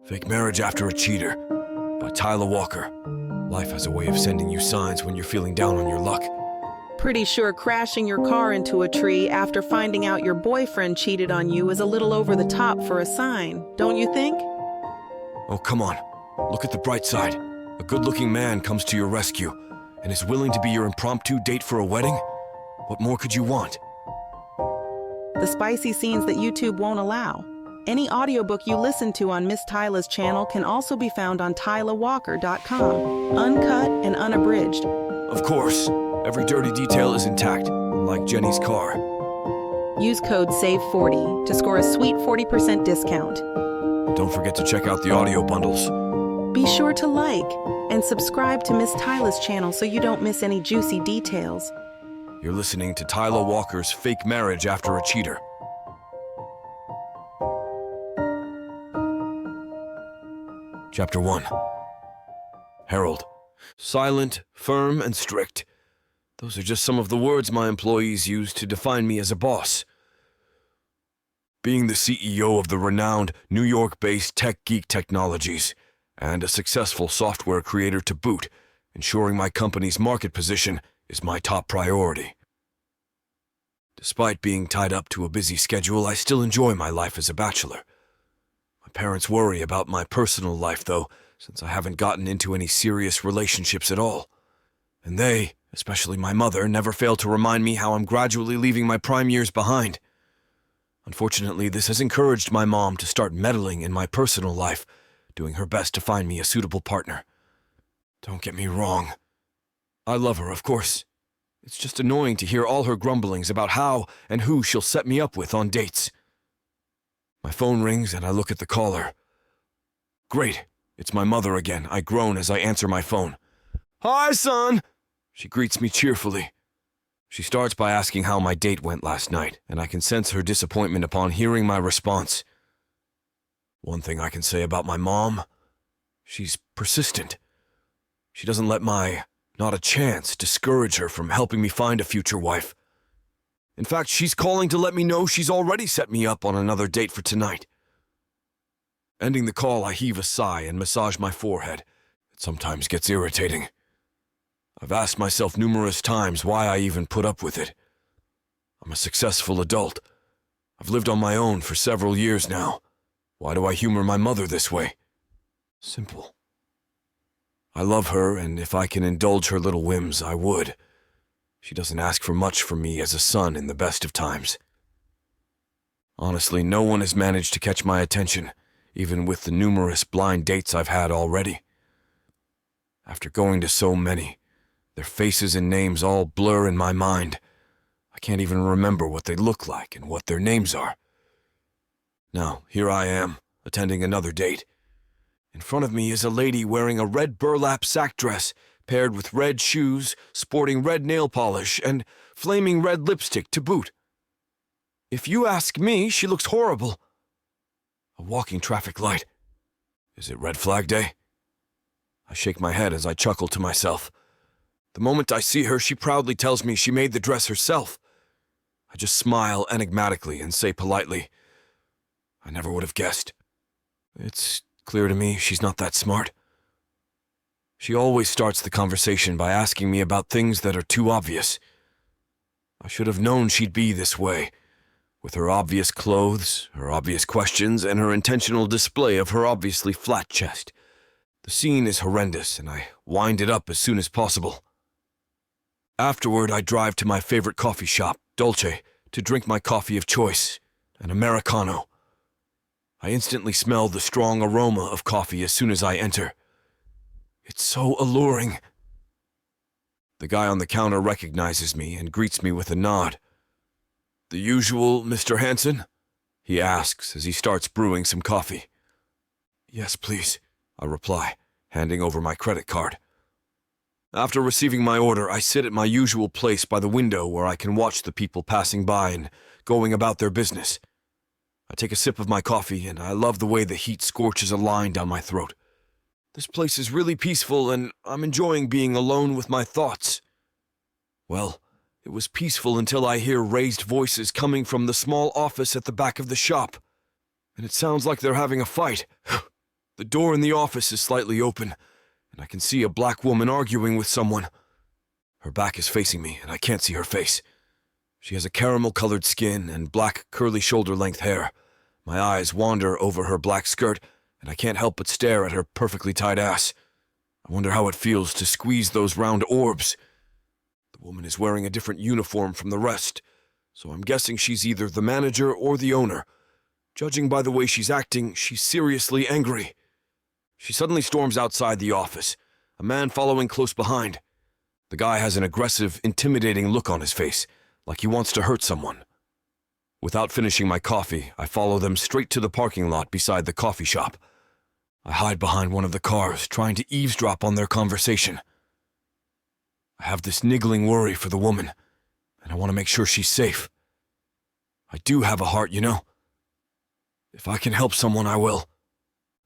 Fake Marriage After a Cheater by Tyler Walker. Life has a way of sending you signs when you're feeling down on your luck. Pretty sure crashing your car into a tree after finding out your boyfriend cheated on you is a little over the top for a sign, don't you think? Oh, come on. Look at the bright side. A good-looking man comes to your rescue and is willing to be your impromptu date for a wedding? What more could you want? The spicy scenes that YouTube won't allow. Any audiobook you listen to on Miss Tyla's channel can also be found on TylaWalker.com, uncut and unabridged. Of course. Every dirty detail is intact, unlike Jennie's car. Use code SAVE40 to score a sweet 40% discount. Don't forget to check out the audio bundles. Be sure to like and subscribe to Miss Tyla's channel so you don't miss any juicy details. You're listening to Tyler Walker's Fake Marriage After a Cheater. Chapter 1. Harold. Silent, firm, and strict. Those are just some of the words my employees use to define me as a boss. Being the CEO of the renowned New York-based Tech Geek Technologies, and a successful software creator to boot, ensuring my company's market position is my top priority. Despite being tied up to a busy schedule, I still enjoy my life as a bachelor. My parents worry about my personal life, though, since I haven't gotten into any serious relationships at all. And they, especially my mother, never fail to remind me how I'm gradually leaving my prime years behind. Unfortunately, this has encouraged my mom to start meddling in my personal life, doing her best to find me a suitable partner. Don't get me wrong. I love her, of course. It's just annoying to hear all her grumblings about how and who she'll set me up with on dates. My phone rings and I look at the caller. Great, it's my mother again. I groan as I answer my phone. "Hi, son!" She greets me cheerfully. She starts by asking how my date went last night, and I can sense her disappointment upon hearing my response. One thing I can say about my mom, she's persistent. She doesn't let my not a chance discourage her from helping me find a future wife. In fact, she's calling to let me know she's already set me up on another date for tonight. Ending the call, I heave a sigh and massage my forehead. It sometimes gets irritating. I've asked myself numerous times why I even put up with it. I'm a successful adult. I've lived on my own for several years now. Why do I humor my mother this way? Simple. I love her, and if I can indulge her little whims, I would. She doesn't ask for much from me as a son in the best of times. Honestly, no one has managed to catch my attention, even with the numerous blind dates I've had already. After going to so many, their faces and names all blur in my mind. I can't even remember what they look like and what their names are. Now, here I am, attending another date. In front of me is a lady wearing a red burlap sack dress, paired with red shoes, sporting red nail polish, and flaming red lipstick to boot. If you ask me, she looks horrible. A walking traffic light. Is it red flag day? I shake my head as I chuckle to myself. The moment I see her, she proudly tells me she made the dress herself. I just smile enigmatically and say politely, I never would have guessed. It's clear to me she's not that smart. She always starts the conversation by asking me about things that are too obvious. I should have known she'd be this way, with her obvious clothes, her obvious questions, and her intentional display of her obviously flat chest. The scene is horrendous, and I wind it up as soon as possible. Afterward, I drive to my favorite coffee shop, Dolce, to drink my coffee of choice, an Americano. I instantly smell the strong aroma of coffee as soon as I enter. It's so alluring. The guy on the counter recognizes me and greets me with a nod. "The usual, Mr. Hanson?" he asks as he starts brewing some coffee. "Yes, please," I reply, handing over my credit card. After receiving my order, I sit at my usual place by the window where I can watch the people passing by and going about their business. I take a sip of my coffee, and I love the way the heat scorches a line down my throat. This place is really peaceful, and I'm enjoying being alone with my thoughts. Well, it was peaceful until I hear raised voices coming from the small office at the back of the shop, and it sounds like they're having a fight. The door in the office is slightly open, and I can see a black woman arguing with someone. Her back is facing me, and I can't see her face. She has a caramel-colored skin and black, curly shoulder-length hair. My eyes wander over her black skirt, and I can't help but stare at her perfectly tied ass. I wonder how it feels to squeeze those round orbs. The woman is wearing a different uniform from the rest, so I'm guessing she's either the manager or the owner. Judging by the way she's acting, she's seriously angry. She suddenly storms outside the office, a man following close behind. The guy has an aggressive, intimidating look on his face, like he wants to hurt someone. Without finishing my coffee, I follow them straight to the parking lot beside the coffee shop. I hide behind one of the cars, trying to eavesdrop on their conversation. I have this niggling worry for the woman, and I want to make sure she's safe. I do have a heart, you know. If I can help someone, I will.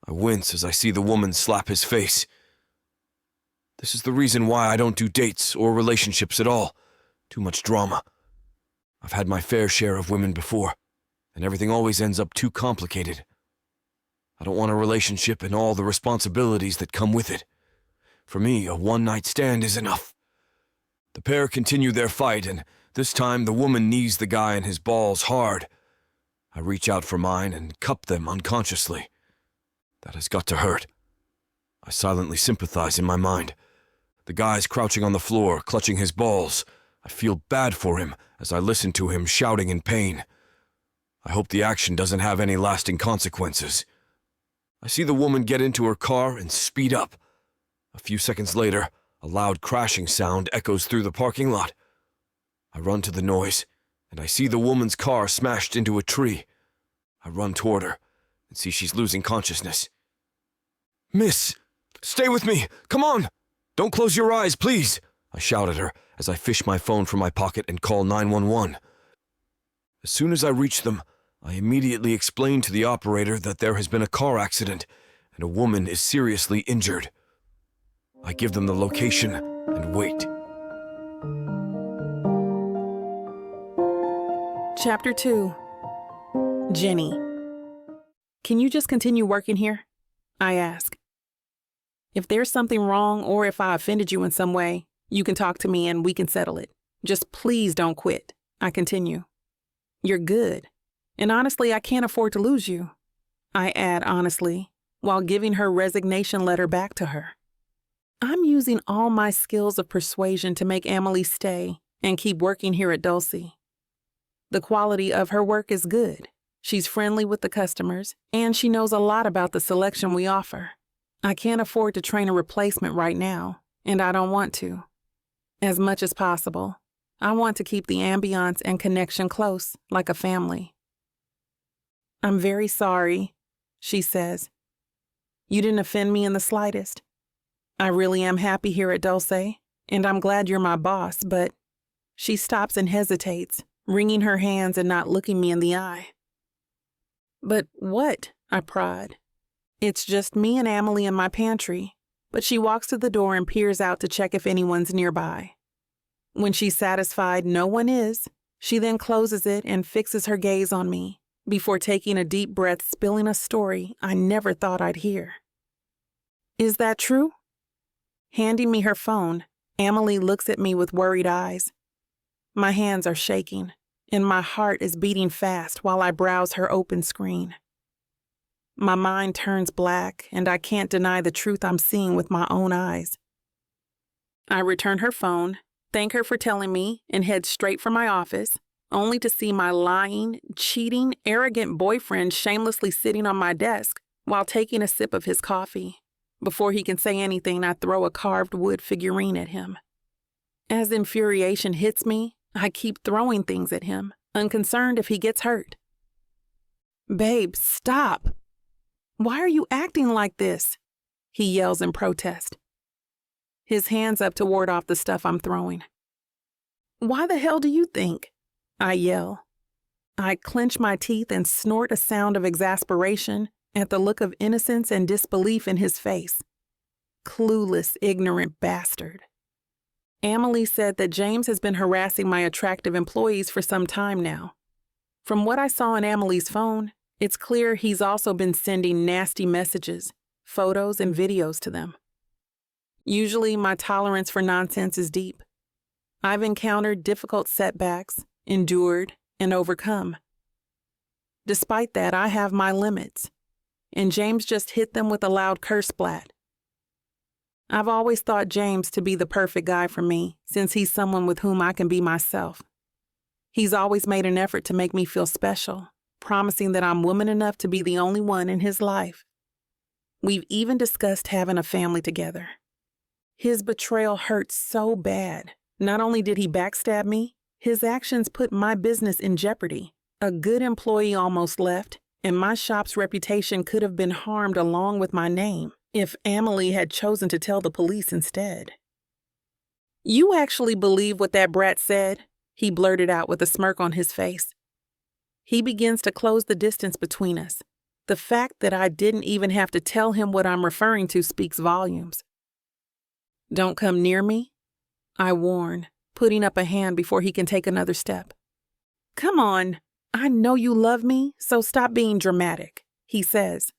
I wince as I see the woman slap his face. This is the reason why I don't do dates or relationships at all. Too much drama. I've had my fair share of women before, and everything always ends up too complicated. I don't want a relationship and all the responsibilities that come with it. For me, a one-night stand is enough. The pair continue their fight, and this time the woman knees the guy in his balls hard. I reach out for mine and cup them unconsciously. That has got to hurt. I silently sympathize in my mind. The guy's crouching on the floor, clutching his balls. I feel bad for him as I listen to him shouting in pain. I hope the action doesn't have any lasting consequences. I see the woman get into her car and speed up. A few seconds later, a loud crashing sound echoes through the parking lot. I run to the noise, and I see the woman's car smashed into a tree. I run toward her and see she's losing consciousness. "Miss, stay with me! Come on! Don't close your eyes, please!" I shout at her as I fish my phone from my pocket and call 911. As soon as I reach them, I immediately explain to the operator that there has been a car accident and a woman is seriously injured. I give them the location and wait. Chapter 2. Jennie. Can you just continue working here? I ask. If there's something wrong or if I offended you in some way, you can talk to me and we can settle it. Just please don't quit. I continue. You're good. And honestly, I can't afford to lose you. I add honestly, while giving her resignation letter back to her. I'm using all my skills of persuasion to make Emily stay and keep working here at Dulcie. The quality of her work is good. She's friendly with the customers, and she knows a lot about the selection we offer. I can't afford to train a replacement right now, and I don't want to. As much as possible, I want to keep the ambiance and connection close, like a family. I'm very sorry, she says. You didn't offend me in the slightest. I really am happy here at Dulce, and I'm glad you're my boss, but she stops and hesitates, wringing her hands and not looking me in the eye. But what? I prod. It's just me and Emily in my pantry, but she walks to the door and peers out to check if anyone's nearby. When she's satisfied no one is, she then closes it and fixes her gaze on me, before taking a deep breath, spilling a story I never thought I'd hear. Is that true? Handing me her phone, Emily looks at me with worried eyes. My hands are shaking, and my heart is beating fast while I browse her open screen. My mind turns black, and I can't deny the truth I'm seeing with my own eyes. I return her phone, thank her for telling me, and head straight for my office, only to see my lying, cheating, arrogant boyfriend shamelessly sitting on my desk while taking a sip of his coffee. Before he can say anything, I throw a carved wood figurine at him. As infuriation hits me, I keep throwing things at him, unconcerned if he gets hurt. Babe, stop! Why are you acting like this? He yells in protest. His hands up to ward off the stuff I'm throwing. Why the hell do you think? I yell. I clench my teeth and snort a sound of exasperation at the look of innocence and disbelief in his face. Clueless, ignorant bastard. Emily said that James has been harassing my attractive employees for some time now. From what I saw on Emily's phone, it's clear he's also been sending nasty messages, photos, and videos to them. Usually, my tolerance for nonsense is deep. I've encountered difficult setbacks, endured, and overcome. Despite that, I have my limits, and James just hit them with a loud curse splat. I've always thought James to be the perfect guy for me, since he's someone with whom I can be myself. He's always made an effort to make me feel special, promising that I'm woman enough to be the only one in his life. We've even discussed having a family together. His betrayal hurt so bad. Not only did he backstab me, his actions put my business in jeopardy. A good employee almost left, and my shop's reputation could have been harmed along with my name if Amelie had chosen to tell the police instead. "You actually believe what that brat said?" he blurted out with a smirk on his face. He begins to close the distance between us. The fact that I didn't even have to tell him what I'm referring to speaks volumes. "Don't come near me," I warn, putting up a hand before he can take another step. "Come on, I know you love me, so stop being dramatic," he says.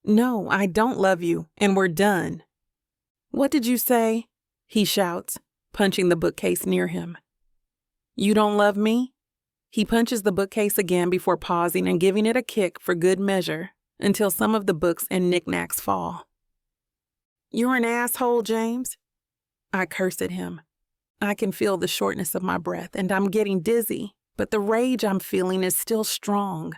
"No, I don't love you, and we're done." "What did you say?" he shouts, punching the bookcase near him. "You don't love me?" He punches the bookcase again before pausing and giving it a kick for good measure until some of the books and knickknacks fall. "You're an asshole, James." I curse at him. I can feel the shortness of my breath, and I'm getting dizzy, but the rage I'm feeling is still strong.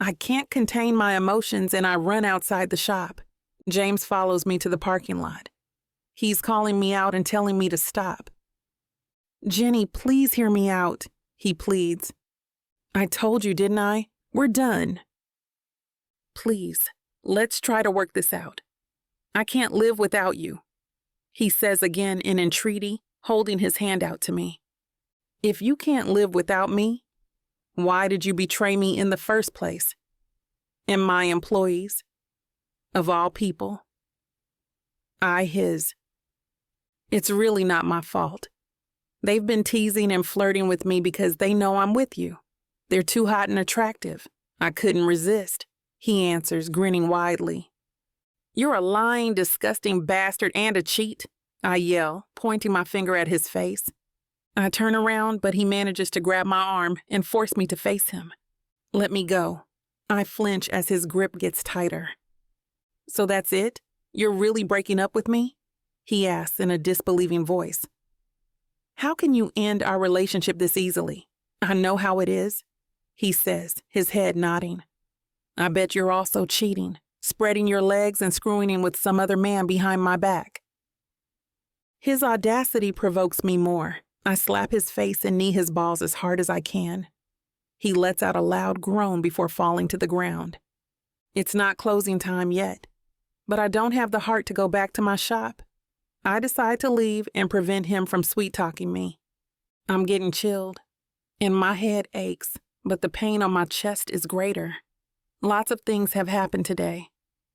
I can't contain my emotions, and I run outside the shop. James follows me to the parking lot. He's calling me out and telling me to stop. "Jennie, please hear me out," he pleads. "I told you, didn't I? We're done. Please, let's try to work this out. I can't live without you," he says again in entreaty, holding his hand out to me. "If you can't live without me, why did you betray me in the first place? And my employees? Of all people? I his. It's really not my fault. They've been teasing and flirting with me because they know I'm with you. They're too hot and attractive. I couldn't resist," he answers, grinning widely. "You're a lying, disgusting bastard and a cheat," I yell, pointing my finger at his face. I turn around, but he manages to grab my arm and force me to face him. "Let me go." I flinch as his grip gets tighter. "So that's it? You're really breaking up with me?" he asks in a disbelieving voice. "How can you end our relationship this easily? I know how it is," he says, his head nodding. "I bet you're also cheating, spreading your legs and screwing in with some other man behind my back." His audacity provokes me more. I slap his face and knee his balls as hard as I can. He lets out a loud groan before falling to the ground. It's not closing time yet, but I don't have the heart to go back to my shop. I decide to leave and prevent him from sweet-talking me. I'm getting chilled, and my head aches, but the pain on my chest is greater. Lots of things have happened today,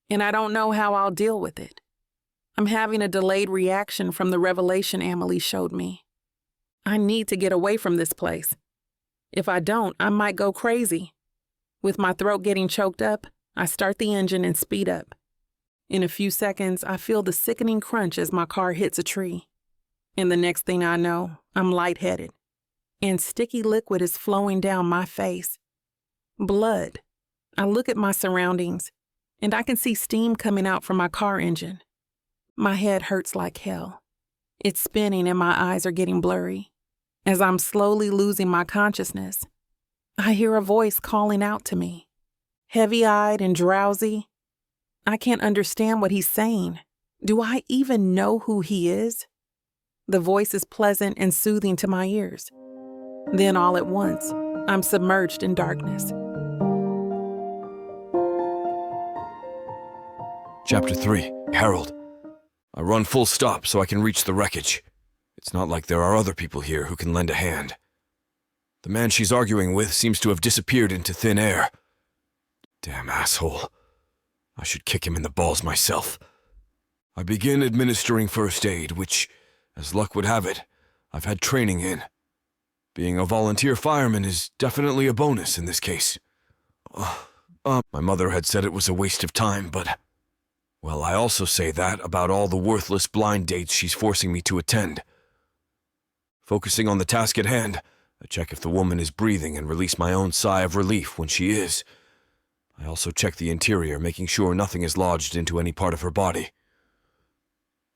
and I don't know how I'll deal with it. I'm having a delayed reaction from the revelation Amelie showed me. I need to get away from this place. If I don't, I might go crazy. With my throat getting choked up, I start the engine and speed up. In a few seconds, I feel the sickening crunch as my car hits a tree. And the next thing I know, I'm lightheaded, and sticky liquid is flowing down my face. Blood. I look at my surroundings, and I can see steam coming out from my car engine. My head hurts like hell. It's spinning and my eyes are getting blurry. As I'm slowly losing my consciousness, I hear a voice calling out to me. Heavy-eyed and drowsy, I can't understand what he's saying. Do I even know who he is? The voice is pleasant and soothing to my ears. Then all at once, I'm submerged in darkness. Chapter 3, Harold. I run full stop so I can reach the wreckage. It's not like there are other people here who can lend a hand. The man she's arguing with seems to have disappeared into thin air. Damn asshole. I should kick him in the balls myself. I begin administering first aid, which, as luck would have it, I've had training in. Being a volunteer fireman is definitely a bonus in this case. My mother had said it was a waste of time, but Well, I also say that about all the worthless blind dates she's forcing me to attend. Focusing on the task at hand, I check if the woman is breathing and release my own sigh of relief when she is. I also check the interior, making sure nothing is lodged into any part of her body.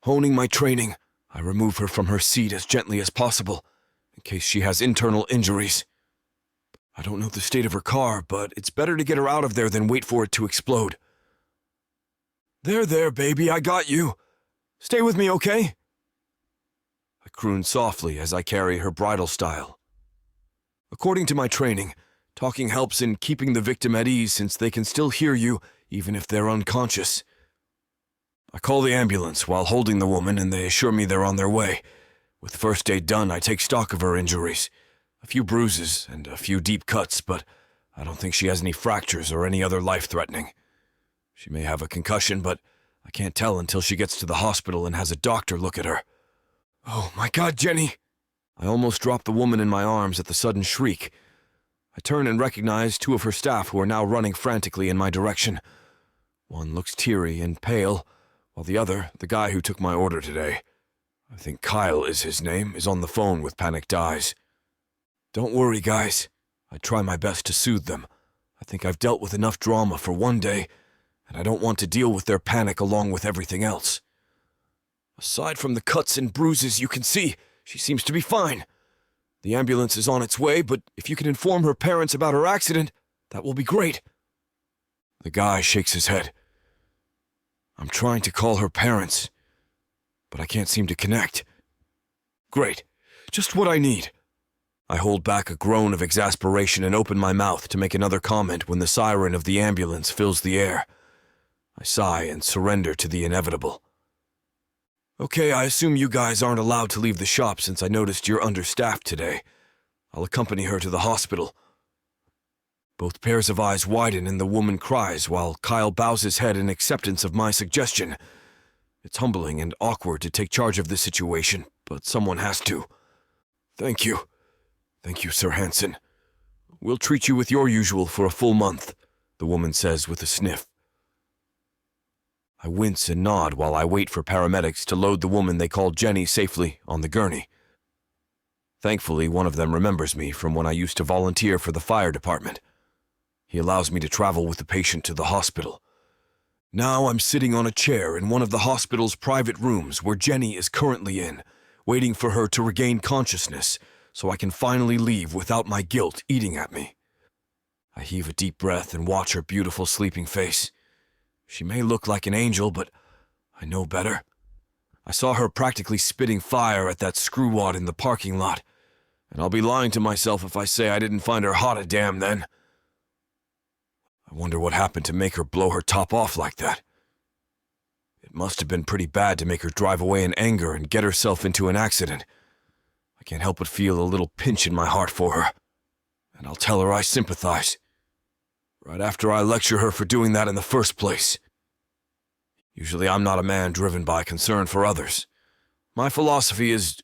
Honing my training, I remove her from her seat as gently as possible, in case she has internal injuries. I don't know the state of her car, but it's better to get her out of there than wait for it to explode. There, baby, I got you. Stay with me, okay? I croon softly as I carry her bridal style. According to my training, talking helps in keeping the victim at ease since they can still hear you even if they're unconscious. I call the ambulance while holding the woman and they assure me they're on their way. With first aid done, I take stock of her injuries. A few bruises and a few deep cuts, but I don't think she has any fractures or any other life-threatening. She may have a concussion, but I can't tell until she gets to the hospital and has a doctor look at her. Oh my God, Jennie! I almost drop the woman in my arms at the sudden shriek. I turn and recognize two of her staff who are now running frantically in my direction. One looks teary and pale, while the other, the guy who took my order today, I think Kyle is his name, is on the phone with panicked eyes. Don't worry, guys. I try my best to soothe them. I think I've dealt with enough drama for one day, and I don't want to deal with their panic along with everything else. Aside from the cuts and bruises you can see, she seems to be fine. The ambulance is on its way, but if you can inform her parents about her accident, that will be great. The guy shakes his head. I'm trying to call her parents, but I can't seem to connect. Great. Just what I need. I hold back a groan of exasperation and open my mouth to make another comment when the siren of the ambulance fills the air. I sigh and surrender to the inevitable. Okay, I assume you guys aren't allowed to leave the shop since I noticed you're understaffed today. I'll accompany her to the hospital. Both pairs of eyes widen and the woman cries while Kyle bows his head in acceptance of my suggestion. It's humbling and awkward to take charge of this situation, but someone has to. Thank you. Thank you, Sir Hansen. We'll treat you with your usual for a full month, the woman says with a sniff. I wince and nod while I wait for paramedics to load the woman they call Jennie safely on the gurney. Thankfully, one of them remembers me from when I used to volunteer for the fire department. He allows me to travel with the patient to the hospital. Now I'm sitting on a chair in one of the hospital's private rooms where Jennie is currently in, waiting for her to regain consciousness so I can finally leave without my guilt eating at me. I heave a deep breath and watch her beautiful sleeping face. She may look like an angel, but I know better. I saw her practically spitting fire at that screwwad in the parking lot, and I'll be lying to myself if I say I didn't find her hot a damn then. I wonder what happened to make her blow her top off like that. It must have been pretty bad to make her drive away in anger and get herself into an accident. I can't help but feel a little pinch in my heart for her, and I'll tell her I sympathize. Right after I lecture her for doing that in the first place. Usually I'm not a man driven by concern for others. My philosophy is,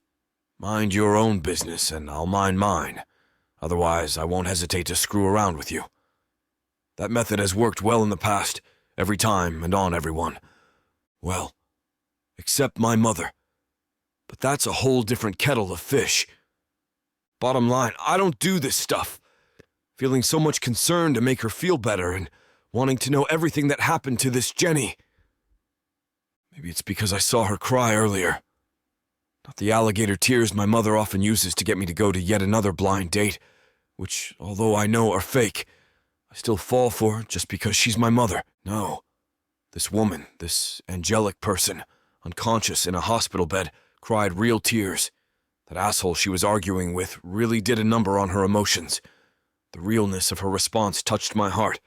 mind your own business and I'll mind mine. Otherwise, I won't hesitate to screw around with you. That method has worked well in the past, every time and on everyone. Well, except my mother. But that's a whole different kettle of fish. Bottom line, I don't do this stuff. Feeling so much concern to make her feel better and wanting to know everything that happened to this Jennie. Maybe it's because I saw her cry earlier. Not the alligator tears my mother often uses to get me to go to yet another blind date, which, although I know are fake, I still fall for just because she's my mother. No. This woman, this angelic person, unconscious in a hospital bed, cried real tears. That asshole she was arguing with really did a number on her emotions. The realness of her response touched my heart.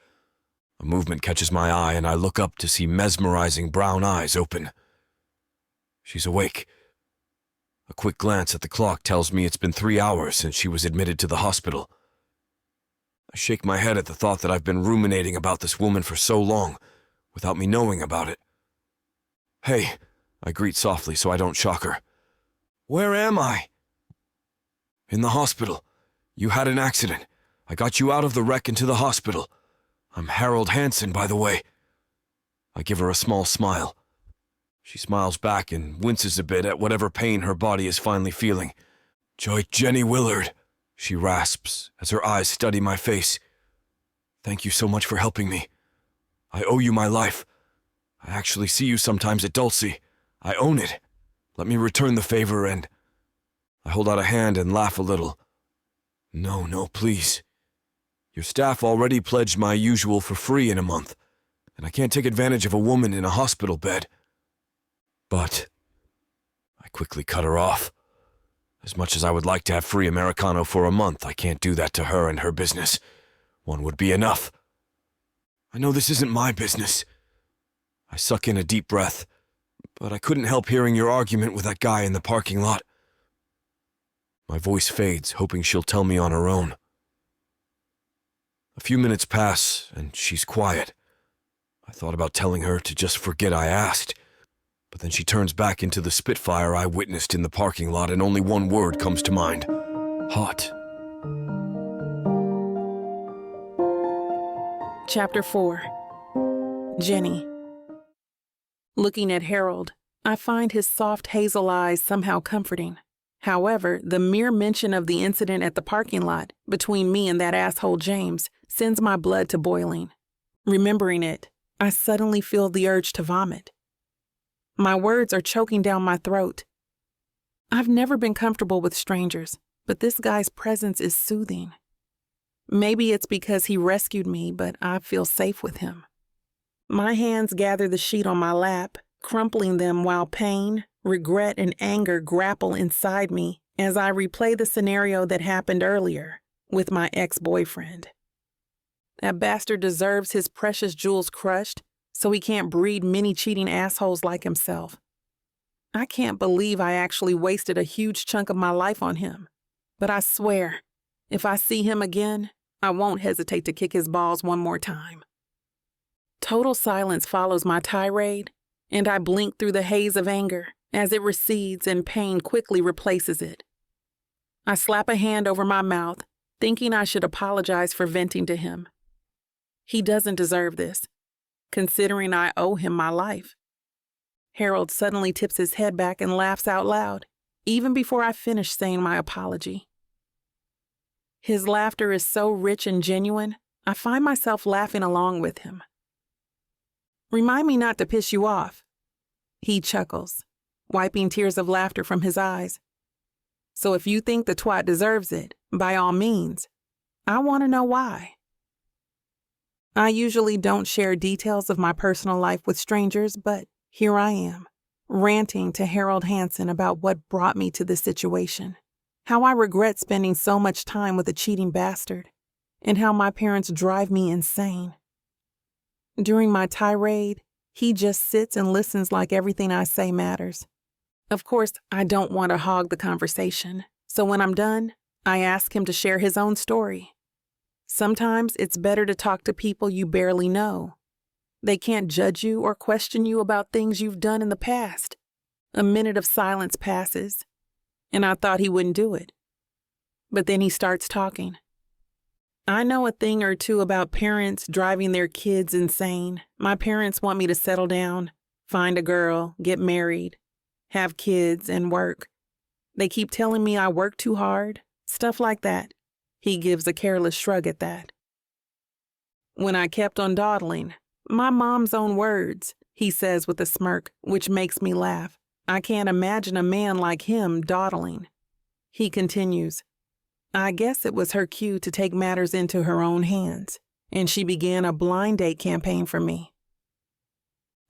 A movement catches my eye and I look up to see mesmerizing brown eyes open. She's awake. A quick glance at the clock tells me it's been 3 hours since she was admitted to the hospital. I shake my head at the thought that I've been ruminating about this woman for so long, without me knowing about it. Hey, I greet softly so I don't shock her. Where am I? In the hospital. You had an accident. I got you out of the wreck into the hospital. I'm Harold Hansen, by the way. I give her a small smile. She smiles back and winces a bit at whatever pain her body is finally feeling. Jennie Willard, she rasps as her eyes study my face. Thank you so much for helping me. I owe you my life. I actually see you sometimes at Dulcie. I own it. Let me return the favor and... I hold out a hand and laugh a little. No, please. Your staff already pledged my usual for free in a month, and I can't take advantage of a woman in a hospital bed. But... I quickly cut her off. As much as I would like to have free Americano for a month, I can't do that to her and her business. One would be enough. I know this isn't my business. I suck in a deep breath, but I couldn't help hearing your argument with that guy in the parking lot. My voice fades, hoping she'll tell me on her own. A few minutes pass, and she's quiet. I thought about telling her to just forget I asked, but then she turns back into the Spitfire I witnessed in the parking lot, and only one word comes to mind. Hot. Chapter 4. Jennie. Looking at Harold, I find his soft hazel eyes somehow comforting. However, the mere mention of the incident at the parking lot between me and that asshole James sends my blood to boiling. Remembering it, I suddenly feel the urge to vomit. My words are choking down my throat. I've never been comfortable with strangers, but this guy's presence is soothing. Maybe it's because he rescued me, but I feel safe with him. My hands gather the sheet on my lap, crumpling them while pain, regret, and anger grapple inside me as I replay the scenario that happened earlier with my ex-boyfriend. That bastard deserves his precious jewels crushed so he can't breed many cheating assholes like himself. I can't believe I actually wasted a huge chunk of my life on him, but I swear, if I see him again, I won't hesitate to kick his balls one more time. Total silence follows my tirade, and I blink through the haze of anger as it recedes and pain quickly replaces it. I slap a hand over my mouth, thinking I should apologize for venting to him. He doesn't deserve this, considering I owe him my life. Harold suddenly tips his head back and laughs out loud, even before I finish saying my apology. His laughter is so rich and genuine, I find myself laughing along with him. Remind me not to piss you off. He chuckles, wiping tears of laughter from his eyes. So if you think the twat deserves it, by all means, I want to know why. I usually don't share details of my personal life with strangers, but here I am, ranting to Harold Hansen about what brought me to this situation, how I regret spending so much time with a cheating bastard, and how my parents drive me insane. During my tirade, he just sits and listens like everything I say matters. Of course, I don't want to hog the conversation, so when I'm done, I ask him to share his own story. Sometimes it's better to talk to people you barely know. They can't judge you or question you about things you've done in the past. A minute of silence passes, and I thought he wouldn't do it. But then he starts talking. I know a thing or two about parents driving their kids insane. My parents want me to settle down, find a girl, get married, have kids, and work. They keep telling me I work too hard, stuff like that. He gives a careless shrug at that. When I kept on dawdling, my mom's own words, he says with a smirk, which makes me laugh. I can't imagine a man like him dawdling. He continues, I guess it was her cue to take matters into her own hands, and she began a blind date campaign for me.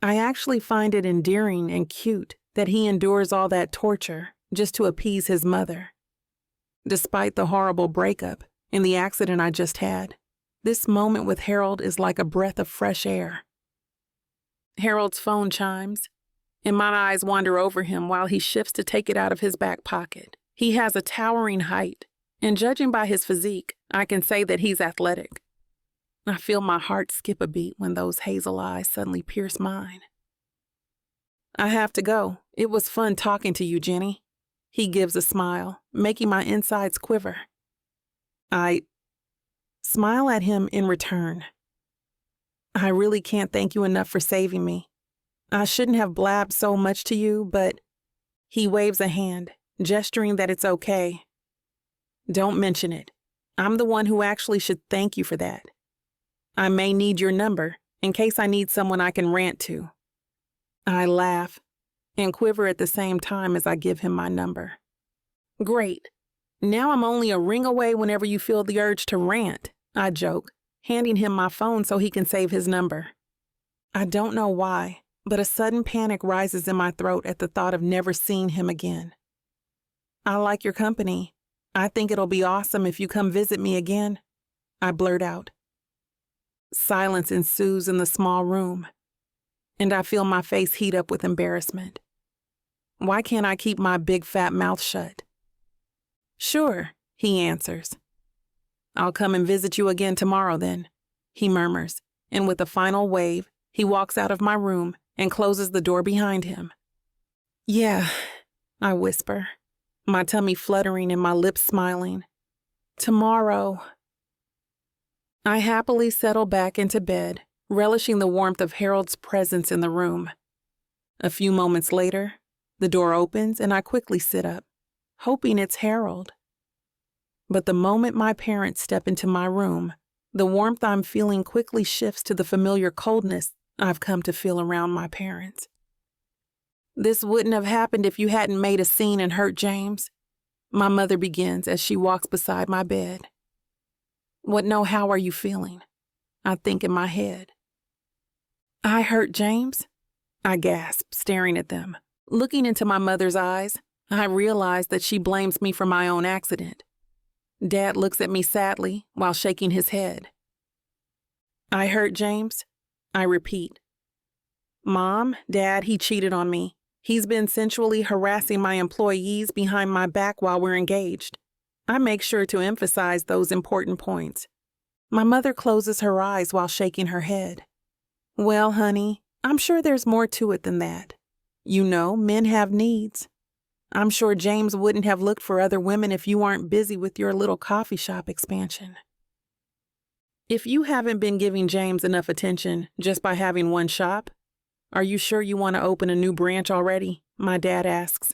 I actually find it endearing and cute that he endures all that torture just to appease his mother. Despite the horrible breakup and the accident I just had, this moment with Harold is like a breath of fresh air. Harold's phone chimes, and my eyes wander over him while he shifts to take it out of his back pocket. He has a towering height, and judging by his physique, I can say that he's athletic. I feel my heart skip a beat when those hazel eyes suddenly pierce mine. I have to go. It was fun talking to you, Jennie. He gives a smile, making my insides quiver. I smile at him in return. I really can't thank you enough for saving me. I shouldn't have blabbed so much to you, but he waves a hand, gesturing that it's okay. Don't mention it. I'm the one who actually should thank you for that. I may need your number in case I need someone I can rant to. I laugh and quiver at the same time as I give him my number. Great. Now I'm only a ring away whenever you feel the urge to rant, I joke, handing him my phone so he can save his number. I don't know why, but a sudden panic rises in my throat at the thought of never seeing him again. I like your company. I think it'll be awesome if you come visit me again, I blurt out. Silence ensues in the small room, and I feel my face heat up with embarrassment. Why can't I keep my big fat mouth shut? Sure, he answers. I'll come and visit you again tomorrow then, he murmurs, and with a final wave, he walks out of my room and closes the door behind him. Yeah, I whisper, my tummy fluttering and my lips smiling. Tomorrow. I happily settle back into bed, relishing the warmth of Harold's presence in the room. A few moments later, the door opens and I quickly sit up, hoping it's Harold. But the moment my parents step into my room, the warmth I'm feeling quickly shifts to the familiar coldness I've come to feel around my parents. This wouldn't have happened if you hadn't made a scene and hurt James, my mother begins as she walks beside my bed. How are you feeling? I think in my head. I hurt James? I gasp, staring at them. Looking into my mother's eyes, I realize that she blames me for my own accident. Dad looks at me sadly while shaking his head. I hurt James? I repeat. Mom, Dad, he cheated on me. He's been sensually harassing my employees behind my back while we're engaged. I make sure to emphasize those important points. My mother closes her eyes while shaking her head. Well, honey, I'm sure there's more to it than that. You know, men have needs. I'm sure James wouldn't have looked for other women if you aren't busy with your little coffee shop expansion. If you haven't been giving James enough attention just by having one shop, are you sure you want to open a new branch already? My dad asks.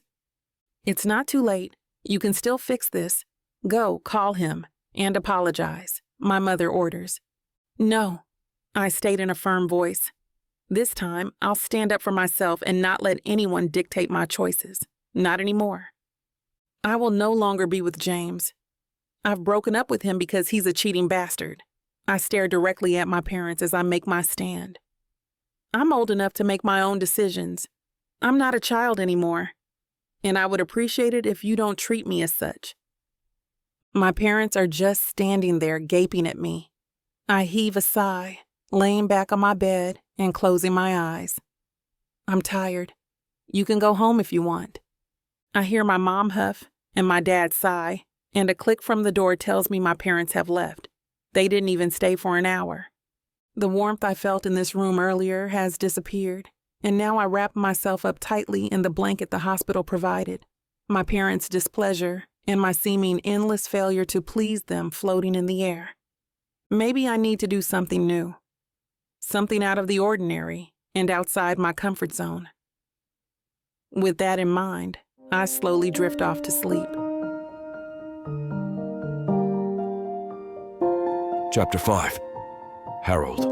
It's not too late. You can still fix this. Go, call him, and apologize, my mother orders. No, I state in a firm voice. This time, I'll stand up for myself and not let anyone dictate my choices. Not anymore. I will no longer be with James. I've broken up with him because he's a cheating bastard. I stare directly at my parents as I make my stand. I'm old enough to make my own decisions. I'm not a child anymore, and I would appreciate it if you don't treat me as such. My parents are just standing there gaping at me. I heave a sigh, laying back on my bed and closing my eyes. I'm tired. You can go home if you want. I hear my mom huff and my dad sigh, and a click from the door tells me my parents have left. They didn't even stay for an hour. The warmth I felt in this room earlier has disappeared, and now I wrap myself up tightly in the blanket the hospital provided. My parents' displeasure and my seeming endless failure to please them floating in the air. Maybe I need to do something new. Something out of the ordinary and outside my comfort zone. With that in mind, I slowly drift off to sleep. Chapter 5. Harold.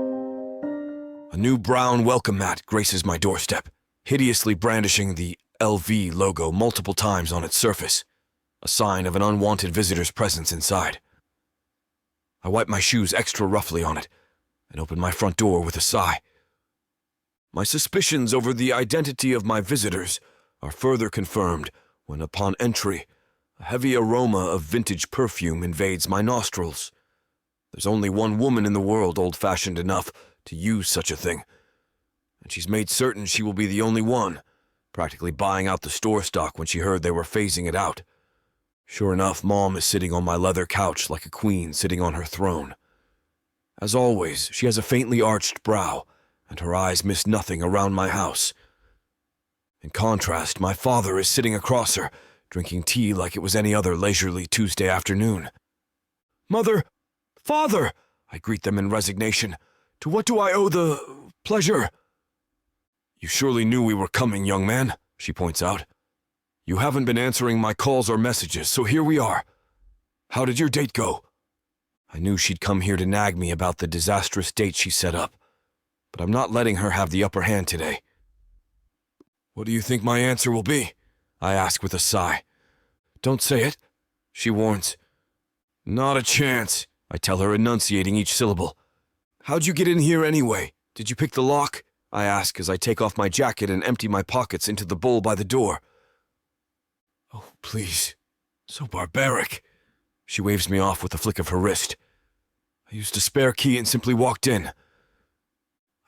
A new brown welcome mat graces my doorstep, hideously brandishing the LV logo multiple times on its surface, a sign of an unwanted visitor's presence inside. I wipe my shoes extra roughly on it and open my front door with a sigh. My suspicions over the identity of my visitors are further confirmed when, upon entry, a heavy aroma of vintage perfume invades my nostrils. There's only one woman in the world old-fashioned enough to use such a thing, and she's made certain she will be the only one, practically buying out the store stock when she heard they were phasing it out. Sure enough, Mom is sitting on my leather couch like a queen sitting on her throne. As always, she has a faintly arched brow, and her eyes miss nothing around my house. In contrast, my father is sitting across her, drinking tea like it was any other leisurely Tuesday afternoon. "Mother! Father!" I greet them in resignation, To what do I owe the pleasure? You surely knew we were coming, young man, she points out. You haven't been answering my calls or messages, so here we are. How did your date go? I knew she'd come here to nag me about the disastrous date she set up, but I'm not letting her have the upper hand today. What do you think my answer will be? I ask with a sigh. Don't say it, she warns. Not a chance, I tell her, enunciating each syllable. How'd you get in here anyway? Did you pick the lock? I ask as I take off my jacket and empty my pockets into the bowl by the door. Oh, please. So barbaric. She waves me off with a flick of her wrist. I used a spare key and simply walked in.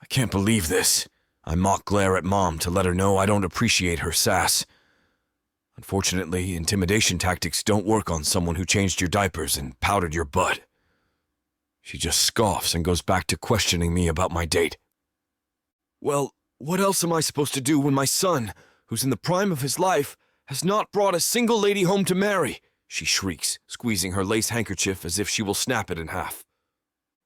I can't believe this. I mock glare at Mom to let her know I don't appreciate her sass. Unfortunately, intimidation tactics don't work on someone who changed your diapers and powdered your butt. She just scoffs and goes back to questioning me about my date. Well, what else am I supposed to do when my son, who's in the prime of his life, has not brought a single lady home to marry? She shrieks, squeezing her lace handkerchief as if she will snap it in half.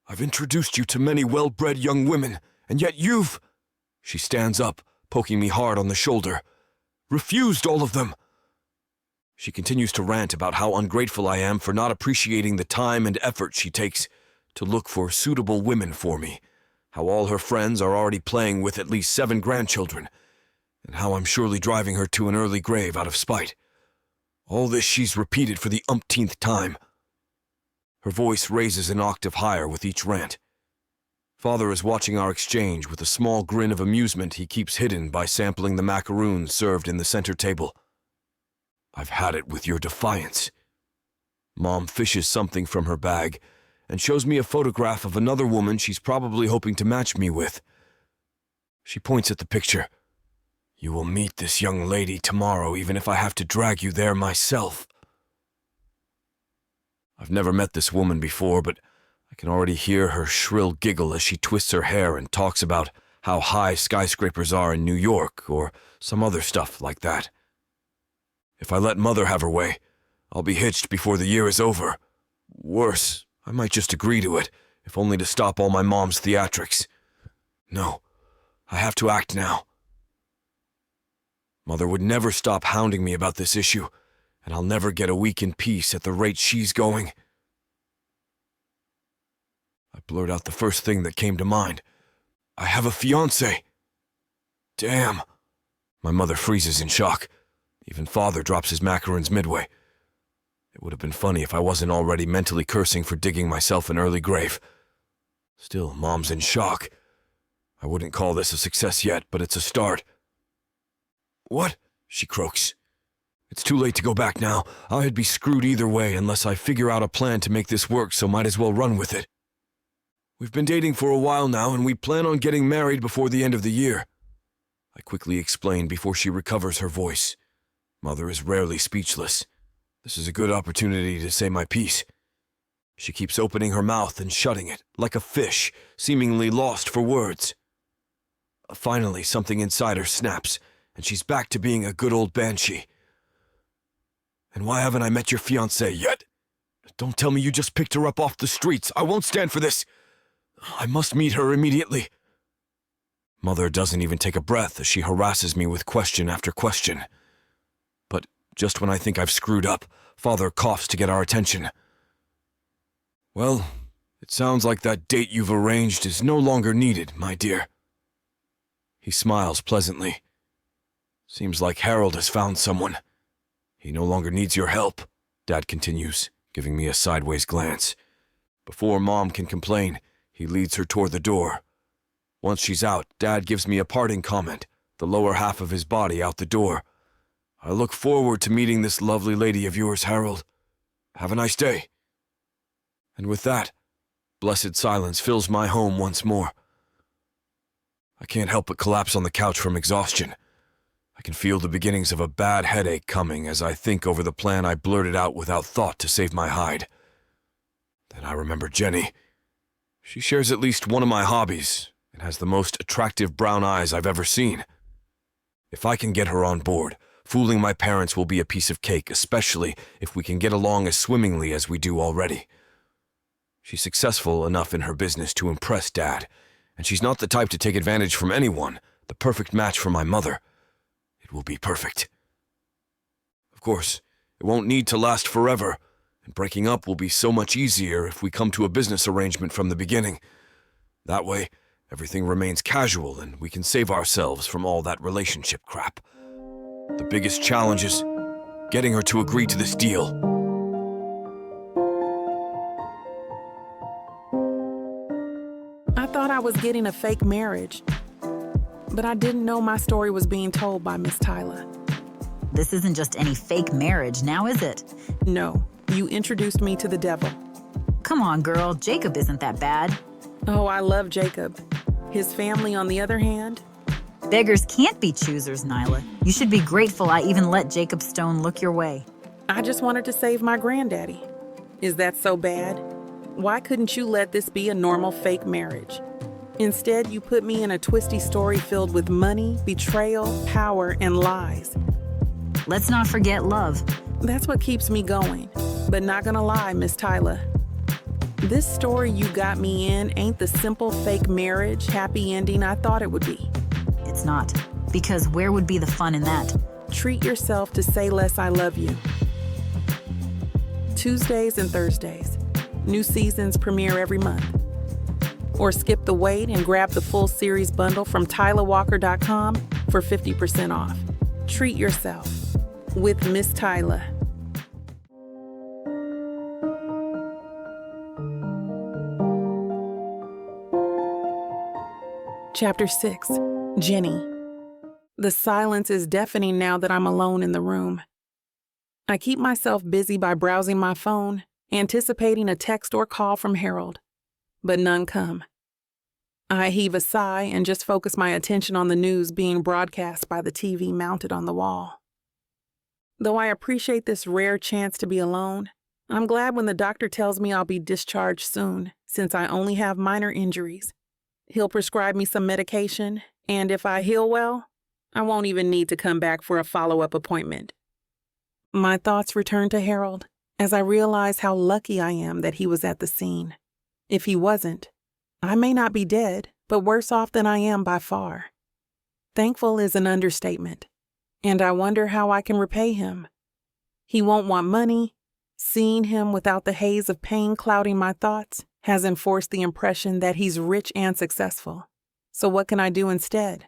I've introduced you to many well-bred young women, and yet you've... She stands up, poking me hard on the shoulder. Refused all of them. She continues to rant about how ungrateful I am for not appreciating the time and effort she takes to look for suitable women for me, how all her friends are already playing with at least 7 grandchildren, and how I'm surely driving her to an early grave out of spite. All this she's repeated for the umpteenth time. Her voice raises an octave higher with each rant. Father is watching our exchange with a small grin of amusement he keeps hidden by sampling the macaroons served in the center table. I've had it with your defiance. Mom fishes something from her bag and shows me a photograph of another woman she's probably hoping to match me with. She points at the picture. You will meet this young lady tomorrow, even if I have to drag you there myself. I've never met this woman before, but I can already hear her shrill giggle as she twists her hair and talks about how high skyscrapers are in New York or some other stuff like that. If I let Mother have her way, I'll be hitched before the year is over. Worse, I might just agree to it, if only to stop all my mom's theatrics. No, I have to act now. Mother would never stop hounding me about this issue, and I'll never get a week in peace at the rate she's going. I blurt out the first thing that came to mind. I have a fiancé. Damn. My mother freezes in shock. Even Father drops his macarons midway. It would have been funny if I wasn't already mentally cursing for digging myself an early grave. Still, Mom's in shock. I wouldn't call this a success yet, but it's a start. What? She croaks. It's too late to go back now. I'd be screwed either way unless I figure out a plan to make this work, so might as well run with it. We've been dating for a while now, and we plan on getting married before the end of the year. I quickly explain before she recovers her voice. Mother is rarely speechless. This is a good opportunity to say my piece. She keeps opening her mouth and shutting it, like a fish, seemingly lost for words. Finally, something inside her snaps, and she's back to being a good old banshee. And why haven't I met your fiancée yet? Don't tell me you just picked her up off the streets. I won't stand for this. I must meet her immediately. Mother doesn't even take a breath as she harasses me with question after question. But just when I think I've screwed up, Father coughs to get our attention. Well, it sounds like that date you've arranged is no longer needed, my dear. He smiles pleasantly. Seems like Harold has found someone. He no longer needs your help, Dad continues, giving me a sideways glance. Before Mom can complain, he leads her toward the door. Once she's out, Dad gives me a parting comment, the lower half of his body out the door. I look forward to meeting this lovely lady of yours, Harold. Have a nice day. And with that, blessed silence fills my home once more. I can't help but collapse on the couch from exhaustion. I can feel the beginnings of a bad headache coming as I think over the plan I blurted out without thought to save my hide. Then I remember Jennie. She shares at least one of my hobbies and has the most attractive brown eyes I've ever seen. If I can get her on board, fooling my parents will be a piece of cake, especially if we can get along as swimmingly as we do already. She's successful enough in her business to impress Dad, and she's not the type to take advantage from anyone. The perfect match for my mother. It will be perfect. Of course, it won't need to last forever, and breaking up will be so much easier if we come to a business arrangement from the beginning. That way, everything remains casual and we can save ourselves from all that relationship crap. The biggest challenge is getting her to agree to this deal. I thought I was getting a fake marriage, but I didn't know my story was being told by Miss Tyler. This isn't just any fake marriage, now is it? No, you introduced me to the devil. Come on, girl, Jacob isn't that bad. Oh, I love Jacob. His family, on the other hand? Beggars can't be choosers, Nyla. You should be grateful I even let Jacob Stone look your way. I just wanted to save my granddaddy. Is that so bad? Why couldn't you let this be a normal fake marriage? Instead, you put me in a twisty story filled with money, betrayal, power, and lies. Let's not forget love. That's what keeps me going. But not gonna lie, Miss Tyler. This story you got me in ain't the simple fake marriage, happy ending I thought it would be. It's not. Because where would be the fun in that? Treat yourself to Say Less I Love You. Tuesdays and Thursdays. New seasons premiere every month. Or skip the wait and grab the full series bundle from TylerWalker.com for 50% off. Treat yourself with Miss Tyler. Chapter 6. Jennie. The silence is deafening now that I'm alone in the room. I keep myself busy by browsing my phone, anticipating a text or call from Harold, but none come. I heave a sigh and just focus my attention on the news being broadcast by the TV mounted on the wall. Though I appreciate this rare chance to be alone, I'm glad when the doctor tells me I'll be discharged soon, since I only have minor injuries. He'll prescribe me some medication, and if I heal well, I won't even need to come back for a follow-up appointment. My thoughts return to Harold as I realize how lucky I am that he was at the scene. If he wasn't, I may not be dead, but worse off than I am by far. Thankful is an understatement, and I wonder how I can repay him. He won't want money. Seeing him without the haze of pain clouding my thoughts has enforced the impression that he's rich and successful. So what can I do instead?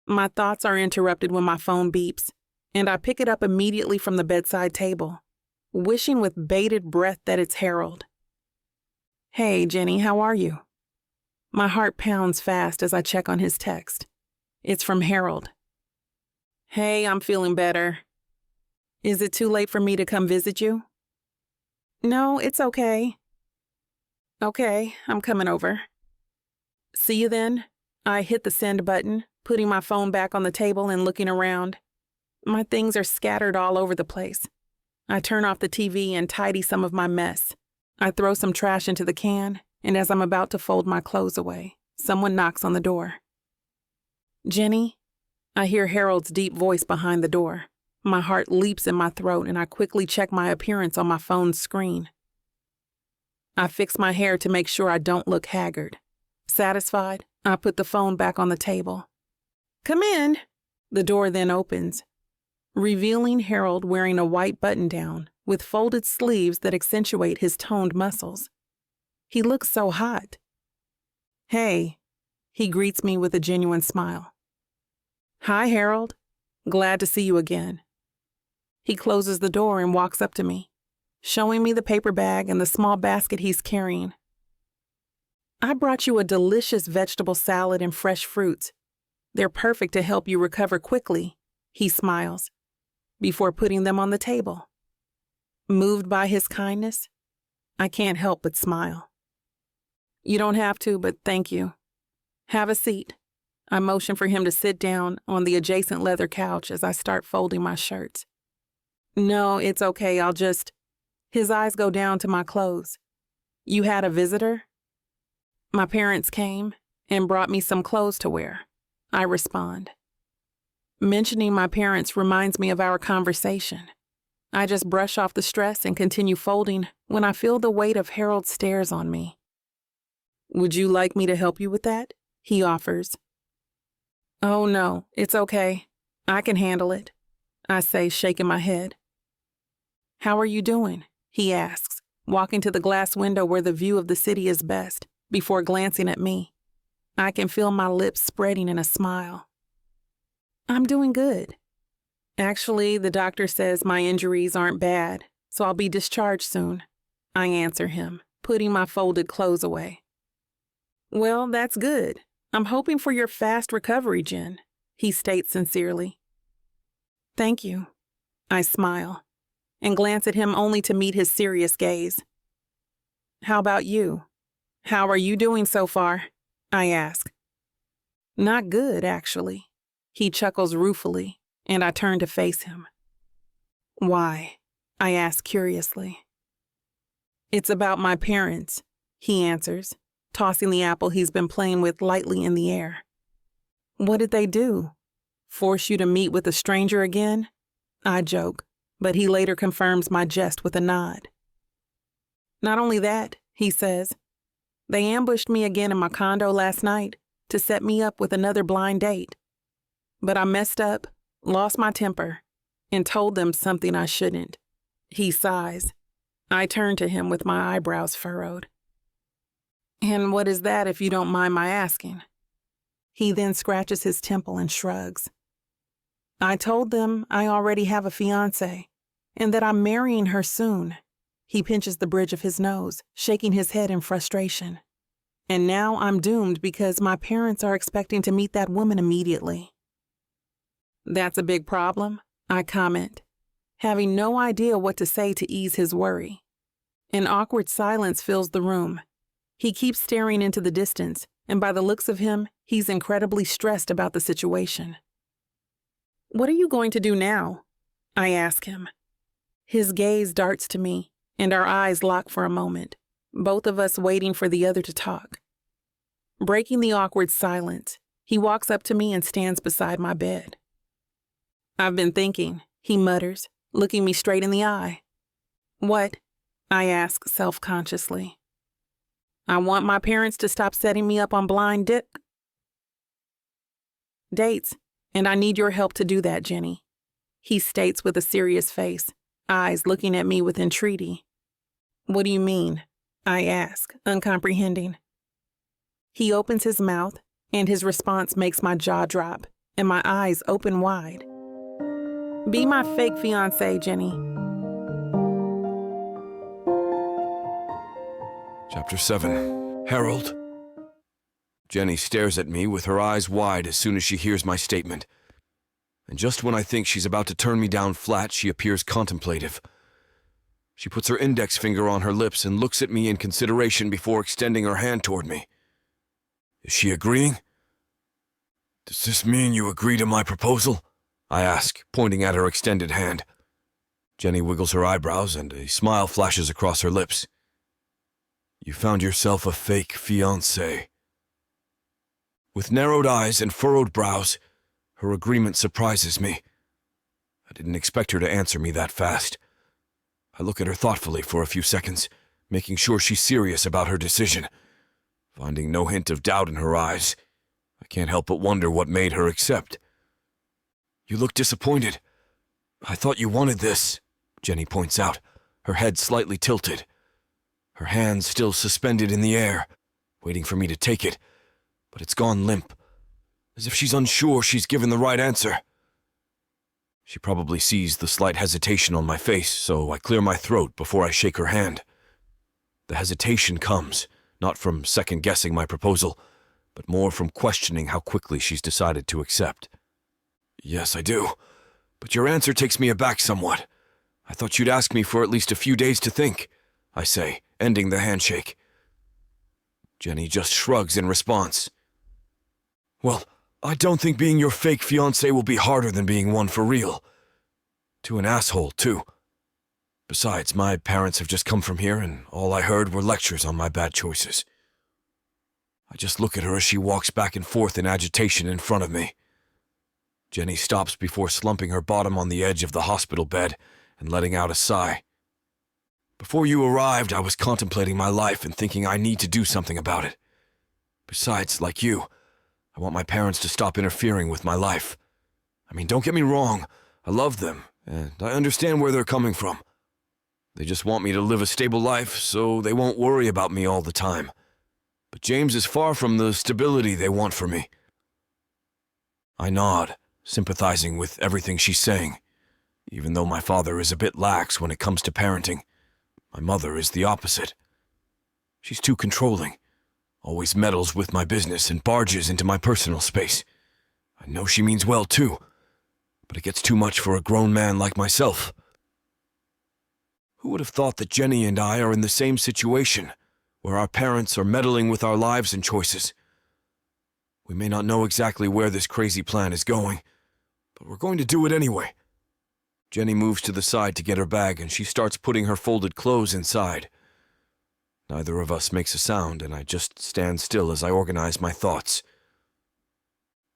My thoughts are interrupted when my phone beeps, and I pick it up immediately from the bedside table, wishing with bated breath that it's Harold. Hey, Jennie, how are you? My heart pounds fast as I check on his text. It's from Harold. Hey, I'm feeling better. Is it too late for me to come visit you? No, it's okay. Okay, I'm coming over. See you then. I hit the send button, putting my phone back on the table and looking around. My things are scattered all over the place. I turn off the TV and tidy some of my mess. I throw some trash into the can, and as I'm about to fold my clothes away, someone knocks on the door. Jennie? I hear Harold's deep voice behind the door. My heart leaps in my throat, and I quickly check my appearance on my phone's screen. I fix my hair to make sure I don't look haggard. Satisfied, I put the phone back on the table. Come in. The door then opens, revealing Harold wearing a white button-down with folded sleeves that accentuate his toned muscles. He looks so hot. Hey, he greets me with a genuine smile. Hi, Harold. Glad to see you again. He closes the door and walks up to me, showing me the paper bag and the small basket he's carrying. I brought you a delicious vegetable salad and fresh fruits. They're perfect to help you recover quickly, he smiles, before putting them on the table. Moved by his kindness, I can't help but smile. You don't have to, but thank you. Have a seat. I motion for him to sit down on the adjacent leather couch as I start folding my shirts. No, it's okay, I'll just... His eyes go down to my clothes. You had a visitor? My parents came and brought me some clothes to wear. I respond. Mentioning my parents reminds me of our conversation. I just brush off the stress and continue folding when I feel the weight of Harold's stares on me. Would you like me to help you with that? He offers. Oh no, it's okay. I can handle it, I say, shaking my head. How are you doing? He asks, walking to the glass window where the view of the city is best, before glancing at me. I can feel my lips spreading in a smile. I'm doing good. Actually, the doctor says my injuries aren't bad, so I'll be discharged soon, I answer him, putting my folded clothes away. Well, that's good. I'm hoping for your fast recovery, Jen, he states sincerely. Thank you. I smile and glance at him only to meet his serious gaze. How about you? How are you doing so far? I ask. Not good, actually. He chuckles ruefully, and I turn to face him. Why? I ask curiously. It's about my parents, he answers, tossing the apple he's been playing with lightly in the air. What did they do? Force you to meet with a stranger again? I joke, but he later confirms my jest with a nod. Not only that, he says, they ambushed me again in my condo last night to set me up with another blind date. But I messed up, lost my temper, and told them something I shouldn't. He sighs. I turn to him with my eyebrows furrowed. And what is that, if you don't mind my asking? He then scratches his temple and shrugs. I told them I already have a fiancé, and that I'm marrying her soon. He pinches the bridge of his nose, shaking his head in frustration. And now I'm doomed because my parents are expecting to meet that woman immediately. That's a big problem, I comment, having no idea what to say to ease his worry. An awkward silence fills the room. He keeps staring into the distance, and by the looks of him, he's incredibly stressed about the situation. What are you going to do now? I ask him. His gaze darts to me, and our eyes lock for a moment, both of us waiting for the other to talk. Breaking the awkward silence, he walks up to me and stands beside my bed. I've been thinking, he mutters, looking me straight in the eye. What? I ask self-consciously. I want my parents to stop setting me up on blind dates, and I need your help to do that, Jennie, he states with a serious face, eyes looking at me with entreaty. What do you mean? I ask, uncomprehending. He opens his mouth, and his response makes my jaw drop, and my eyes open wide. Be my fake fiancé, Jennie. Chapter 7. Harold. Jennie stares at me with her eyes wide as soon as she hears my statement. And just when I think she's about to turn me down flat, she appears contemplative. She puts her index finger on her lips and looks at me in consideration before extending her hand toward me. Is she agreeing? Does this mean you agree to my proposal? I ask, pointing at her extended hand. Jennie wiggles her eyebrows and a smile flashes across her lips. You found yourself a fake fiancé. With narrowed eyes and furrowed brows, her agreement surprises me. I didn't expect her to answer me that fast. I look at her thoughtfully for a few seconds, making sure she's serious about her decision. Finding no hint of doubt in her eyes, I can't help but wonder what made her accept. You look disappointed. I thought you wanted this, Jennie points out, her head slightly tilted. Her hand still suspended in the air, waiting for me to take it, but it's gone limp, as if she's unsure she's given the right answer. She probably sees the slight hesitation on my face, so I clear my throat before I shake her hand. The hesitation comes, not from second-guessing my proposal, but more from questioning how quickly she's decided to accept. Yes, I do, but your answer takes me aback somewhat. I thought you'd ask me for at least a few days to think, I say, ending the handshake. Jennie just shrugs in response. Well, I don't think being your fake fiancé will be harder than being one for real. To an asshole, too. Besides, my parents have just come from here, and all I heard were lectures on my bad choices. I just look at her as she walks back and forth in agitation in front of me. Jennie stops before slumping her bottom on the edge of the hospital bed and letting out a sigh. Before you arrived, I was contemplating my life and thinking I need to do something about it, Besides, like you, I want my parents to stop interfering with my life. I mean, don't get me wrong, I love them, and I understand where they're coming from. They just want me to live a stable life so they won't worry about me all the time. But James is far from the stability they want for me. I nod, sympathizing with everything she's saying. Even though my father is a bit lax when it comes to parenting, my mother is the opposite. She's too controlling, always meddles with my business and barges into my personal space. I know she means well too, but it gets too much for a grown man like myself. Who would have thought that Jennie and I are in the same situation, where our parents are meddling with our lives and choices? We may not know exactly where this crazy plan is going, but we're going to do it anyway. Jennie moves to the side to get her bag, and she starts putting her folded clothes inside. Neither of us makes a sound, and I just stand still as I organize my thoughts.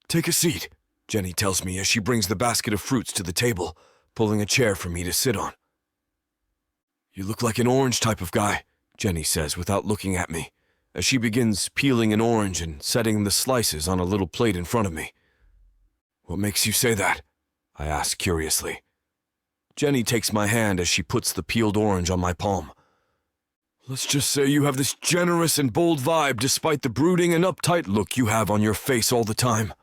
"Take a seat," Jennie tells me as she brings the basket of fruits to the table, pulling a chair for me to sit on. "You look like an orange type of guy," Jennie says without looking at me, as she begins peeling an orange and setting the slices on a little plate in front of me. "What makes you say that?" I ask curiously. Jennie takes my hand as she puts the peeled orange on my palm. "Let's just say you have this generous and bold vibe despite the brooding and uptight look you have on your face all the time."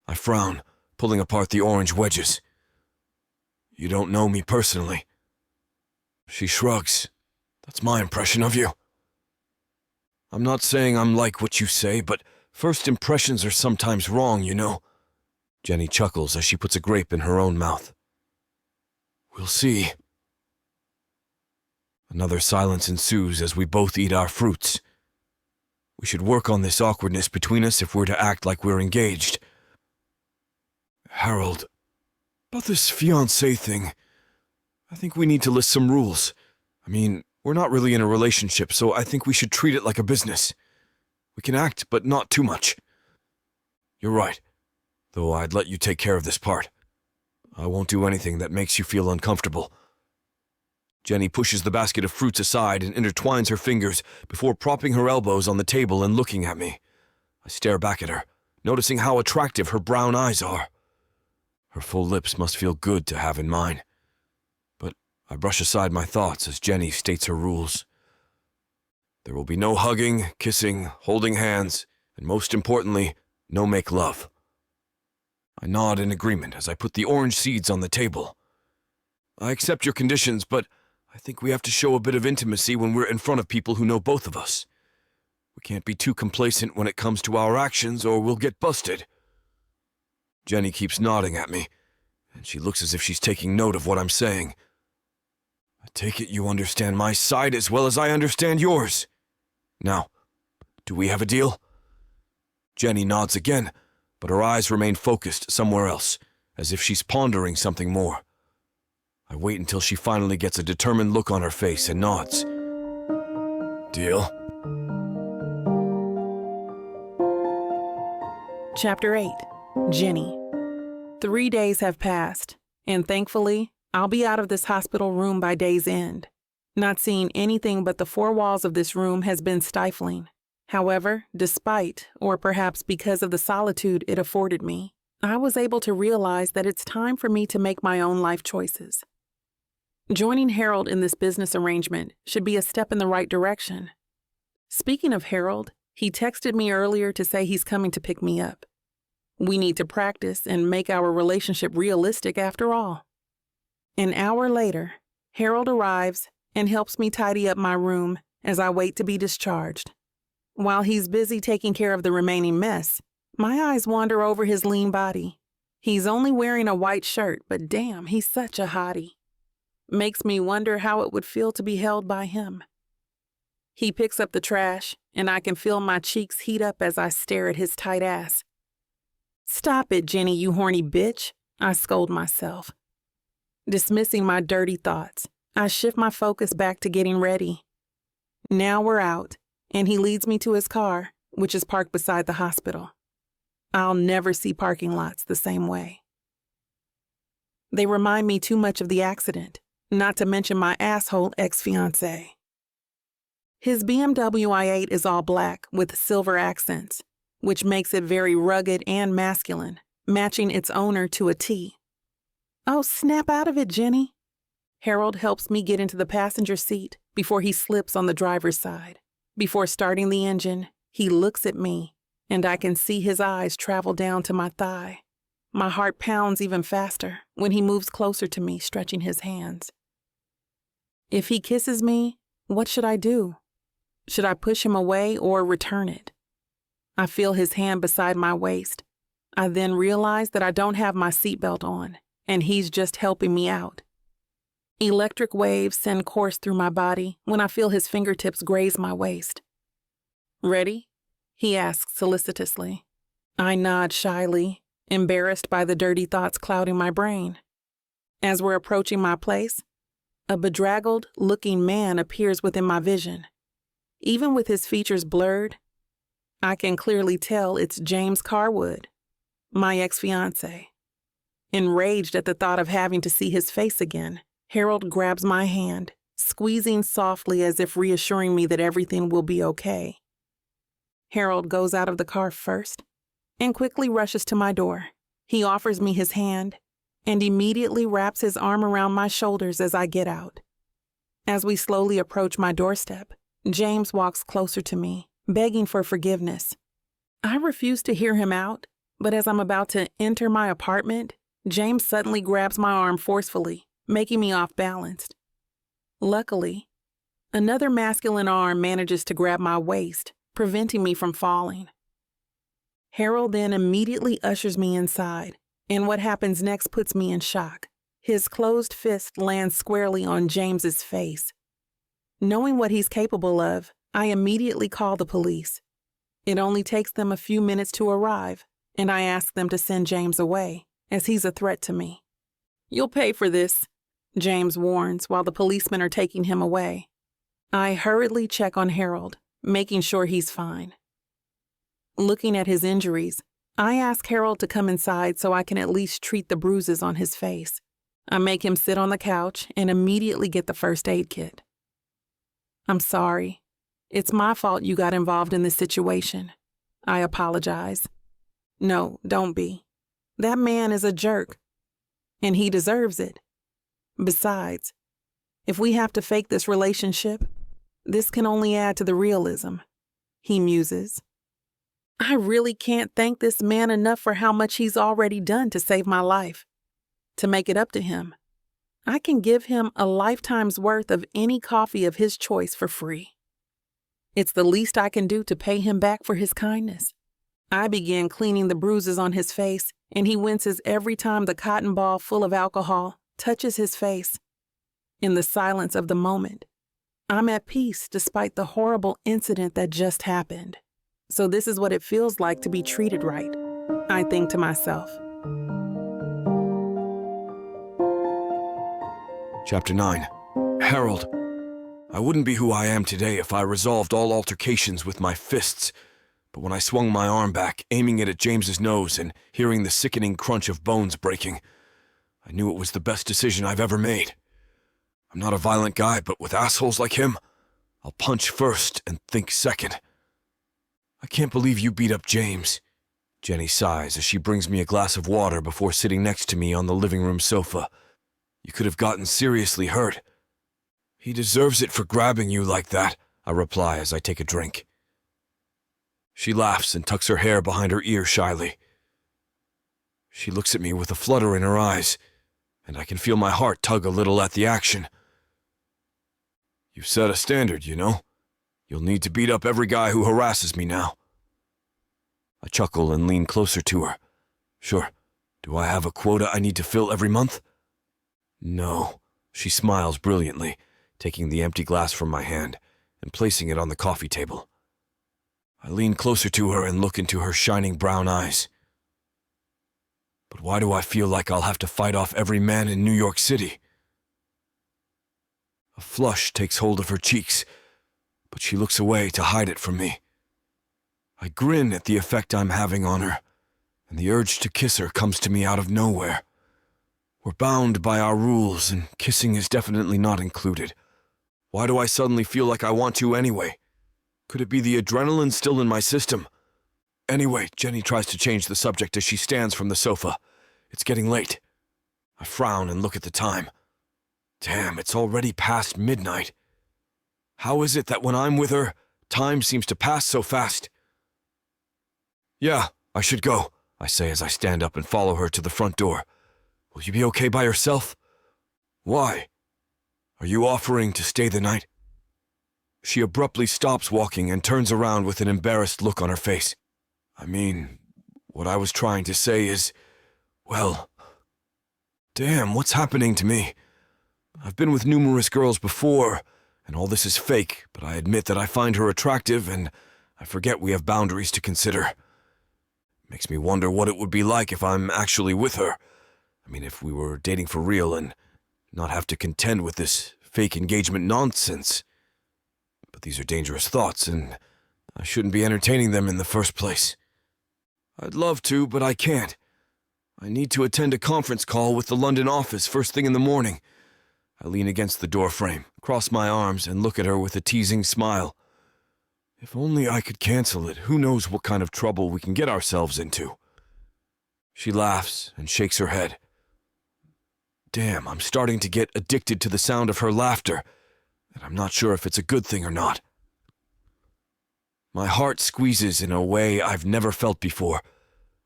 I frown, pulling apart the orange wedges. "You don't know me personally." She shrugs. "That's my impression of you." "I'm not saying I'm like what you say, but first impressions are sometimes wrong, you know." Jennie chuckles as she puts a grape in her own mouth. "We'll see." Another silence ensues as we both eat our fruits. We should work on this awkwardness between us if we're to act like we're engaged. "Harold, about this fiancé thing, I think we need to list some rules. I mean, we're not really in a relationship, so I think we should treat it like a business. We can act, but not too much." "You're right, though I'd let you take care of this part. I won't do anything that makes you feel uncomfortable." Jennie pushes the basket of fruits aside and intertwines her fingers before propping her elbows on the table and looking at me. I stare back at her, noticing how attractive her brown eyes are. Her full lips must feel good to have in mine. But I brush aside my thoughts as Jennie states her rules. There will be no hugging, kissing, holding hands, and most importantly, no make love. I nod in agreement as I put the orange seeds on the table. "I accept your conditions, but I think we have to show a bit of intimacy when we're in front of people who know both of us. We can't be too complacent when it comes to our actions or we'll get busted." Jennie keeps nodding at me, and she looks as if she's taking note of what I'm saying. "I take it you understand my side as well as I understand yours. Now, do we have a deal?" Jennie nods again, but her eyes remain focused somewhere else, as if she's pondering something more. I wait until she finally gets a determined look on her face and nods. "Deal?" Chapter 8. Jennie. 3 days have passed, and thankfully, I'll be out of this hospital room by day's end. Not seeing anything but the four walls of this room has been stifling. However, despite, or perhaps because of the solitude it afforded me, I was able to realize that it's time for me to make my own life choices. Joining Harold in this business arrangement should be a step in the right direction. Speaking of Harold, he texted me earlier to say he's coming to pick me up. We need to practice and make our relationship realistic after all. An hour later, Harold arrives and helps me tidy up my room as I wait to be discharged. While he's busy taking care of the remaining mess, my eyes wander over his lean body. He's only wearing a white shirt, but damn, he's such a hottie. Makes me wonder how it would feel to be held by him. He picks up the trash, and I can feel my cheeks heat up as I stare at his tight ass. "Stop it, Jennie, you horny bitch," I scold myself. Dismissing my dirty thoughts, I shift my focus back to getting ready. Now we're out, and he leads me to his car, which is parked beside the hospital. I'll never see parking lots the same way. They remind me too much of the accident, not to mention my asshole ex-fiancé. His BMW i8 is all black with silver accents, which makes it very rugged and masculine, matching its owner to a T. Oh, snap out of it, Jennie. Harold helps me get into the passenger seat before he slips on the driver's side. Before starting the engine, he looks at me, and I can see his eyes travel down to my thigh. My heart pounds even faster when he moves closer to me, stretching his hands. If he kisses me, what should I do? Should I push him away or return it? I feel his hand beside my waist. I then realize that I don't have my seatbelt on, and he's just helping me out. Electric waves send course through my body when I feel his fingertips graze my waist. Ready? He asks solicitously. I nod shyly, embarrassed by the dirty thoughts clouding my brain. As we're approaching my place, a bedraggled-looking man appears within my vision. Even with his features blurred, I can clearly tell it's James Carwood, my ex-fiancé. Enraged at the thought of having to see his face again, Harold grabs my hand, squeezing softly as if reassuring me that everything will be okay. Harold goes out of the car first and quickly rushes to my door. He offers me his hand and immediately wraps his arm around my shoulders as I get out. As we slowly approach my doorstep, James walks closer to me, begging for forgiveness. I refuse to hear him out, but as I'm about to enter my apartment, James suddenly grabs my arm forcefully, making me off-balanced. Luckily, another masculine arm manages to grab my waist, preventing me from falling. Harold then immediately ushers me inside, and what happens next puts me in shock. His closed fist lands squarely on James's face. Knowing what he's capable of, I immediately call the police. It only takes them a few minutes to arrive, and I ask them to send James away, as he's a threat to me. You'll pay for this, James warns while the policemen are taking him away. I hurriedly check on Harold, making sure he's fine. Looking at his injuries, I ask Harold to come inside so I can at least treat the bruises on his face. I make him sit on the couch and immediately get the first aid kit. I'm sorry. It's my fault you got involved in this situation. I apologize. No, don't be. That man is a jerk, and he deserves it. Besides, if we have to fake this relationship, this can only add to the realism, he muses. I really can't thank this man enough for how much he's already done to save my life. To make it up to him, I can give him a lifetime's worth of any coffee of his choice for free. It's the least I can do to pay him back for his kindness. I begin cleaning the bruises on his face, and he winces every time the cotton ball full of alcohol touches his face. In the silence of the moment, I'm at peace despite the horrible incident that just happened. So this is what it feels like to be treated right, I think to myself. Chapter 9. Harold. I wouldn't be who I am today if I resolved all altercations with my fists, but when I swung my arm back, aiming it at James's nose and hearing the sickening crunch of bones breaking, I knew it was the best decision I've ever made. I'm not a violent guy, but with assholes like him, I'll punch first and think second. I can't believe you beat up James. Jennie sighs as she brings me a glass of water before sitting next to me on the living room sofa. You could have gotten seriously hurt. He deserves it for grabbing you like that, I reply as I take a drink. She laughs and tucks her hair behind her ear shyly. She looks at me with a flutter in her eyes, and I can feel my heart tug a little at the action. You've set a standard, you know. You'll need to beat up every guy who harasses me now. I chuckle and lean closer to her. Sure. Do I have a quota I need to fill every month? No. She smiles brilliantly, taking the empty glass from my hand and placing it on the coffee table. I lean closer to her and look into her shining brown eyes. But why do I feel like I'll have to fight off every man in New York City? A flush takes hold of her cheeks, but she looks away to hide it from me. I grin at the effect I'm having on her, and the urge to kiss her comes to me out of nowhere. We're bound by our rules, and kissing is definitely not included. Why do I suddenly feel like I want to anyway? Could it be the adrenaline still in my system? Anyway, Jennie tries to change the subject as she stands from the sofa. It's getting late. I frown and look at the time. Damn, it's already past midnight. How is it that when I'm with her, time seems to pass so fast? Yeah, I should go, I say as I stand up and follow her to the front door. Will you be okay by yourself? Why? Are you offering to stay the night? She abruptly stops walking and turns around with an embarrassed look on her face. I mean, what I was trying to say is, well, damn, what's happening to me? I've been with numerous girls before, and all this is fake, but I admit that I find her attractive, and I forget we have boundaries to consider. Makes me wonder what it would be like if I'm actually with her. I mean, if we were dating for real and not have to contend with this fake engagement nonsense. But these are dangerous thoughts, and I shouldn't be entertaining them in the first place. I'd love to, but I can't. I need to attend a conference call with the London office first thing in the morning. I lean against the doorframe, cross my arms, and look at her with a teasing smile. If only I could cancel it, who knows what kind of trouble we can get ourselves into. She laughs and shakes her head. Damn, I'm starting to get addicted to the sound of her laughter, and I'm not sure if it's a good thing or not. My heart squeezes in a way I've never felt before,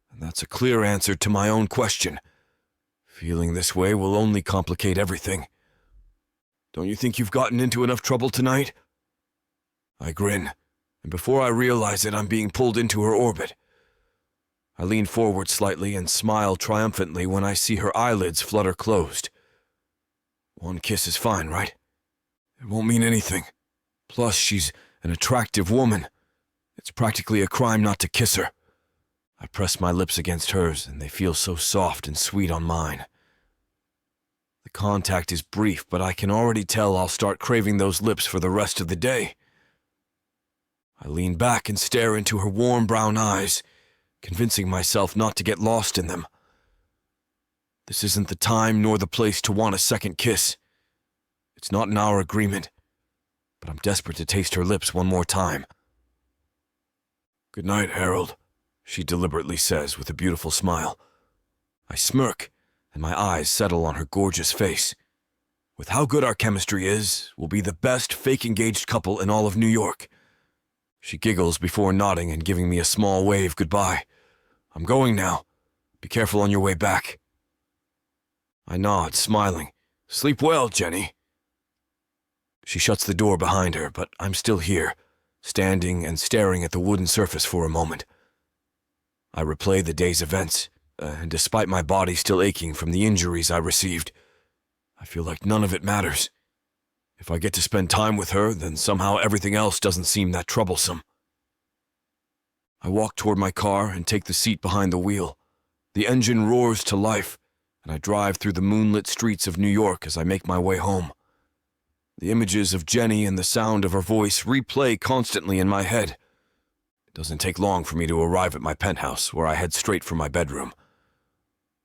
and that's a clear answer to my own question. Feeling this way will only complicate everything. Don't you think you've gotten into enough trouble tonight? I grin, and before I realize it, I'm being pulled into her orbit. I lean forward slightly and smile triumphantly when I see her eyelids flutter closed. One kiss is fine, right? It won't mean anything. Plus, she's an attractive woman. It's practically a crime not to kiss her. I press my lips against hers, and they feel so soft and sweet on mine. The contact is brief, but I can already tell I'll start craving those lips for the rest of the day. I lean back and stare into her warm brown eyes, convincing myself not to get lost in them. This isn't the time nor the place to want a second kiss. It's not in our agreement, but I'm desperate to taste her lips one more time. Good night, Harold, she deliberately says with a beautiful smile. I smirk, and my eyes settle on her gorgeous face. With how good our chemistry is, we'll be the best fake-engaged couple in all of New York. She giggles before nodding and giving me a small wave goodbye. I'm going now. Be careful on your way back. I nod, smiling. Sleep well, Jennie. She shuts the door behind her, but I'm still here, standing and staring at the wooden surface for a moment. I replay the day's events, and despite my body still aching from the injuries I received, I feel like none of it matters. If I get to spend time with her, then somehow everything else doesn't seem that troublesome. I walk toward my car and take the seat behind the wheel. The engine roars to life, and I drive through the moonlit streets of New York as I make my way home. The images of Jennie and the sound of her voice replay constantly in my head. It doesn't take long for me to arrive at my penthouse, where I head straight for my bedroom.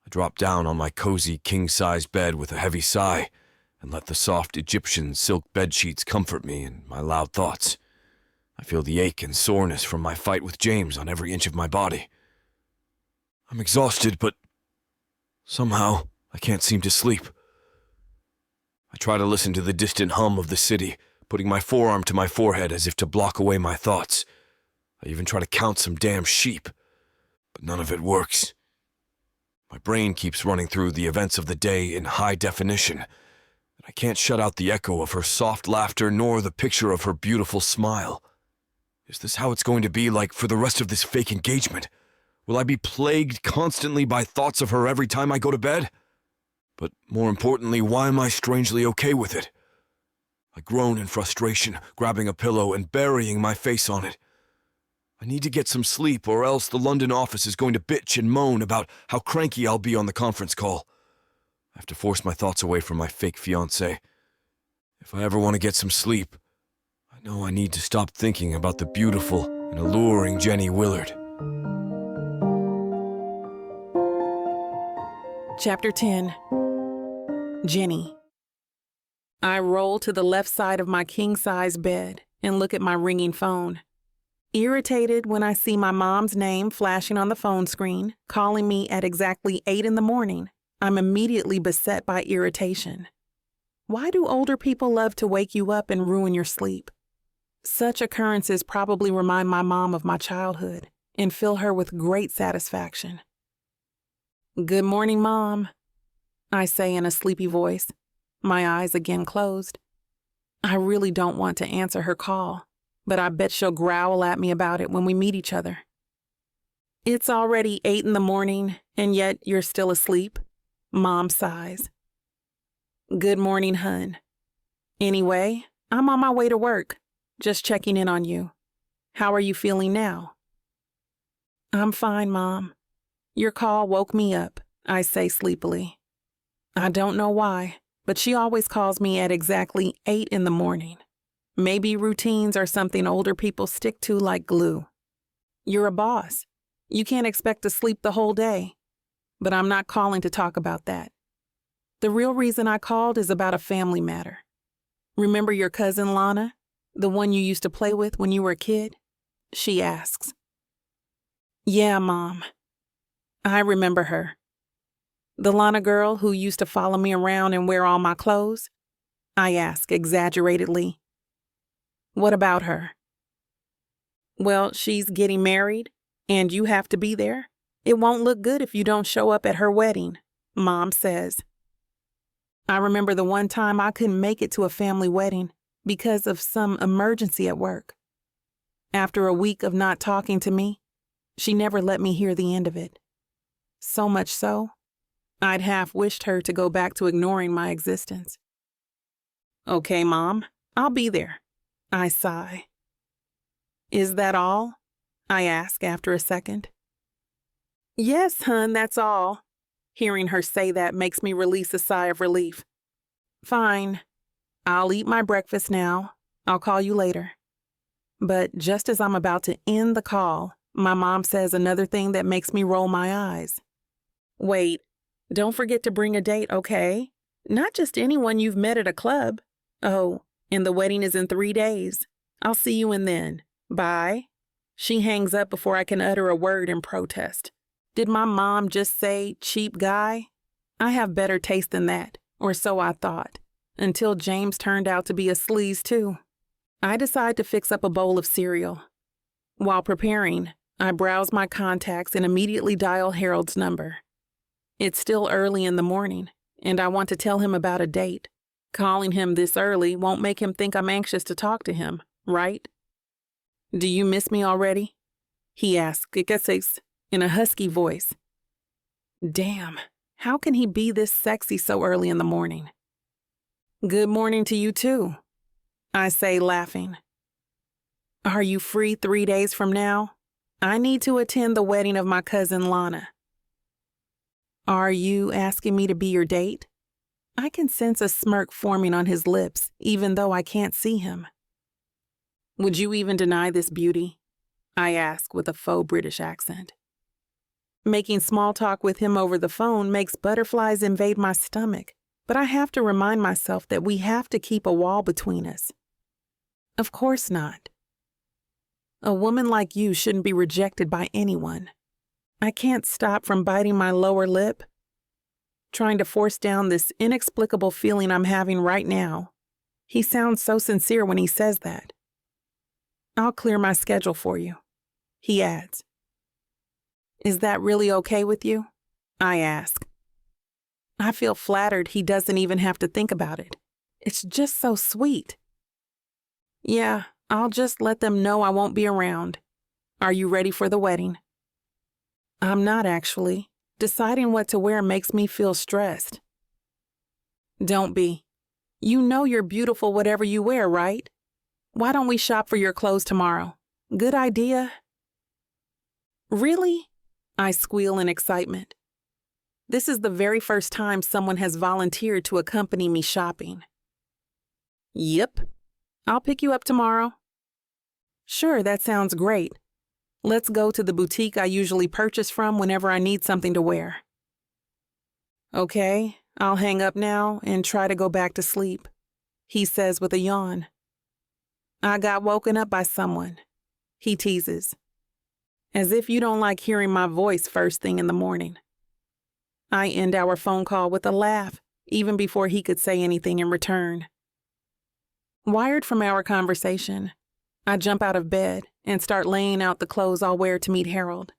I drop down on my cozy king-size bed with a heavy sigh, and let the soft Egyptian silk bedsheets comfort me in my loud thoughts. I feel the ache and soreness from my fight with James on every inch of my body. I'm exhausted, but somehow I can't seem to sleep. I try to listen to the distant hum of the city, putting my forearm to my forehead as if to block away my thoughts. I even try to count some damn sheep, but none of it works. My brain keeps running through the events of the day in high definition, and I can't shut out the echo of her soft laughter nor the picture of her beautiful smile. Is this how it's going to be like for the rest of this fake engagement? Will I be plagued constantly by thoughts of her every time I go to bed? But more importantly, why am I strangely okay with it? I groan in frustration, grabbing a pillow and burying my face on it. I need to get some sleep, or else the London office is going to bitch and moan about how cranky I'll be on the conference call. I have to force my thoughts away from my fake fiancé. If I ever want to get some sleep, I know I need to stop thinking about the beautiful and alluring Jennie Willard. Chapter 10. Jennie. I roll to the left side of my king-size bed and look at my ringing phone. Irritated when I see my mom's name flashing on the phone screen, calling me at exactly 8 in the morning, I'm immediately beset by irritation. Why do older people love to wake you up and ruin your sleep? Such occurrences probably remind my mom of my childhood and fill her with great satisfaction. "Good morning, Mom," I say in a sleepy voice, my eyes again closed. I really don't want to answer her call, but I bet she'll growl at me about it when we meet each other. "It's already 8 in the morning, and yet you're still asleep," Mom sighs. "Good morning, hun. Anyway, I'm on my way to work, just checking in on you. How are you feeling now?" "I'm fine, Mom. Your call woke me up," I say sleepily. I don't know why, but she always calls me at exactly 8 in the morning. Maybe routines are something older people stick to like glue. You're a boss. You can't expect to sleep the whole day. But I'm not calling to talk about that. The real reason I called is about a family matter. Remember your cousin Lana, the one you used to play with when you were a kid? She asks. "Yeah, Mom. I remember her. The Lana girl who used to follow me around and wear all my clothes?" I ask exaggeratedly. "What about her?" "Well, she's getting married, and you have to be there. It won't look good if you don't show up at her wedding," Mom says. I remember the one time I couldn't make it to a family wedding because of some emergency at work. After a week of not talking to me, she never let me hear the end of it. So much so, I'd half wished her to go back to ignoring my existence. "Okay, Mom, I'll be there," I sigh. "Is that all?" I ask after a second. "Yes, hun, that's all." Hearing her say that makes me release a sigh of relief. "Fine. I'll eat my breakfast now. I'll call you later." But just as I'm about to end the call, my mom says another thing that makes me roll my eyes. "Wait, don't forget to bring a date, okay? Not just anyone you've met at a club. Oh, and the wedding is in 3 days. I'll see you in then. Bye." She hangs up before I can utter a word in protest. Did my mom just say cheap guy? I have better taste than that, or so I thought, until James turned out to be a sleaze too. I decide to fix up a bowl of cereal. While preparing, I browse my contacts and immediately dial Harold's number. It's still early in the morning, and I want to tell him about a date. Calling him this early won't make him think I'm anxious to talk to him, right? "Do you miss me already?" he asks in a husky voice. Damn, how can he be this sexy so early in the morning? "Good morning to you too," I say, laughing. "Are you free 3 days from now? I need to attend the wedding of my cousin Lana." "Are you asking me to be your date?" I can sense a smirk forming on his lips, even though I can't see him. "Would you even deny this beauty?" I ask with a faux British accent. Making small talk with him over the phone makes butterflies invade my stomach, but I have to remind myself that we have to keep a wall between us. Of course not. A woman like you shouldn't be rejected by anyone. I can't stop from biting my lower lip, trying to force down this inexplicable feeling I'm having right now. He sounds so sincere when he says that. "I'll clear my schedule for you," he adds. "Is that really okay with you?" I ask. I feel flattered he doesn't even have to think about it. It's just so sweet. "Yeah, I'll just let them know I won't be around. Are you ready for the wedding?" I'm not actually. Deciding what to wear makes me feel stressed. "Don't be. You know you're beautiful whatever you wear, right? Why don't we shop for your clothes tomorrow? Good idea." "Really?" I squeal in excitement. This is the very first time someone has volunteered to accompany me shopping. "Yep. I'll pick you up tomorrow." "Sure, that sounds great. Let's go to the boutique I usually purchase from whenever I need something to wear." Okay, I'll hang up now and try to go back to sleep. he says with a yawn. I got woken up by someone, he teases. As if you don't like hearing my voice first thing in the morning. I end our phone call with a laugh, even before he could say anything in return. Wired from our conversation, I jump out of bed and start laying out the clothes I'll wear to meet Harold.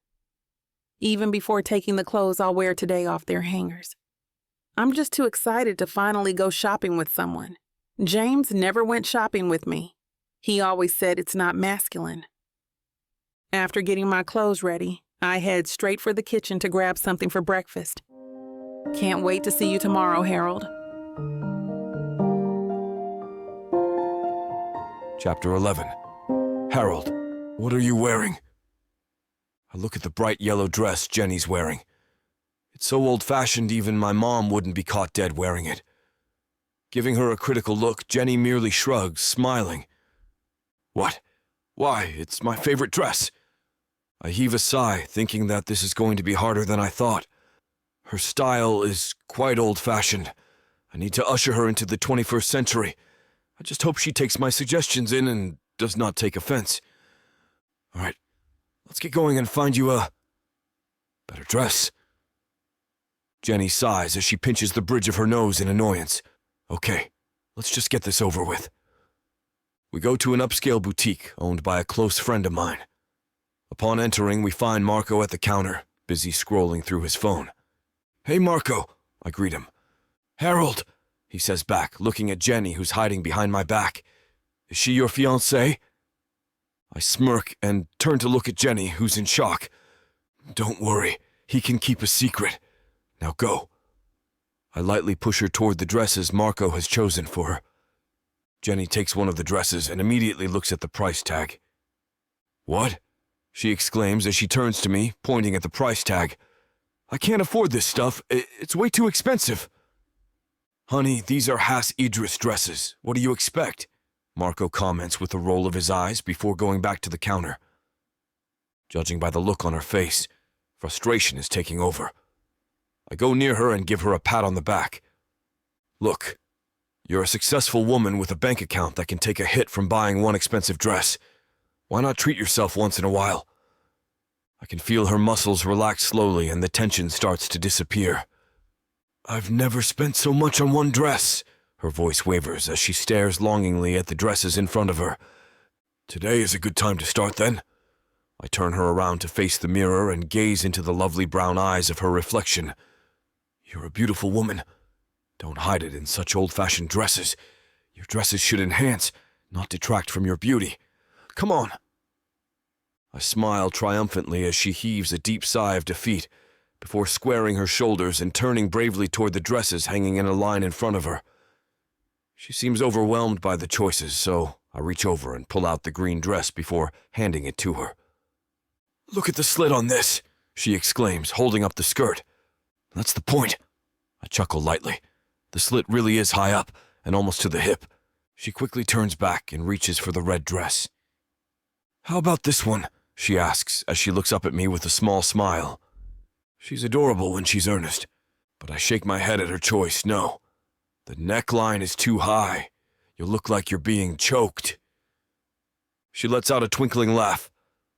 Even before taking the clothes I'll wear today off their hangers. I'm just too excited to finally go shopping with someone. James never went shopping with me. He always said it's not masculine. After getting my clothes ready, I head straight for the kitchen to grab something for breakfast. Can't wait to see you tomorrow, Harold. Chapter 11. Harold, what are you wearing? I look at the bright yellow dress Jennie's wearing. It's so old-fashioned even my mom wouldn't be caught dead wearing it. Giving her a critical look, Jennie merely shrugs, smiling. What? Why, it's my favorite dress. I heave a sigh, thinking that this is going to be harder than I thought. Her style is quite old-fashioned. I need to usher her into the 21st century. I just hope she takes my suggestions in and does not take offense. All right, let's get going and find you a better dress. Jennie sighs as she pinches the bridge of her nose in annoyance. Okay, let's just get this over with. We go to an upscale boutique owned by a close friend of mine. Upon entering, we find Marco at the counter, busy scrolling through his phone. Hey, Marco, I greet him. Harold, he says back, looking at Jennie, who's hiding behind my back. Is she your fiancée? I smirk and turn to look at Jennie, who's in shock. Don't worry, he can keep a secret. Now go. I lightly push her toward the dresses Marco has chosen for her. Jennie takes one of the dresses and immediately looks at the price tag. What? She exclaims as she turns to me, pointing at the price tag. I can't afford this stuff. It's way too expensive. Honey, these are Has Idris dresses. What do you expect? Marco comments with a roll of his eyes before going back to the counter. Judging by the look on her face, frustration is taking over. I go near her and give her a pat on the back. Look, you're a successful woman with a bank account that can take a hit from buying one expensive dress. Why not treat yourself once in a while? I can feel her muscles relax slowly and the tension starts to disappear. I've never spent so much on one dress. Her voice wavers as she stares longingly at the dresses in front of her. Today is a good time to start, then. I turn her around to face the mirror and gaze into the lovely brown eyes of her reflection. You're a beautiful woman. Don't hide it in such old-fashioned dresses. Your dresses should enhance, not detract from your beauty. Come on. I smile triumphantly as she heaves a deep sigh of defeat, before squaring her shoulders and turning bravely toward the dresses hanging in a line in front of her. She seems overwhelmed by the choices, so I reach over and pull out the green dress before handing it to her. Look at the slit on this, she exclaims, holding up the skirt. That's the point. I chuckle lightly. The slit really is high up and almost to the hip. She quickly turns back and reaches for the red dress. How about this one? She asks as she looks up at me with a small smile. She's adorable when she's earnest, but I shake my head at her choice. No, the neckline is too high. You'll look like you're being choked. She lets out a twinkling laugh,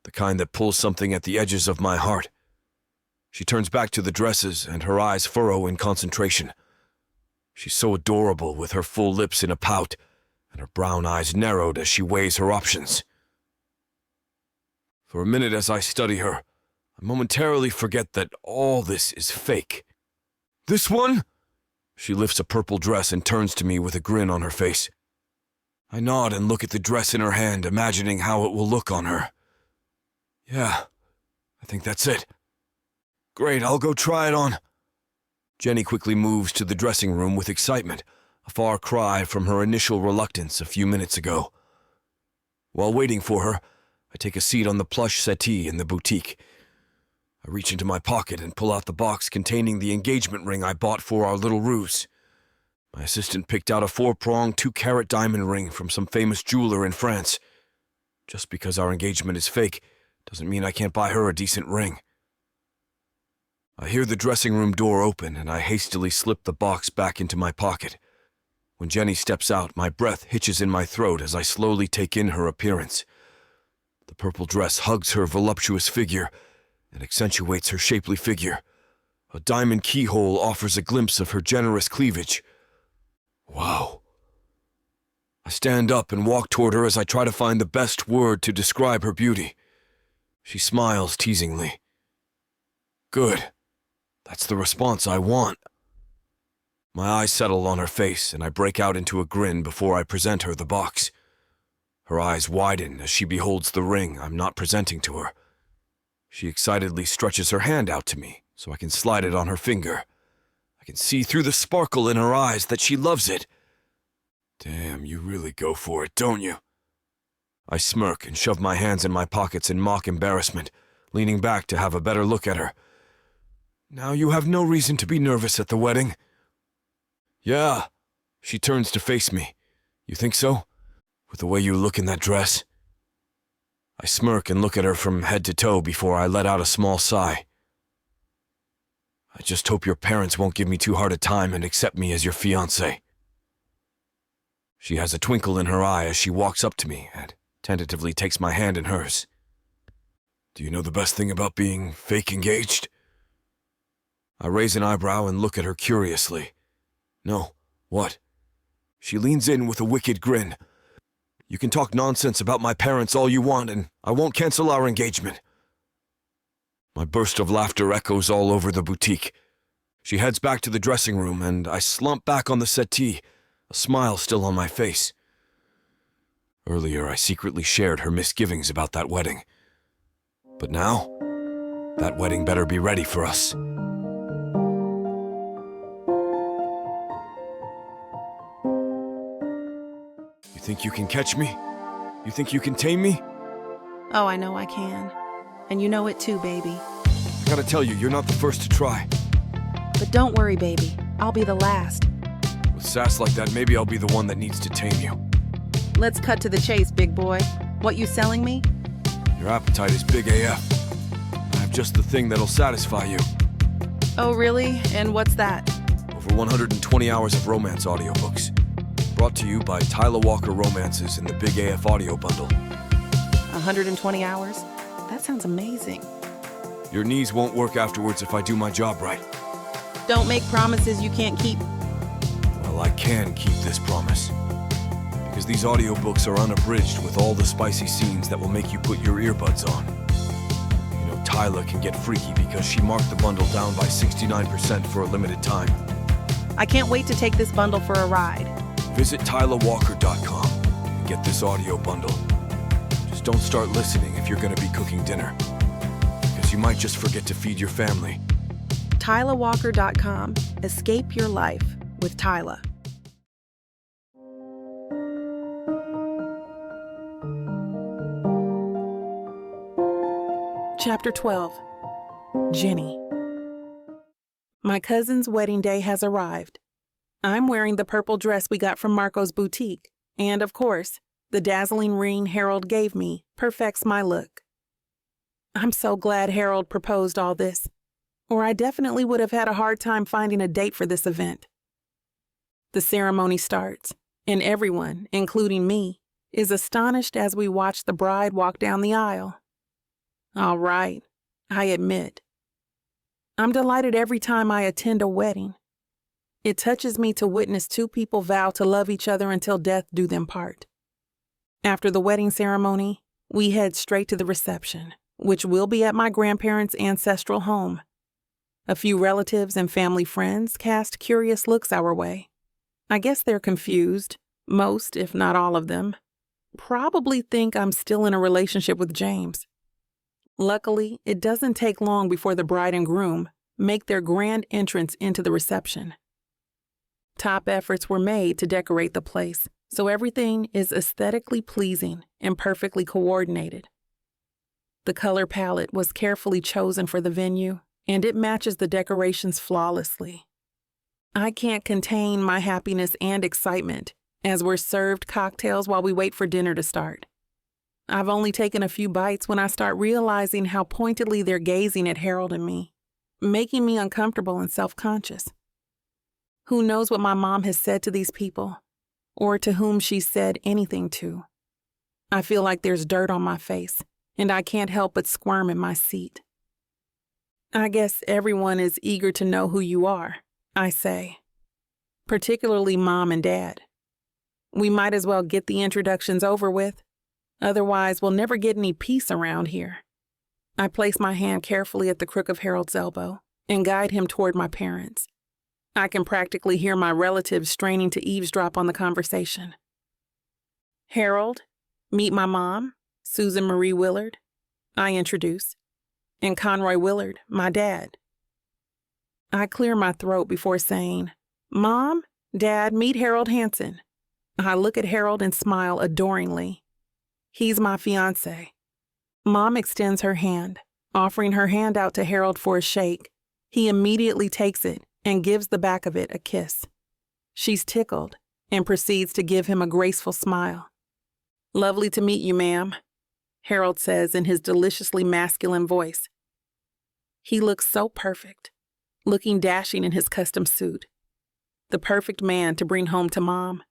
the kind that pulls something at the edges of my heart. She turns back to the dresses and her eyes furrow in concentration. She's so adorable with her full lips in a pout and her brown eyes narrowed as she weighs her options. For a minute as I study her, I momentarily forget that all this is fake. This one? She lifts a purple dress and turns to me with a grin on her face. I nod and look at the dress in her hand, imagining how it will look on her. Yeah, I think that's it. Great, I'll go try it on. Jennie quickly moves to the dressing room with excitement, a far cry from her initial reluctance a few minutes ago. While waiting for her, I take a seat on the plush settee in the boutique. I reach into my pocket and pull out the box containing the engagement ring I bought for our little ruse. My assistant picked out a 4-pronged 2-carat diamond ring from some famous jeweler in France. Just because our engagement is fake doesn't mean I can't buy her a decent ring. I hear the dressing room door open and I hastily slip the box back into my pocket. When Jennie steps out, my breath hitches in my throat as I slowly take in her appearance. The purple dress hugs her voluptuous figure and accentuates her shapely figure. A diamond keyhole offers a glimpse of her generous cleavage. Wow. I stand up and walk toward her as I try to find the best word to describe her beauty. She smiles teasingly. Good. That's the response I want. My eyes settle on her face, and I break out into a grin before I present her the box. Her eyes widen as she beholds the ring I'm not presenting to her. She excitedly stretches her hand out to me so I can slide it on her finger. I can see through the sparkle in her eyes that she loves it. Damn, you really go for it, don't you? I smirk and shove my hands in my pockets in mock embarrassment, leaning back to have a better look at her. Now you have no reason to be nervous at the wedding. Yeah. She turns to face me. You think so? With the way you look in that dress? I smirk and look at her from head to toe before I let out a small sigh. I just hope your parents won't give me too hard a time and accept me as your fiancé. She has a twinkle in her eye as she walks up to me and tentatively takes my hand in hers. Do you know the best thing about being fake engaged? I raise an eyebrow and look at her curiously. No, what? She leans in with a wicked grin. You can talk nonsense about my parents all you want, and I won't cancel our engagement. My burst of laughter echoes all over the boutique. She heads back to the dressing room, and I slump back on the settee, a smile still on my face. Earlier, I secretly shared her misgivings about that wedding. But now, that wedding better be ready for us. You think you can catch me? You think you can tame me? Oh, I know I can. And you know it too, baby. I gotta tell you, you're not the first to try. But don't worry, baby. I'll be the last. With sass like that, maybe I'll be the one that needs to tame you. Let's cut to the chase, big boy. What you selling me? Your appetite is big AF. I have just the thing that'll satisfy you. Oh, really? And what's that? Over 120 hours of romance audiobooks. Brought to you by Tyler Walker Romances in the Big AF Audio Bundle. 120 hours? That sounds amazing. Your knees won't work afterwards if I do my job right. Don't make promises you can't keep. Well, I can keep this promise. Because these audiobooks are unabridged with all the spicy scenes that will make you put your earbuds on. You know, Tyler can get freaky because she marked the bundle down by 69% for a limited time. I can't wait to take this bundle for a ride. Visit TylerWalker.com and get this audio bundle. Just don't start listening if you're going to be cooking dinner. Because you might just forget to feed your family. TylerWalker.com. Escape your life with Tyler. Chapter 12. Jennie. My cousin's wedding day has arrived. I'm wearing the purple dress we got from Marco's boutique, and of course, the dazzling ring Harold gave me perfects my look. I'm so glad Harold proposed all this, or I definitely would have had a hard time finding a date for this event. The ceremony starts, and everyone, including me, is astonished as we watch the bride walk down the aisle. All right, I admit. I'm delighted every time I attend a wedding. It touches me to witness two people vow to love each other until death do them part. After the wedding ceremony, we head straight to the reception, which will be at my grandparents' ancestral home. A few relatives and family friends cast curious looks our way. I guess they're confused, most, if not all of them. Probably think I'm still in a relationship with James. Luckily, it doesn't take long before the bride and groom make their grand entrance into the reception. Top efforts were made to decorate the place, so everything is aesthetically pleasing and perfectly coordinated. The color palette was carefully chosen for the venue, and it matches the decorations flawlessly. I can't contain my happiness and excitement as we're served cocktails while we wait for dinner to start. I've only taken a few bites when I start realizing how pointedly they're gazing at Harold and me, making me uncomfortable and self-conscious. Who knows what my mom has said to these people, or to whom she's said anything to. I feel like there's dirt on my face, and I can't help but squirm in my seat. I guess everyone is eager to know who you are, I say. Particularly Mom and Dad. We might as well get the introductions over with. Otherwise, we'll never get any peace around here. I place my hand carefully at the crook of Harold's elbow and guide him toward my parents. I can practically hear my relatives straining to eavesdrop on the conversation. Harold, meet my mom, Susan Marie Willard, I introduce, and Conroy Willard, my dad. I clear my throat before saying, Mom, Dad, meet Harold Hansen. I look at Harold and smile adoringly. He's my fiancé. Mom extends her hand, offering her hand out to Harold for a shake. He immediately takes it and gives the back of it a kiss. She's tickled and proceeds to give him a graceful smile. Lovely to meet you, ma'am, Harold says in his deliciously masculine voice. He looks so perfect, looking dashing in his custom suit. The perfect man to bring home to Mom.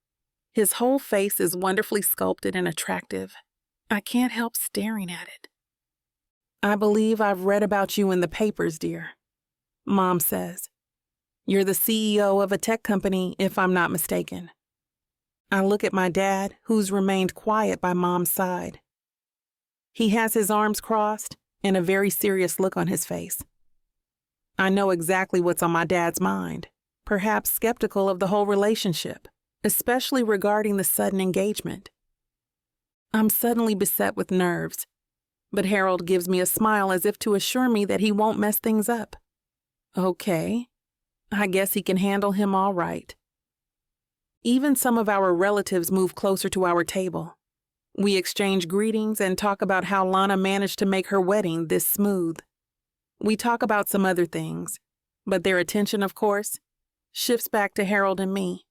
His whole face is wonderfully sculpted and attractive. I can't help staring at it. I believe I've read about you in the papers, dear, Mom says. You're the CEO of a tech company, if I'm not mistaken. I look at my dad, who's remained quiet by Mom's side. He has his arms crossed and a very serious look on his face. I know exactly what's on my dad's mind, perhaps skeptical of the whole relationship, especially regarding the sudden engagement. I'm suddenly beset with nerves, but Harold gives me a smile as if to assure me that he won't mess things up. Okay, I guess he can handle him all right. Even some of our relatives move closer to our table. We exchange greetings and talk about how Lana managed to make her wedding this smooth. We talk about some other things, but their attention, of course, shifts back to Harold and me.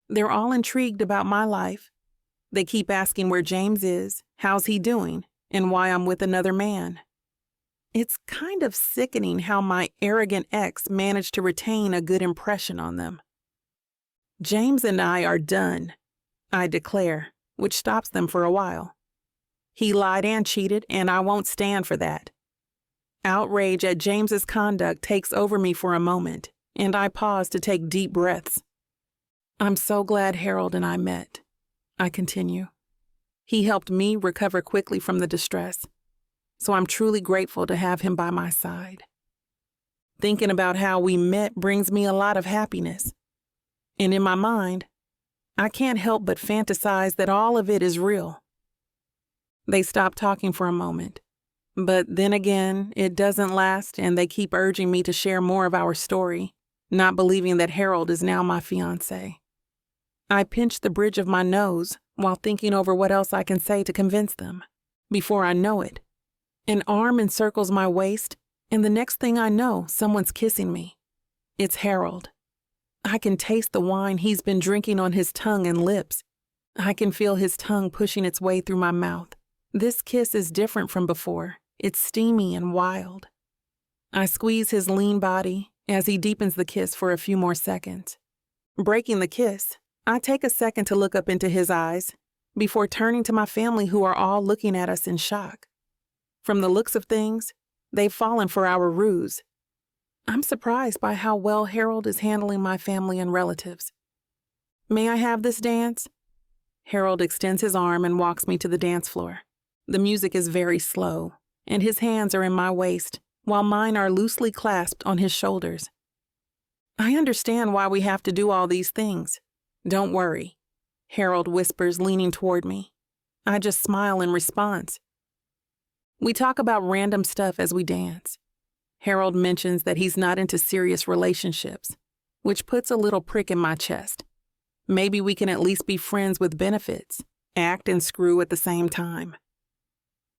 They're all intrigued about my life. They keep asking where James is, how's he doing, and why I'm with another man. It's kind of sickening how my arrogant ex managed to retain a good impression on them. James and I are done, I declare, which stops them for a while. He lied and cheated, and I won't stand for that. Outrage at James's conduct takes over me for a moment, and I pause to take deep breaths. I'm so glad Harold and I met, I continue. He helped me recover quickly from the distress, so I'm truly grateful to have him by my side. Thinking about how we met brings me a lot of happiness, and in my mind, I can't help but fantasize that all of it is real. They stop talking for a moment, but then again, it doesn't last, and they keep urging me to share more of our story, not believing that Harold is now my fiancé. I pinch the bridge of my nose while thinking over what else I can say to convince them. Before I know it, an arm encircles my waist, and the next thing I know, someone's kissing me. It's Harold. I can taste the wine he's been drinking on his tongue and lips. I can feel his tongue pushing its way through my mouth. This kiss is different from before. It's steamy and wild. I squeeze his lean body as he deepens the kiss for a few more seconds. Breaking the kiss, I take a second to look up into his eyes before turning to my family, who are all looking at us in shock. From the looks of things, they've fallen for our ruse. I'm surprised by how well Harold is handling my family and relatives. May I have this dance? Harold extends his arm and walks me to the dance floor. The music is very slow, and his hands are in my waist, while mine are loosely clasped on his shoulders. I understand why we have to do all these things. Don't worry, Harold whispers, leaning toward me. I just smile in response. We talk about random stuff as we dance. Harold mentions that he's not into serious relationships, which puts a little prick in my chest. Maybe we can at least be friends with benefits, act and screw at the same time.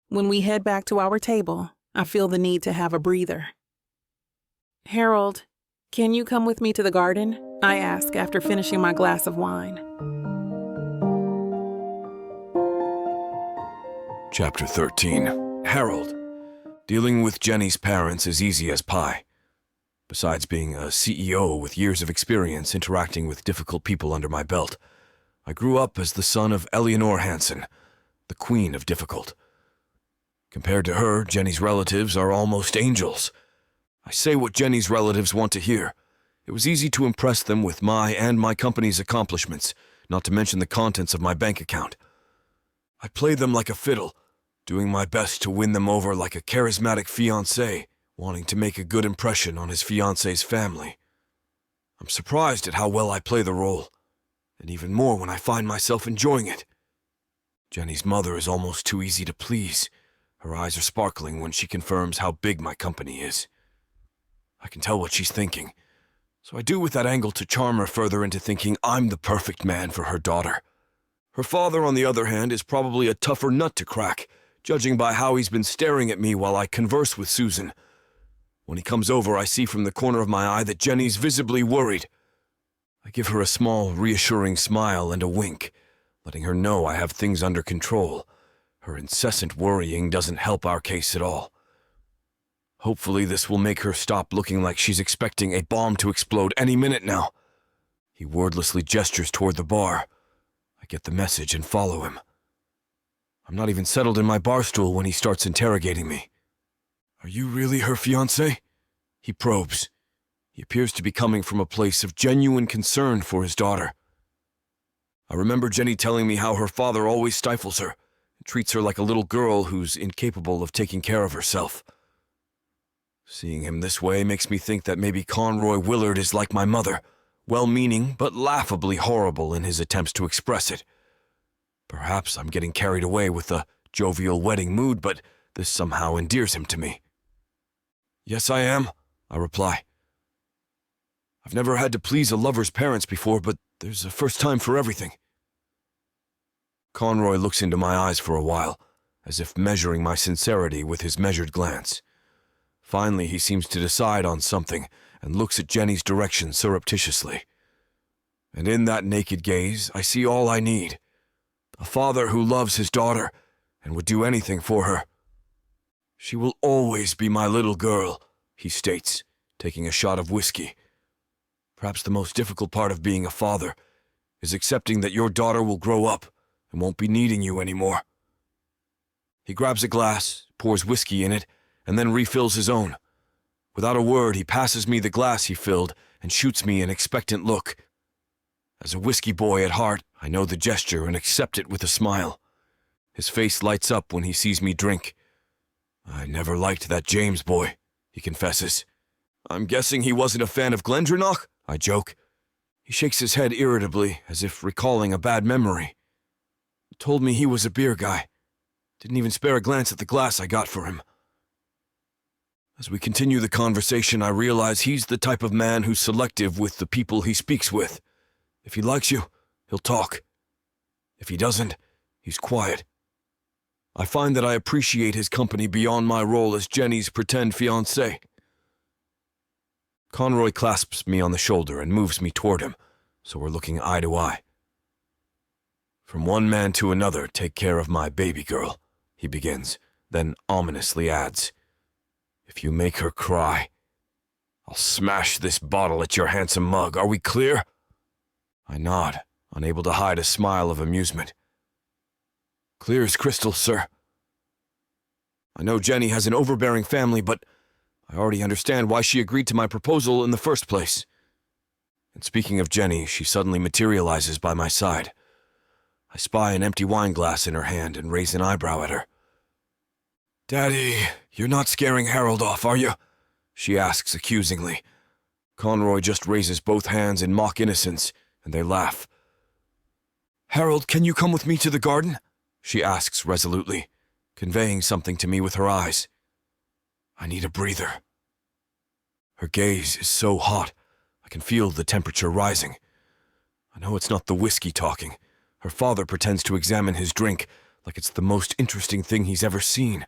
When we head back to our table, I feel the need to have a breather. Harold, can you come with me to the garden? I ask after finishing my glass of wine. Chapter 13. Harold. Dealing with Jennie's parents is easy as pie. Besides being a CEO with years of experience interacting with difficult people under my belt, I grew up as the son of Eleanor Hansen, the Queen of Difficult. Compared to her, Jennie's relatives are almost angels. I say what Jennie's relatives want to hear. It was easy to impress them with my and my company's accomplishments, not to mention the contents of my bank account. I play them like a fiddle, doing my best to win them over like a charismatic fiancé, wanting to make a good impression on his fiancé's family. I'm surprised at how well I play the role, and even more when I find myself enjoying it. Jennie's mother is almost too easy to please. Her eyes are sparkling when she confirms how big my company is. I can tell what she's thinking, so I do with that angle to charm her further into thinking I'm the perfect man for her daughter. Her father, on the other hand, is probably a tougher nut to crack, judging by how he's been staring at me while I converse with Susan. When he comes over, I see from the corner of my eye that Jennie's visibly worried. I give her a small, reassuring smile and a wink, letting her know I have things under control. Her incessant worrying doesn't help our case at all. Hopefully this will make her stop looking like she's expecting a bomb to explode any minute now. He wordlessly gestures toward the bar. I get the message and follow him. I'm not even settled in my bar stool when he starts interrogating me. Are you really her fiancé? He probes. He appears to be coming from a place of genuine concern for his daughter. I remember Jennie telling me how her father always stifles her and treats her like a little girl who's incapable of taking care of herself. Seeing him this way makes me think that maybe Conroy Willard is like my mother, well-meaning but laughably horrible in his attempts to express it. Perhaps I'm getting carried away with the jovial wedding mood, but this somehow endears him to me. Yes, I am, I reply. I've never had to please a lover's parents before, but there's a first time for everything. Conroy looks into my eyes for a while, as if measuring my sincerity with his measured glance. Finally, he seems to decide on something and looks at Jennie's direction surreptitiously. And in that naked gaze, I see all I need. A father who loves his daughter and would do anything for her. She will always be my little girl, he states, taking a shot of whiskey. Perhaps the most difficult part of being a father is accepting that your daughter will grow up and won't be needing you anymore. He grabs a glass, pours whiskey in it, and then refills his own. Without a word, he passes me the glass he filled and shoots me an expectant look. As a whiskey boy at heart, I know the gesture and accept it with a smile. His face lights up when he sees me drink. I never liked that James boy, he confesses. I'm guessing he wasn't a fan of Glendronach, I joke. He shakes his head irritably, as if recalling a bad memory. He told me he was a beer guy. Didn't even spare a glance at the glass I got for him. As we continue the conversation, I realize he's the type of man who's selective with the people he speaks with. If he likes you, he'll talk. If he doesn't, he's quiet. I find that I appreciate his company beyond my role as Jennie's pretend fiancé. Conroy clasps me on the shoulder and moves me toward him, so we're looking eye to eye. From one man to another, take care of my baby girl, he begins, then ominously adds, if you make her cry, I'll smash this bottle at your handsome mug. Are we clear? I nod, unable to hide a smile of amusement. Clear as crystal, sir. I know Jennie has an overbearing family, but I already understand why she agreed to my proposal in the first place. And speaking of Jennie, she suddenly materializes by my side. I spy an empty wine glass in her hand and raise an eyebrow at her. Daddy, you're not scaring Harold off, are you? She asks accusingly. Conroy just raises both hands in mock innocence, and they laugh. Harold, can you come with me to the garden? She asks resolutely, conveying something to me with her eyes. I need a breather. Her gaze is so hot, I can feel the temperature rising. I know it's not the whiskey talking. Her father pretends to examine his drink like it's the most interesting thing he's ever seen.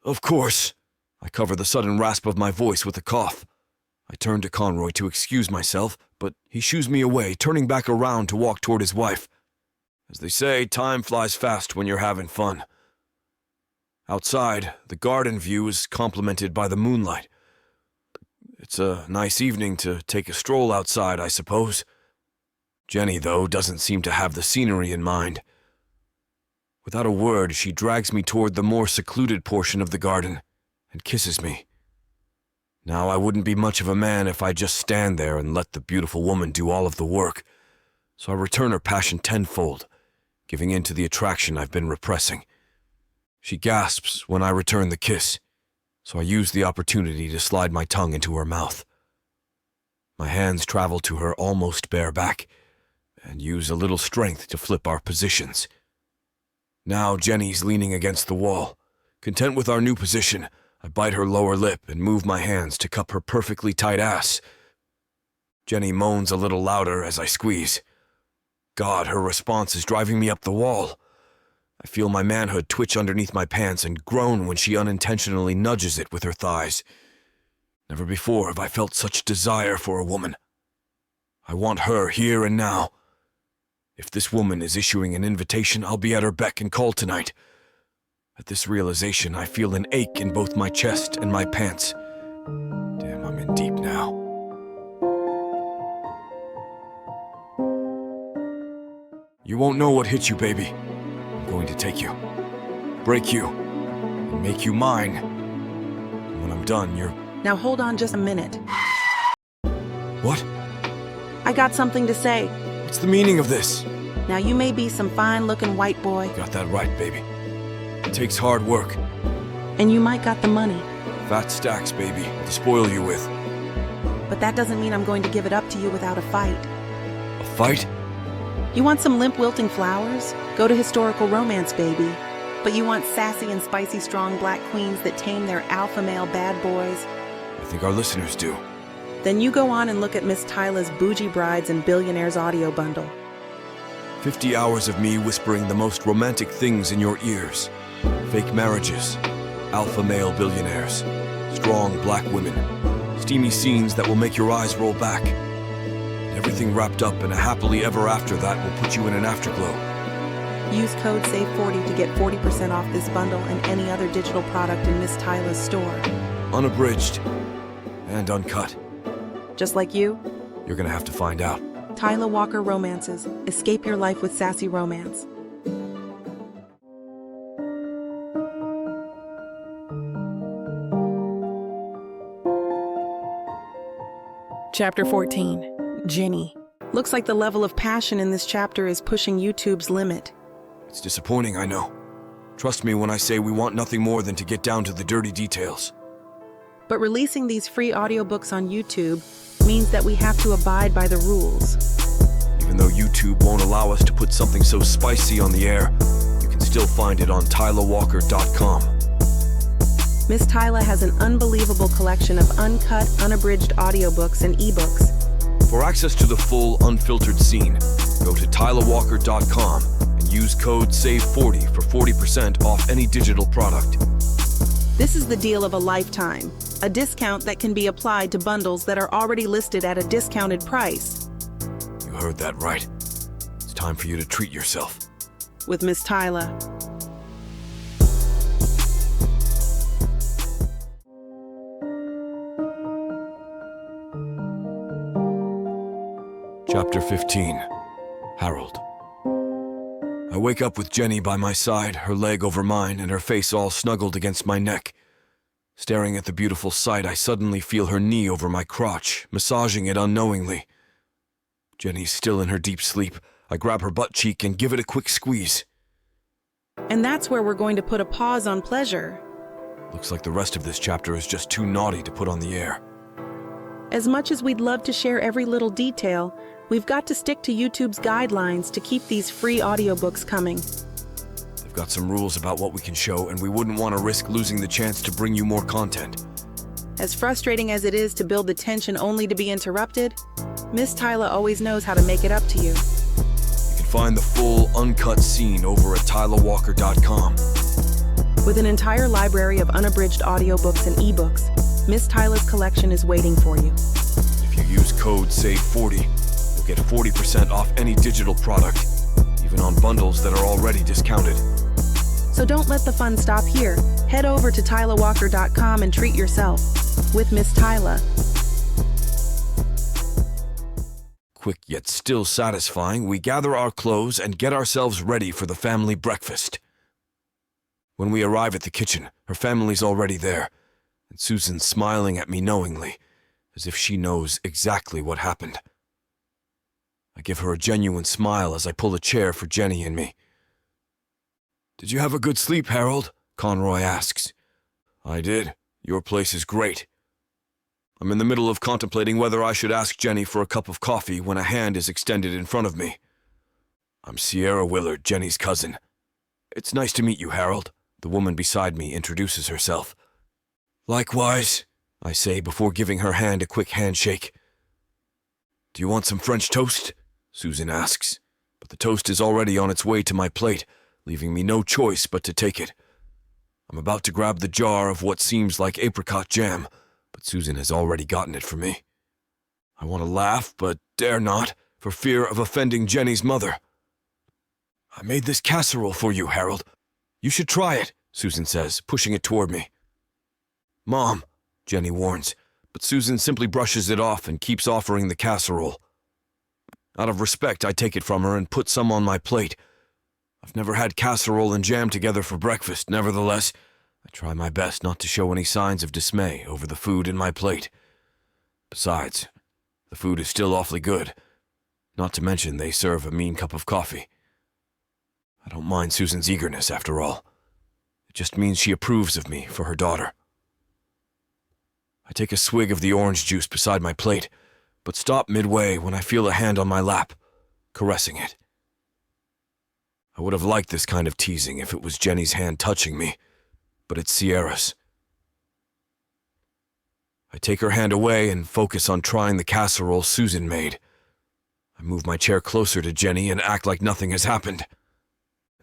Of course. I cover the sudden rasp of my voice with a cough. I turn to Conroy to excuse myself, but he shoos me away, turning back around to walk toward his wife. As they say, time flies fast when you're having fun. Outside, the garden view is complemented by the moonlight. It's a nice evening to take a stroll outside, I suppose. Jennie, though, doesn't seem to have the scenery in mind. Without a word, she drags me toward the more secluded portion of the garden and kisses me. Now, I wouldn't be much of a man if I just stand there and let the beautiful woman do all of the work, so I return her passion tenfold, giving in to the attraction I've been repressing. She gasps when I return the kiss, so I use the opportunity to slide my tongue into her mouth. My hands travel to her almost bareback, and use a little strength to flip our positions. Now Jennie's leaning against the wall. Content with our new position, I bite her lower lip and move my hands to cup her perfectly tight ass. Jennie moans a little louder as I squeeze. God, her response is driving me up the wall. I feel my manhood twitch underneath my pants and groan when she unintentionally nudges it with her thighs. Never before have I felt such desire for a woman. I want her here and now. If this woman is issuing an invitation, I'll be at her beck and call tonight. At this realization, I feel an ache in both my chest and my pants. Damn, I'm in deep now. You won't know what hit you, baby. I'm going to take you, break you, and make you mine. And when I'm done, you're... Now hold on just a minute. What? I got something to say. What's the meaning of this? Now you may be some fine-looking white boy, Got that right, baby. It takes hard work. and you might got the money, Fat stacks, baby, to spoil you with. but that doesn't mean I'm going to give it up to you without a fight. A fight? You want some limp wilting flowers? Go to historical romance, baby. But you want sassy and spicy strong black queens that tame their alpha male bad boys? I think our listeners do. Then you go on and look at Miss Tyla's Bougie Brides and Billionaires audio bundle. 50 hours of me whispering the most romantic things in your ears. Fake marriages, alpha male billionaires, strong black women, steamy scenes that will make your eyes roll back. And everything wrapped up in a happily ever after that will put you in an afterglow. Use code SAVE40 to get 40% off this bundle and any other digital product in Miss Tyla's store. Unabridged and uncut. Just like you, You're gonna have to find out. Tyla Walker Romances. Escape your life with sassy romance. Chapter 14. Jennie. Looks like the level of passion in this chapter is pushing YouTube's limit. It's disappointing, I know. Trust me when I say we want nothing more than to get down to the dirty details. But releasing these free audiobooks on YouTube means that we have to abide by the rules. Even though YouTube won't allow us to put something so spicy on the air, you can still find it on TylaWalker.com. Miss Tyla has an unbelievable collection of uncut, unabridged audiobooks and ebooks. For access to the full, unfiltered scene, go to TylaWalker.com and use code SAVE40 for 40% off any digital product. This is the deal of a lifetime, a discount that can be applied to bundles that are already listed at a discounted price. You heard that right. It's time for you to treat yourself. With Miss Tyla. Chapter 15. Harold. I wake up with Jennie by my side, her leg over mine and her face all snuggled against my neck. Staring at the beautiful sight, I suddenly feel her knee over my crotch, massaging it unknowingly. Jennie's still in her deep sleep. I grab her butt cheek and give it a quick squeeze. And that's where we're going to put a pause on pleasure. Looks like the rest of this chapter is just too naughty to put on the air. As much as we'd love to share every little detail, we've got to stick to YouTube's guidelines to keep these free audiobooks coming. They've got some rules about what we can show, and we wouldn't want to risk losing the chance to bring you more content. As frustrating as it is to build the tension only to be interrupted, Miss Tyla always knows how to make it up to you. You can find the full, uncut scene over at TylaWalker.com. With an entire library of unabridged audiobooks and ebooks, Miss Tyla's collection is waiting for you. If you use code SAVE40, you'll get 40% off any digital product, even on bundles that are already discounted. So don't let the fun stop here. Head over to TylaWalker.com and treat yourself with Miss Tyla. quick yet still satisfying, we gather our clothes and get ourselves ready for the family breakfast. When we arrive at the kitchen, her family's already there, and Susan's smiling at me knowingly, as if she knows exactly what happened. I give her a genuine smile as I pull a chair for Jennie and me. "Did you have a good sleep, Harold?" Conroy asks. "I did. Your place is great." I'm in the middle of contemplating whether I should ask Jennie for a cup of coffee when a hand is extended in front of me. "I'm Sierra Willard, Jennie's cousin." "It's nice to meet you, Harold." The woman beside me introduces herself. "Likewise," I say before giving her hand a quick handshake. "Do you want some French toast?" Susan asks, but the toast is already on its way to my plate, leaving me no choice but to take it. I'm about to grab the jar of what seems like apricot jam, but Susan has already gotten it for me. I want to laugh, but dare not, for fear of offending Jennie's mother. "I made this casserole for you, Harold. You should try it," Susan says, pushing it toward me. "Mom," Jennie warns, but Susan simply brushes it off and keeps offering the casserole. Out of respect, I take it from her and put some on my plate. I've never had casserole and jam together for breakfast. Nevertheless, I try my best not to show any signs of dismay over the food in my plate. Besides, the food is still awfully good. Not to mention they serve a mean cup of coffee. I don't mind Susan's eagerness, after all. It just means she approves of me for her daughter. I take a swig of the orange juice beside my plate, but stop midway when I feel a hand on my lap, caressing it. I would have liked this kind of teasing if it was Jennie's hand touching me, but it's Sierra's. I take her hand away and focus on trying the casserole Susan made. I move my chair closer to Jennie and act like nothing has happened.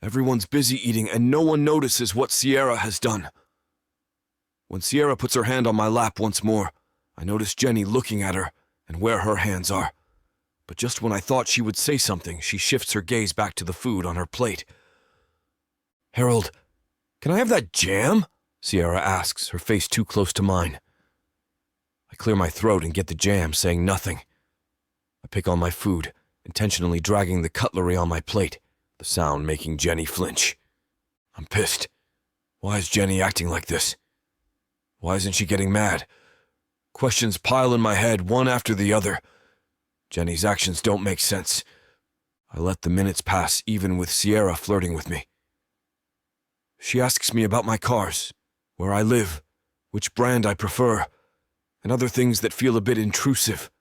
Everyone's busy eating and no one notices what Sierra has done. When Sierra puts her hand on my lap once more, I notice Jennie looking at her and where her hands are. But just when I thought she would say something, she shifts her gaze back to the food on her plate. "Harold, can I have that jam?" Sierra asks, her face too close to mine. I clear my throat and get the jam, saying nothing. I pick on my food, intentionally dragging the cutlery on my plate, the sound making Jennie flinch. I'm pissed. Why is Jennie acting like this? Why isn't she getting mad? Questions pile in my head, one after the other. Jennie's actions don't make sense. I let the minutes pass, even with Sierra flirting with me. She asks me about my cars, where I live, which brand I prefer, and other things that feel a bit intrusive.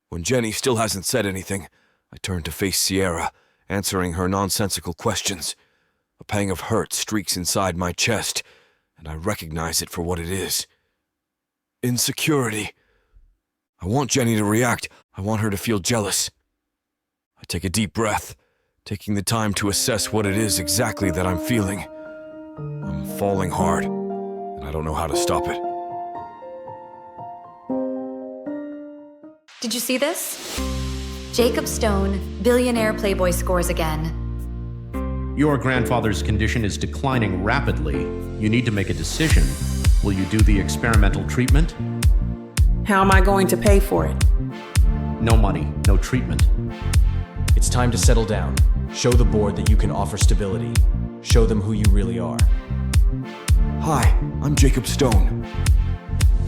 When Jennie still hasn't said anything, I turn to face Sierra, answering her nonsensical questions. A pang of hurt streaks inside my chest, and I recognize it for what it is. Insecurity. I want Jennie to react. I want her to feel jealous. I take a deep breath, taking the time to assess what it is exactly that I'm feeling. I'm falling hard, and I don't know how to stop it. Did you see this? Jacob Stone, billionaire Playboy, scores again. Your grandfather's condition is declining rapidly. You need to make a decision. Will you do the experimental treatment? How am I going to pay for it? No money, no treatment. It's time to settle down. Show the board that you can offer stability. Show them who you really are. Hi, I'm Jacob Stone.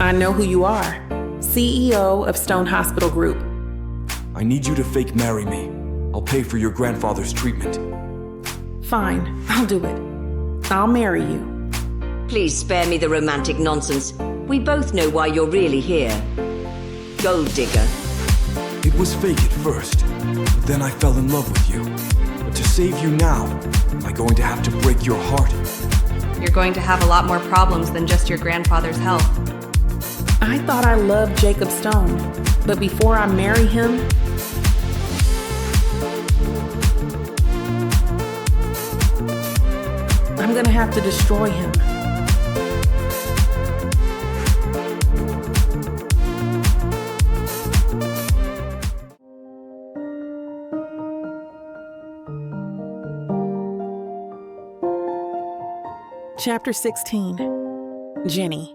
I know who you are. CEO of Stone Hospital Group. I need you to fake marry me. I'll pay for your grandfather's treatment. Fine, I'll do it. I'll marry you. Please spare me the romantic nonsense. We both know why you're really here. Gold digger. It was fake at first, but then I fell in love with you. But to save you now, am I going to have to break your heart? You're going to have a lot more problems than just your grandfather's health. I thought I loved Jacob Stone, but before I marry him, I'm gonna have to destroy him. Chapter 16. Jennie.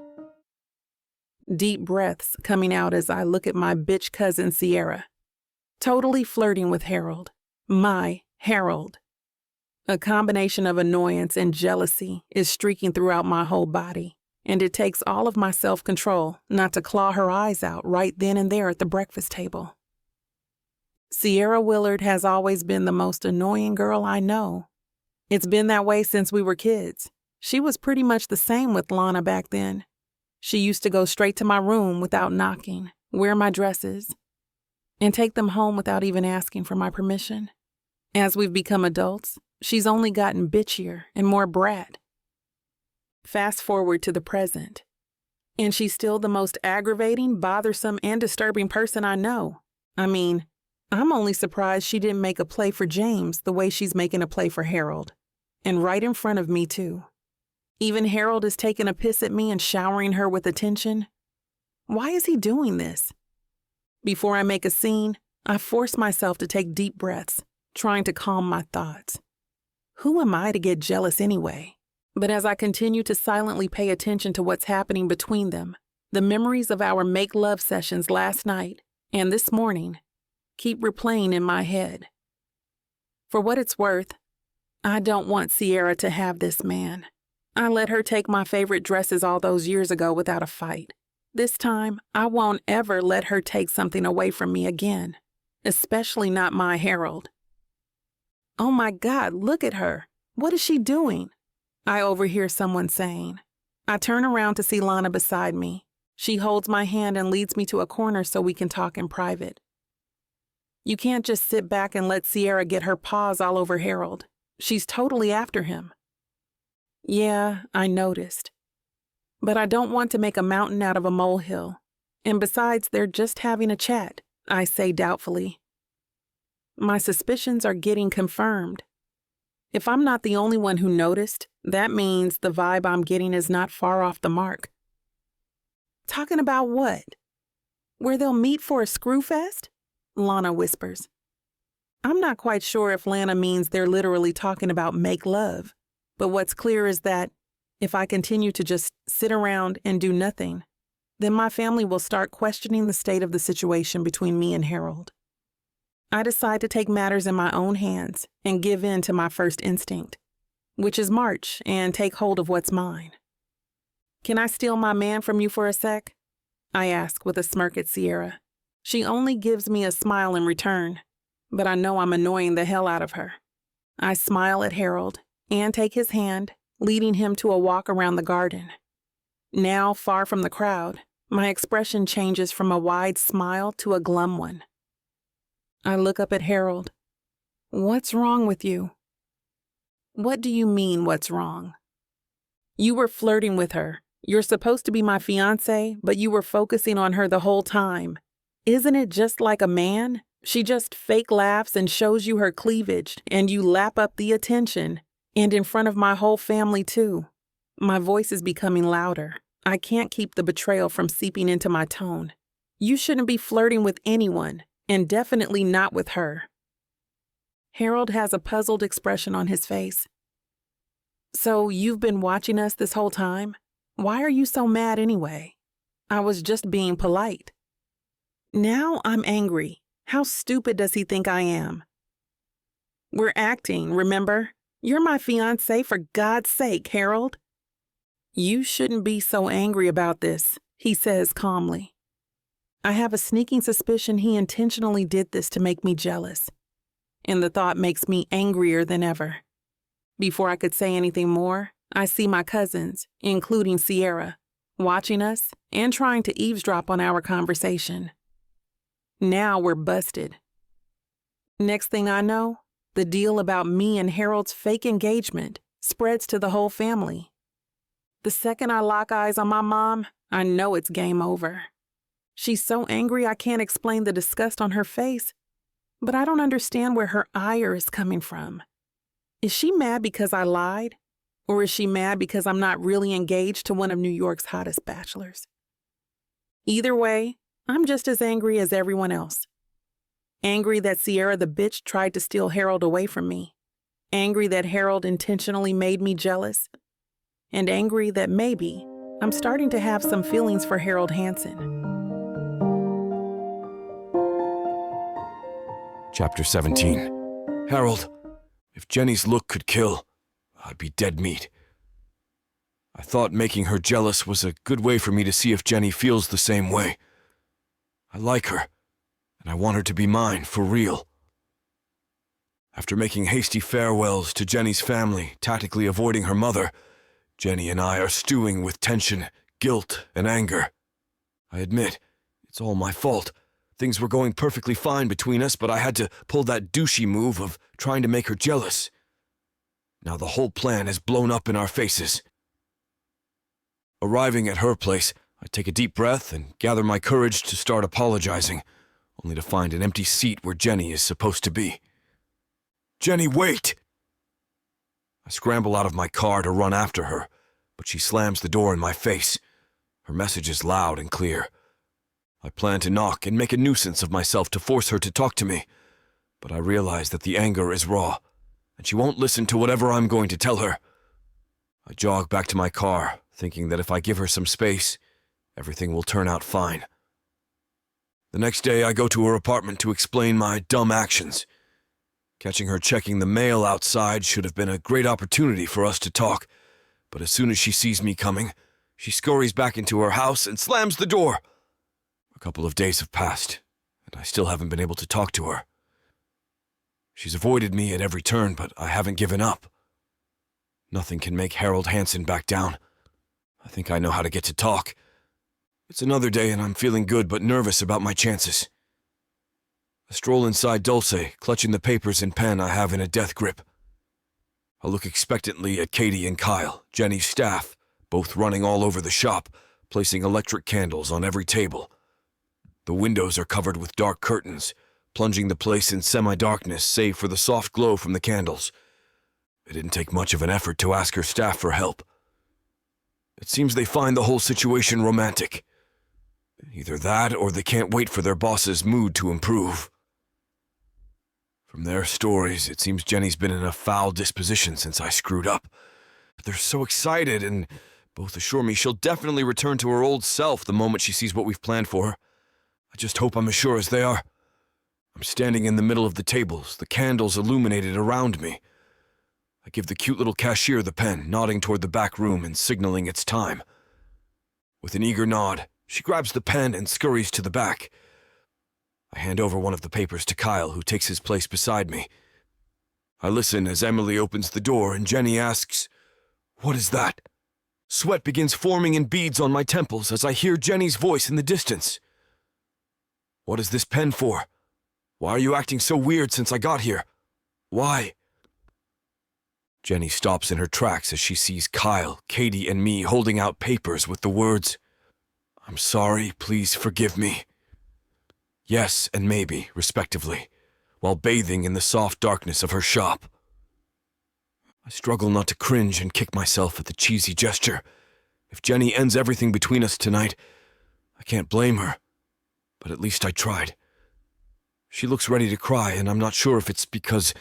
Deep breaths coming out as I look at my bitch cousin Sierra. Totally flirting with Harold. My Harold. A combination of annoyance and jealousy is streaking throughout my whole body, and it takes all of my self-control not to claw her eyes out right then and there at the breakfast table. Sierra Willard has always been the most annoying girl I know. It's been that way since we were kids. She was pretty much the same with Lana back then. She used to go straight to my room without knocking, wear my dresses, and take them home without even asking for my permission. As we've become adults, she's only gotten bitchier and more brat. Fast forward to the present, and she's still the most aggravating, bothersome, and disturbing person I know. I mean, I'm only surprised she didn't make a play for James the way she's making a play for Harold, and right in front of me too. Even Harold is taking a piss at me and showering her with attention. Why is he doing this? Before I make a scene, I force myself to take deep breaths, trying to calm my thoughts. Who am I to get jealous anyway? But as I continue to silently pay attention to what's happening between them, the memories of our make-love sessions last night and this morning keep replaying in my head. For what it's worth, I don't want Sierra to have this man. I let her take my favorite dresses all those years ago without a fight. This time, I won't ever let her take something away from me again, especially not my Harold. Oh my God, look at her. What is she doing? I overhear someone saying. I turn around to see Lana beside me. She holds my hand and leads me to a corner so we can talk in private. You can't just sit back and let Sierra get her paws all over Harold. She's totally after him. Yeah, I noticed. But I don't want to make a mountain out of a molehill. And besides, they're just having a chat, I say doubtfully. My suspicions are getting confirmed. If I'm not the only one who noticed, that means the vibe I'm getting is not far off the mark. Talking about what? Where they'll meet for a screw fest? Lana whispers. I'm not quite sure if Lana means they're literally talking about make love. But what's clear is that if I continue to just sit around and do nothing, then my family will start questioning the state of the situation between me and Harold. I decide to take matters in my own hands and give in to my first instinct, which is march and take hold of what's mine. Can I steal my man from you for a sec? I ask with a smirk at Sierra. She only gives me a smile in return, but I know I'm annoying the hell out of her. I smile at Harold and take his hand, leading him to a walk around the garden. Now, far from the crowd, my expression changes from a wide smile to a glum one. I look up at Harold. What's wrong with you? What do you mean, what's wrong? You were flirting with her. You're supposed to be my fiancé, but you were focusing on her the whole time. Isn't it just like a man? She just fake laughs and shows you her cleavage, and you lap up the attention. And in front of my whole family, too. My voice is becoming louder. I can't keep the betrayal from seeping into my tone. You shouldn't be flirting with anyone, and definitely not with her. Harold has a puzzled expression on his face. So you've been watching us this whole time? Why are you so mad anyway? I was just being polite. Now I'm angry. How stupid does he think I am? We're acting, remember? You're my fiancé, for God's sake, Harold. You shouldn't be so angry about this, he says calmly. I have a sneaking suspicion he intentionally did this to make me jealous, and the thought makes me angrier than ever. Before I could say anything more, I see my cousins, including Sierra, watching us and trying to eavesdrop on our conversation. Now we're busted. Next thing I know, the deal about me and Harold's fake engagement spreads to the whole family. The second I lock eyes on my mom, I know it's game over. She's so angry I can't explain the disgust on her face, but I don't understand where her ire is coming from. Is she mad because I lied? Or is she mad because I'm not really engaged to one of New York's hottest bachelors? Either way, I'm just as angry as everyone else. Angry that Sierra the bitch tried to steal Harold away from me. Angry that Harold intentionally made me jealous. And angry that maybe I'm starting to have some feelings for Harold Hansen. Chapter 17. Harold, if Jennie's look could kill, I'd be dead meat. I thought making her jealous was a good way for me to see if Jennie feels the same way. I like her, and I want her to be mine for real. After making hasty farewells to Jennie's family, tactically avoiding her mother, Jennie and I are stewing with tension, guilt, and anger. I admit, it's all my fault. Things were going perfectly fine between us, but I had to pull that douchey move of trying to make her jealous. Now the whole plan has blown up in our faces. Arriving at her place, I take a deep breath and gather my courage to start apologizing, only to find an empty seat where Jennie is supposed to be. Jennie, wait! I scramble out of my car to run after her, but she slams the door in my face. Her message is loud and clear. I plan to knock and make a nuisance of myself to force her to talk to me, but I realize that the anger is raw, and she won't listen to whatever I'm going to tell her. I jog back to my car, thinking that if I give her some space, everything will turn out fine. The next day, I go to her apartment to explain my dumb actions. Catching her checking the mail outside should have been a great opportunity for us to talk, but as soon as she sees me coming, she scurries back into her house and slams the door. A couple of days have passed, and I still haven't been able to talk to her. She's avoided me at every turn, but I haven't given up. Nothing can make Harold Hansen back down. I think I know how to get to talk. It's another day and I'm feeling good but nervous about my chances. I stroll inside Dulce, clutching the papers and pen I have in a death grip. I look expectantly at Katie and Kyle, Jennie's staff, both running all over the shop, placing electric candles on every table. The windows are covered with dark curtains, plunging the place in semi-darkness save for the soft glow from the candles. It didn't take much of an effort to ask her staff for help. It seems they find the whole situation romantic. Either that or they can't wait for their boss's mood to improve. From their stories, it seems Jennie's been in a foul disposition since I screwed up. But they're so excited and both assure me she'll definitely return to her old self the moment she sees what we've planned for her. I just hope I'm as sure as they are. I'm standing in the middle of the tables, the candles illuminated around me. I give the cute little cashier the pen, nodding toward the back room and signaling it's time. With an eager nod, she grabs the pen and scurries to the back. I hand over one of the papers to Kyle, who takes his place beside me. I listen as Emily opens the door and Jennie asks, "What is that?" Sweat begins forming in beads on my temples as I hear Jennie's voice in the distance. "What is this pen for? Why are you acting so weird since I got here? Why?" Jennie stops in her tracks as she sees Kyle, Katie, and me holding out papers with the words, "I'm sorry, please forgive me." Yes and maybe, respectively, while bathing in the soft darkness of her shop. I struggle not to cringe and kick myself at the cheesy gesture. If Jennie ends everything between us tonight, I can't blame her, but at least I tried. She looks ready to cry, and I'm not sure if it's because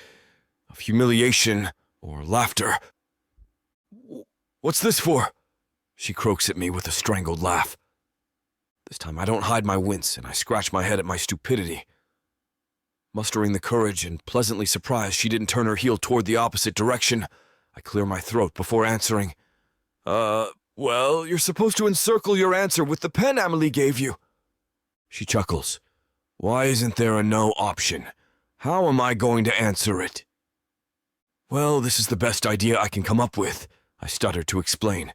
of humiliation or laughter. "What's this for?" She croaks at me with a strangled laugh. This time I don't hide my wince, and I scratch my head at my stupidity. Mustering the courage and pleasantly surprised she didn't turn her heel toward the opposite direction, I clear my throat before answering. Well, you're supposed to encircle your answer with the pen Amelie gave you." She chuckles. "Why isn't there a no option? How am I going to answer it?" "Well, this is the best idea I can come up with," I stutter to explain.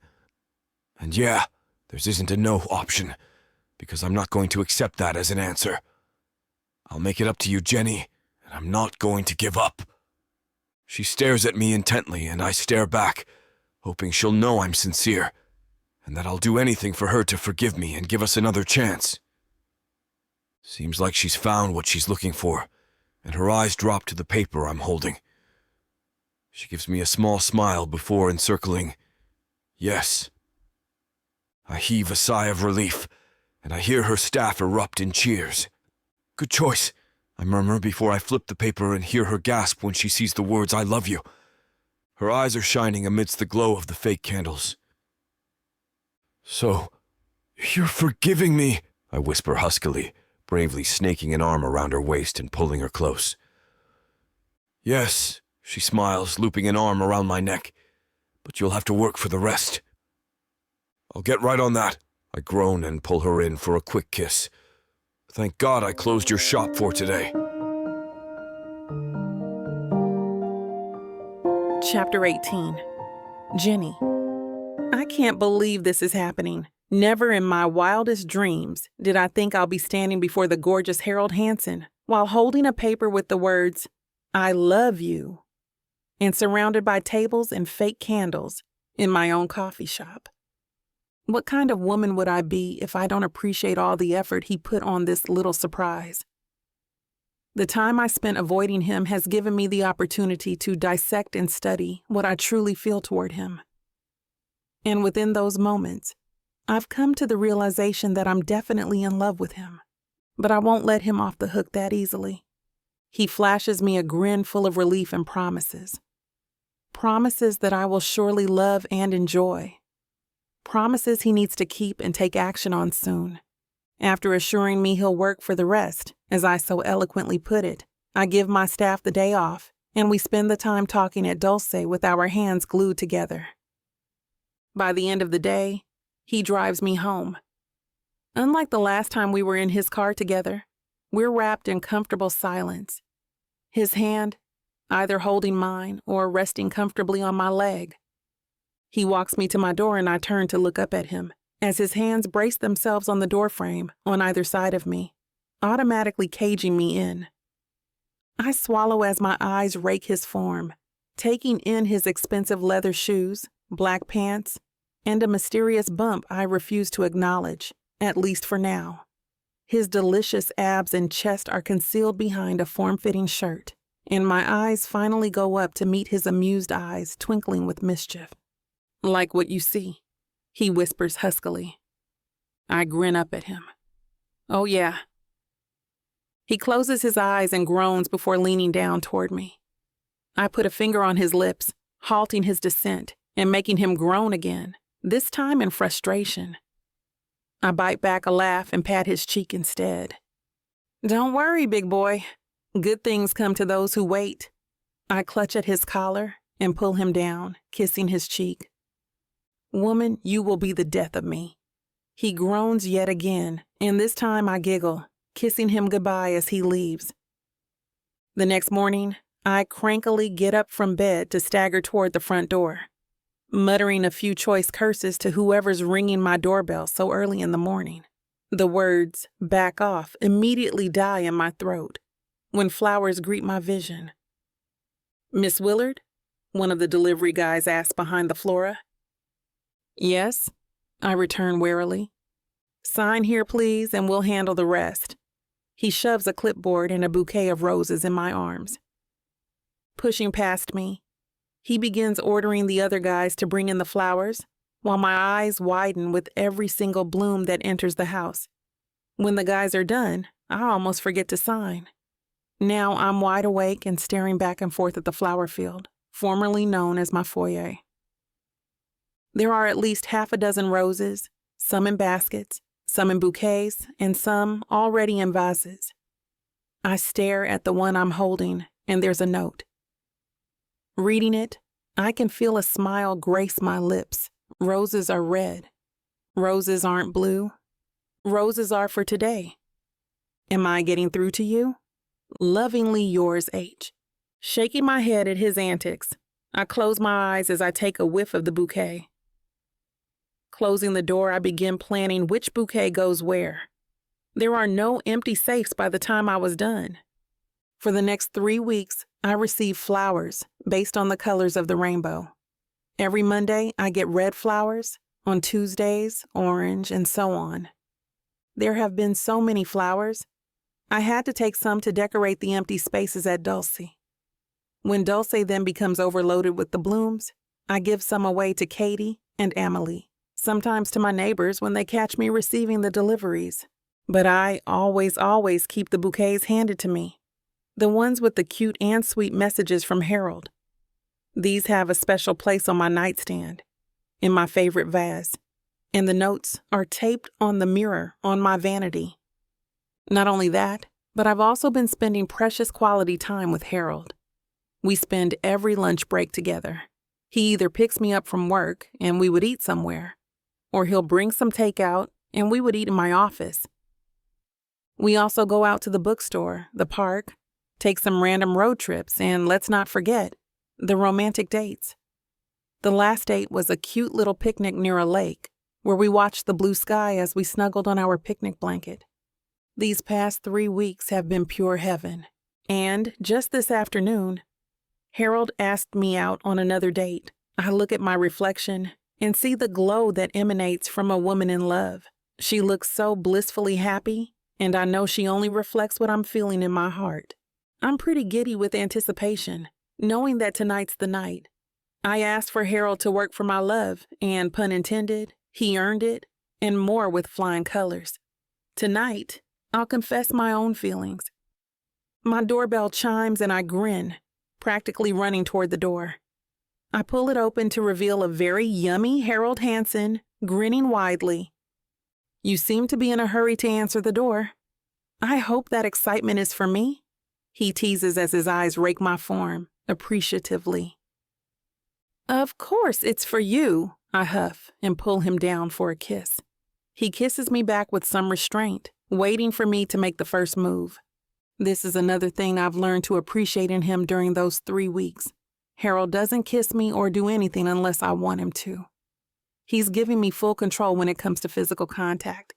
"And yeah, there isn't a no option, because I'm not going to accept that as an answer. I'll make it up to you, Jennie, and I'm not going to give up." She stares at me intently, and I stare back, hoping she'll know I'm sincere, and that I'll do anything for her to forgive me and give us another chance. Seems like she's found what she's looking for, and her eyes drop to the paper I'm holding. She gives me a small smile before encircling, "Yes." I heave a sigh of relief, and I hear her staff erupt in cheers. "Good choice," I murmur before I flip the paper and hear her gasp when she sees the words, "I love you." Her eyes are shining amidst the glow of the fake candles. "So, you're forgiving me," I whisper huskily, bravely snaking an arm around her waist and pulling her close. Yes, she smiles, looping an arm around my neck. But you'll have to work for the rest. I'll get right on that. I groan and pull her in for a quick kiss. Thank God I closed your shop for today. Chapter 18. Jennie. I can't believe this is happening. Never in my wildest dreams did I think I'll be standing before the gorgeous Harold Hansen while holding a paper with the words, "I love you," and surrounded by tables and fake candles in my own coffee shop. What kind of woman would I be if I don't appreciate all the effort he put on this little surprise? The time I spent avoiding him has given me the opportunity to dissect and study what I truly feel toward him. And within those moments, I've come to the realization that I'm definitely in love with him, but I won't let him off the hook that easily. He flashes me a grin full of relief and promises. Promises that I will surely love and enjoy. Promises he needs to keep and take action on soon. After assuring me he'll work for the rest, as I so eloquently put it, I give my staff the day off, and we spend the time talking at Dulce with our hands glued together. By the end of the day, he drives me home. Unlike the last time we were in his car together, we're wrapped in comfortable silence. His hand either holding mine or resting comfortably on my leg. He walks me to my door and I turn to look up at him, as his hands brace themselves on the doorframe on either side of me, automatically caging me in. I swallow as my eyes rake his form, taking in his expensive leather shoes, black pants, and a mysterious bump I refuse to acknowledge, at least for now. His delicious abs and chest are concealed behind a form-fitting shirt, and my eyes finally go up to meet his amused eyes twinkling with mischief. "Like what you see," he whispers huskily. I grin up at him. "Oh yeah." He closes his eyes and groans before leaning down toward me. I put a finger on his lips, halting his descent and making him groan again, this time in frustration. I bite back a laugh and pat his cheek instead. "Don't worry, big boy. Good things come to those who wait." I clutch at his collar and pull him down, kissing his cheek. "Woman, you will be the death of me." He groans yet again, and this time I giggle, kissing him goodbye as he leaves. The next morning, I crankily get up from bed to stagger toward the front door, muttering a few choice curses to whoever's ringing my doorbell so early in the morning. The words, "back off," immediately die in my throat when flowers greet my vision. "Miss Willard?" one of the delivery guys asks behind the flora. "Yes," I return warily. "Sign here, please, and we'll handle the rest." He shoves a clipboard and a bouquet of roses in my arms. Pushing past me, he begins ordering the other guys to bring in the flowers, while my eyes widen with every single bloom that enters the house. When the guys are done, I almost forget to sign. Now I'm wide awake and staring back and forth at the flower field, formerly known as my foyer. There are at least half a dozen roses, some in baskets, some in bouquets, and some already in vases. I stare at the one I'm holding, and there's a note. Reading it, I can feel a smile grace my lips. Roses are red. Roses aren't blue. Roses are for today. Am I getting through to you? Lovingly yours, H. Shaking my head at his antics, I close my eyes as I take a whiff of the bouquet. Closing the door, I begin planning which bouquet goes where. There are no empty safes by the time I was done. For the next 3 weeks, I receive flowers based on the colors of the rainbow. Every Monday, I get red flowers, on Tuesdays, orange, and so on. There have been so many flowers, I had to take some to decorate the empty spaces at Dulce. When Dulce then becomes overloaded with the blooms, I give some away to Katie and Amelie, sometimes to my neighbors when they catch me receiving the deliveries. But I always keep the bouquets handed to me, the ones with the cute and sweet messages from Harold. These have a special place on my nightstand, in my favorite vase, and the notes are taped on the mirror on my vanity. Not only that, but I've also been spending precious quality time with Harold. We spend every lunch break together. He either picks me up from work and we would eat somewhere, or he'll bring some takeout and we would eat in my office. We also go out to the bookstore, the park, take some random road trips, and let's not forget, the romantic dates. The last date was a cute little picnic near a lake, where we watched the blue sky as we snuggled on our picnic blanket. These past 3 weeks have been pure heaven, and just this afternoon, Harold asked me out on another date. I look at my reflection and see the glow that emanates from a woman in love. She looks so blissfully happy, and I know she only reflects what I'm feeling in my heart. I'm pretty giddy with anticipation, knowing that tonight's the night. I asked for Harold to work for my love, and pun intended, he earned it, and more with flying colors. Tonight, I'll confess my own feelings. My doorbell chimes and I grin, practically running toward the door. I pull it open to reveal a very yummy Harold Hansen, grinning widely. You seem to be in a hurry to answer the door. I hope that excitement is for me, he teases as his eyes rake my form, appreciatively. Of course it's for you, I huff and pull him down for a kiss. He kisses me back with some restraint, waiting for me to make the first move. This is another thing I've learned to appreciate in him during those 3 weeks. Harold doesn't kiss me or do anything unless I want him to. He's giving me full control when it comes to physical contact.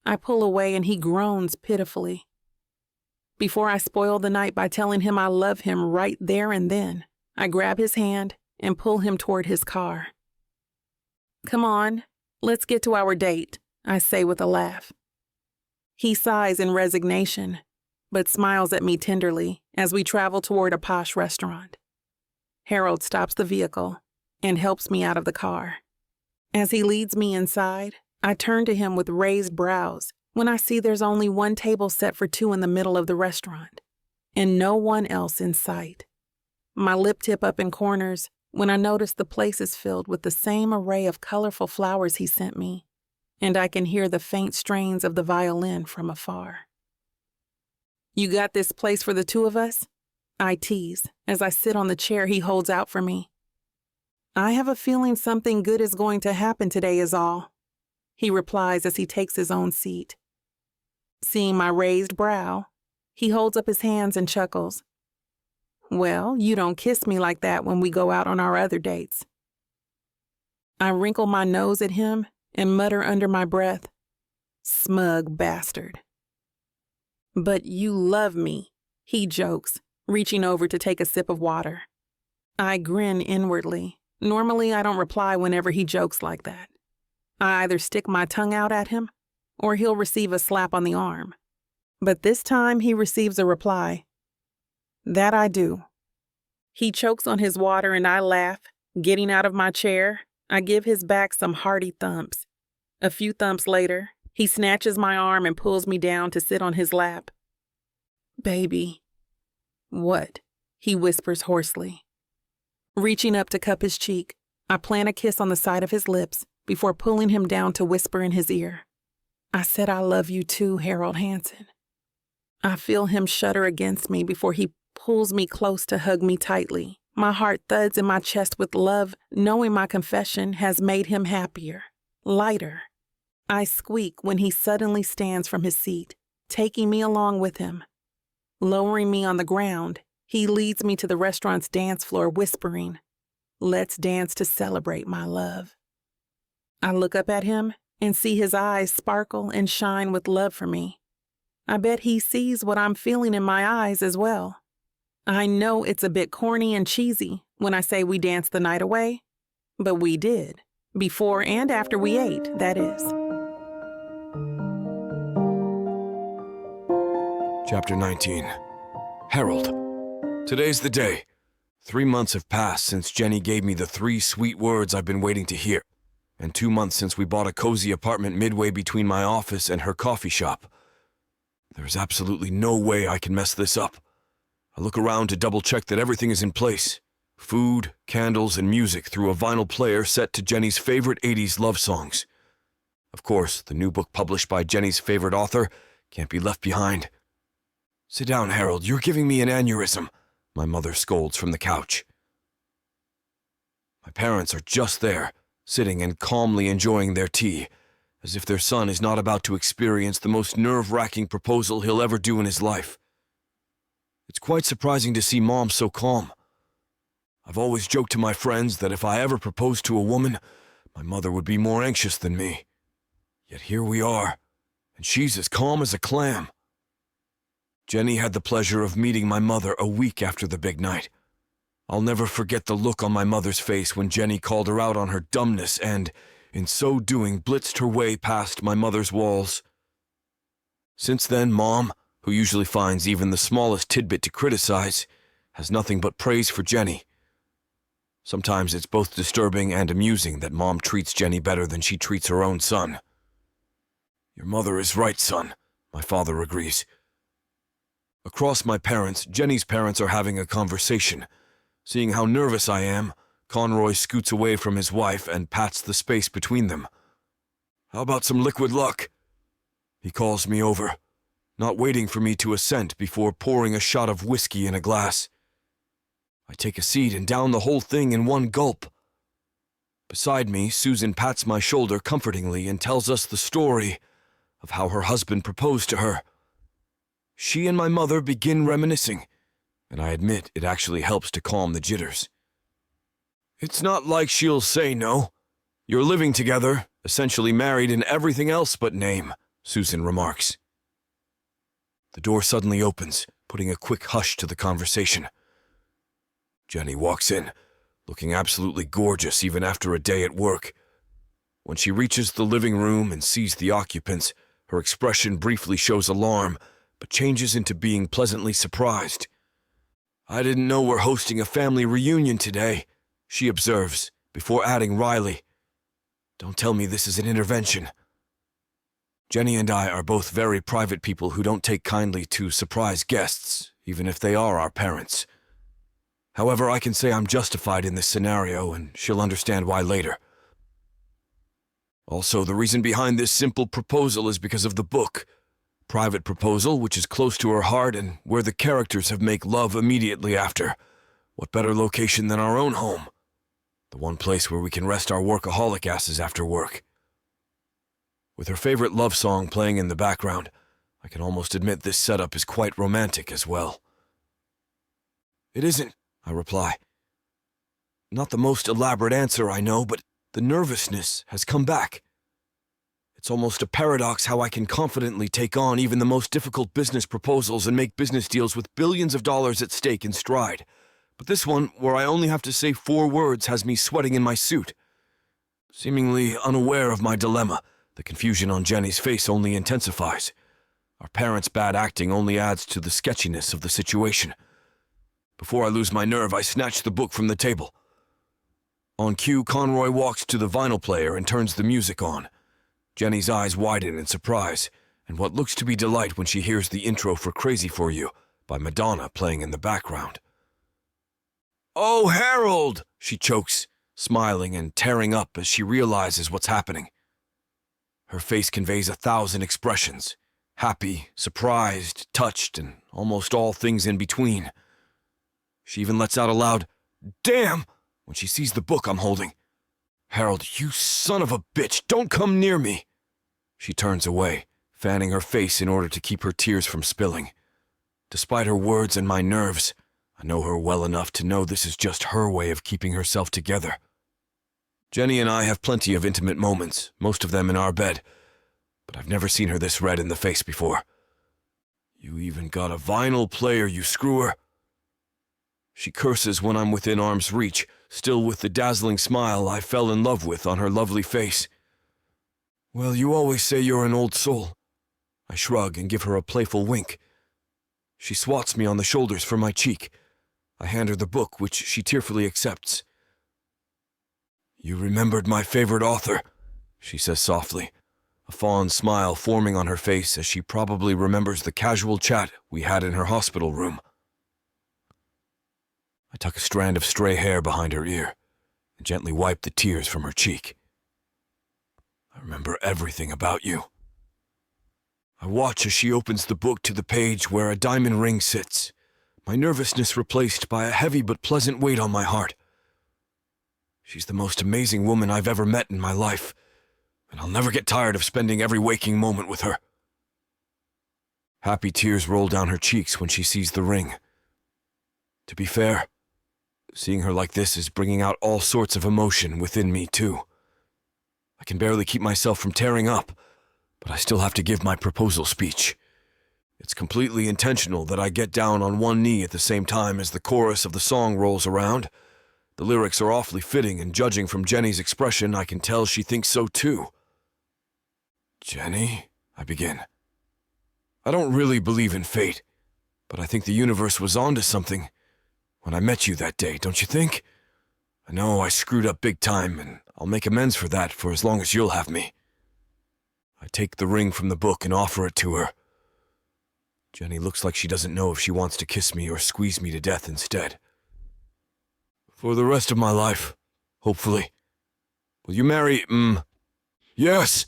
I pull away and he groans pitifully. Before I spoil the night by telling him I love him right there and then, I grab his hand and pull him toward his car. Come on, let's get to our date, I say with a laugh. He sighs in resignation, but smiles at me tenderly as we travel toward a posh restaurant. Harold stops the vehicle and helps me out of the car. As he leads me inside, I turn to him with raised brows when I see there's only one table set for 2 in the middle of the restaurant, and no one else in sight. My lip tip up in corners when I notice the place is filled with the same array of colorful flowers he sent me, and I can hear the faint strains of the violin from afar. You got this place for the 2 of us? I tease as I sit on the chair he holds out for me. I have a feeling something good is going to happen today is all, he replies as he takes his own seat. Seeing my raised brow, he holds up his hands and chuckles. Well, you don't kiss me like that when we go out on our other dates. I wrinkle my nose at him and mutter under my breath, smug bastard. But you love me, he jokes, reaching over to take a sip of water. I grin inwardly. Normally, I don't reply whenever he jokes like that. I either stick my tongue out at him, or he'll receive a slap on the arm. But this time he receives a reply. That I do. He chokes on his water and I laugh. Getting out of my chair, I give his back some hearty thumps. A few thumps later, he snatches my arm and pulls me down to sit on his lap. Baby. What? He whispers hoarsely. Reaching up to cup his cheek, I plant a kiss on the side of his lips before pulling him down to whisper in his ear. I said I love you too, Harold Hansen. I feel him shudder against me before he pulls me close to hug me tightly. My heart thuds in my chest with love, knowing my confession has made him happier, lighter. I squeak when he suddenly stands from his seat, taking me along with him. Lowering me on the ground, he leads me to the restaurant's dance floor, whispering, "Let's dance to celebrate my love." I look up at him and see his eyes sparkle and shine with love for me. I bet he sees what I'm feeling in my eyes as well. I know it's a bit corny and cheesy when I say we danced the night away, but we did. Before and after we ate, that is. Chapter 19. Harold. Today's the day. 3 months have passed since Jennie gave me the 3 sweet words I've been waiting to hear, and 2 months since we bought a cozy apartment midway between my office and her coffee shop. There's absolutely no way I can mess this up. I look around to double-check that everything is in place. Food, candles, and music through a vinyl player set to Jennie's favorite 80s love songs. Of course, the new book published by Jennie's favorite author can't be left behind. Sit down, Harold. You're giving me an aneurysm. my mother scolds from the couch. My parents are just there, sitting and calmly enjoying their tea, as if their son is not about to experience the most nerve-wracking proposal he'll ever do in his life. It's quite surprising to see Mom so calm. I've always joked to my friends that if I ever proposed to a woman, my mother would be more anxious than me. Yet here we are, and she's as calm as a clam. Jennie had the pleasure of meeting my mother a week after the big night. I'll never forget the look on my mother's face when Jennie called her out on her dumbness and, in so doing, blitzed her way past my mother's walls. Since then, Mom, who usually finds even the smallest tidbit to criticize, has nothing but praise for Jennie. Sometimes it's both disturbing and amusing that Mom treats Jennie better than she treats her own son. Your mother is right, son, my father agrees. Across my parents, Jennie's parents are having a conversation. Seeing how nervous I am, Conroy scoots away from his wife and pats the space between them. How about some liquid luck? He calls me over, not waiting for me to assent before pouring a shot of whiskey in a glass. I take a seat and down the whole thing in one gulp. Beside me, Susan pats my shoulder comfortingly and tells us the story of how her husband proposed to her. She and my mother begin reminiscing, and I admit it actually helps to calm the jitters. It's not like she'll say no. You're living together, essentially married in everything else but name, Susan remarks. The door suddenly opens, putting a quick hush to the conversation. Jennie walks in, looking absolutely gorgeous even after a day at work. When she reaches the living room and sees the occupants, her expression briefly shows alarm, but changes into being pleasantly surprised. I didn't know we're hosting a family reunion today, she observes, before adding wryly, Don't tell me this is an intervention. Jennie and I are both very private people who don't take kindly to surprise guests, even if they are our parents. However, I can say I'm justified in this scenario, and she'll understand why later. Also, the reason behind this simple proposal is because of the book. Private proposal, which is close to her heart and where the characters have make love immediately after. What better location than our own home? The one place where we can rest our workaholic asses after work. With her favorite love song playing in the background, I can almost admit this setup is quite romantic as well. It isn't, I reply. Not the most elaborate answer, I know, but the nervousness has come back. It's almost a paradox how I can confidently take on even the most difficult business proposals and make business deals with billions of dollars at stake in stride. But this one, where I only have to say 4 words, has me sweating in my suit. Seemingly unaware of my dilemma, the confusion on Jennie's face only intensifies. Our parents' bad acting only adds to the sketchiness of the situation. Before I lose my nerve, I snatch the book from the table. On cue, Conroy walks to the vinyl player and turns the music on. Jennie's eyes widen in surprise, and what looks to be delight when she hears the intro for Crazy For You by Madonna playing in the background. "Oh, Harold!" she chokes, smiling and tearing up as she realizes what's happening. Her face conveys 1,000 expressions, happy, surprised, touched, and almost all things in between. She even lets out a loud, "Damn!" when she sees the book I'm holding. "Harold, you son of a bitch, don't come near me!" She turns away, fanning her face in order to keep her tears from spilling. Despite her words and my nerves, I know her well enough to know this is just her way of keeping herself together. Jennie and I have plenty of intimate moments, most of them in our bed, but I've never seen her this red in the face before. "You even got a vinyl player, you screwer." She curses when I'm within arm's reach, still with the dazzling smile I fell in love with on her lovely face. "Well, you always say you're an old soul." I shrug and give her a playful wink. She swats me on the shoulders for my cheek. I hand her the book, which she tearfully accepts. "You remembered my favorite author," she says softly, a fond smile forming on her face as she probably remembers the casual chat we had in her hospital room. I tuck a strand of stray hair behind her ear and gently wipe the tears from her cheek. "I remember everything about you." I watch as she opens the book to the page where a diamond ring sits, my nervousness replaced by a heavy but pleasant weight on my heart. She's the most amazing woman I've ever met in my life, and I'll never get tired of spending every waking moment with her. Happy tears roll down her cheeks when she sees the ring. To be fair, seeing her like this is bringing out all sorts of emotion within me, too. I can barely keep myself from tearing up, but I still have to give my proposal speech. It's completely intentional that I get down on one knee at the same time as the chorus of the song rolls around. The lyrics are awfully fitting, and judging from Jennie's expression, I can tell she thinks so too. "Jennie," I begin. "I don't really believe in fate, but I think the universe was onto something when I met you that day, don't you think? I know I screwed up big time, and I'll make amends for that for as long as you'll have me." I take the ring from the book and offer it to her. Jennie looks like she doesn't know if she wants to kiss me or squeeze me to death instead. "For the rest of my life, hopefully. Will you marry, Yes!"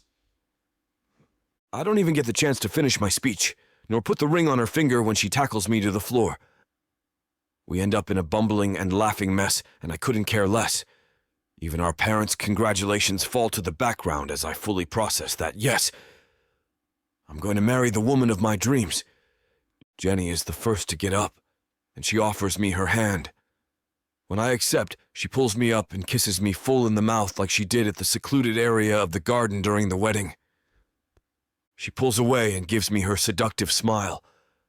I don't even get the chance to finish my speech, nor put the ring on her finger when she tackles me to the floor. We end up in a bumbling and laughing mess, and I couldn't care less. Even our parents' congratulations fall to the background as I fully process that, yes, I'm going to marry the woman of my dreams. Jennie is the first to get up, and she offers me her hand. When I accept, she pulls me up and kisses me full in the mouth like she did at the secluded area of the garden during the wedding. She pulls away and gives me her seductive smile,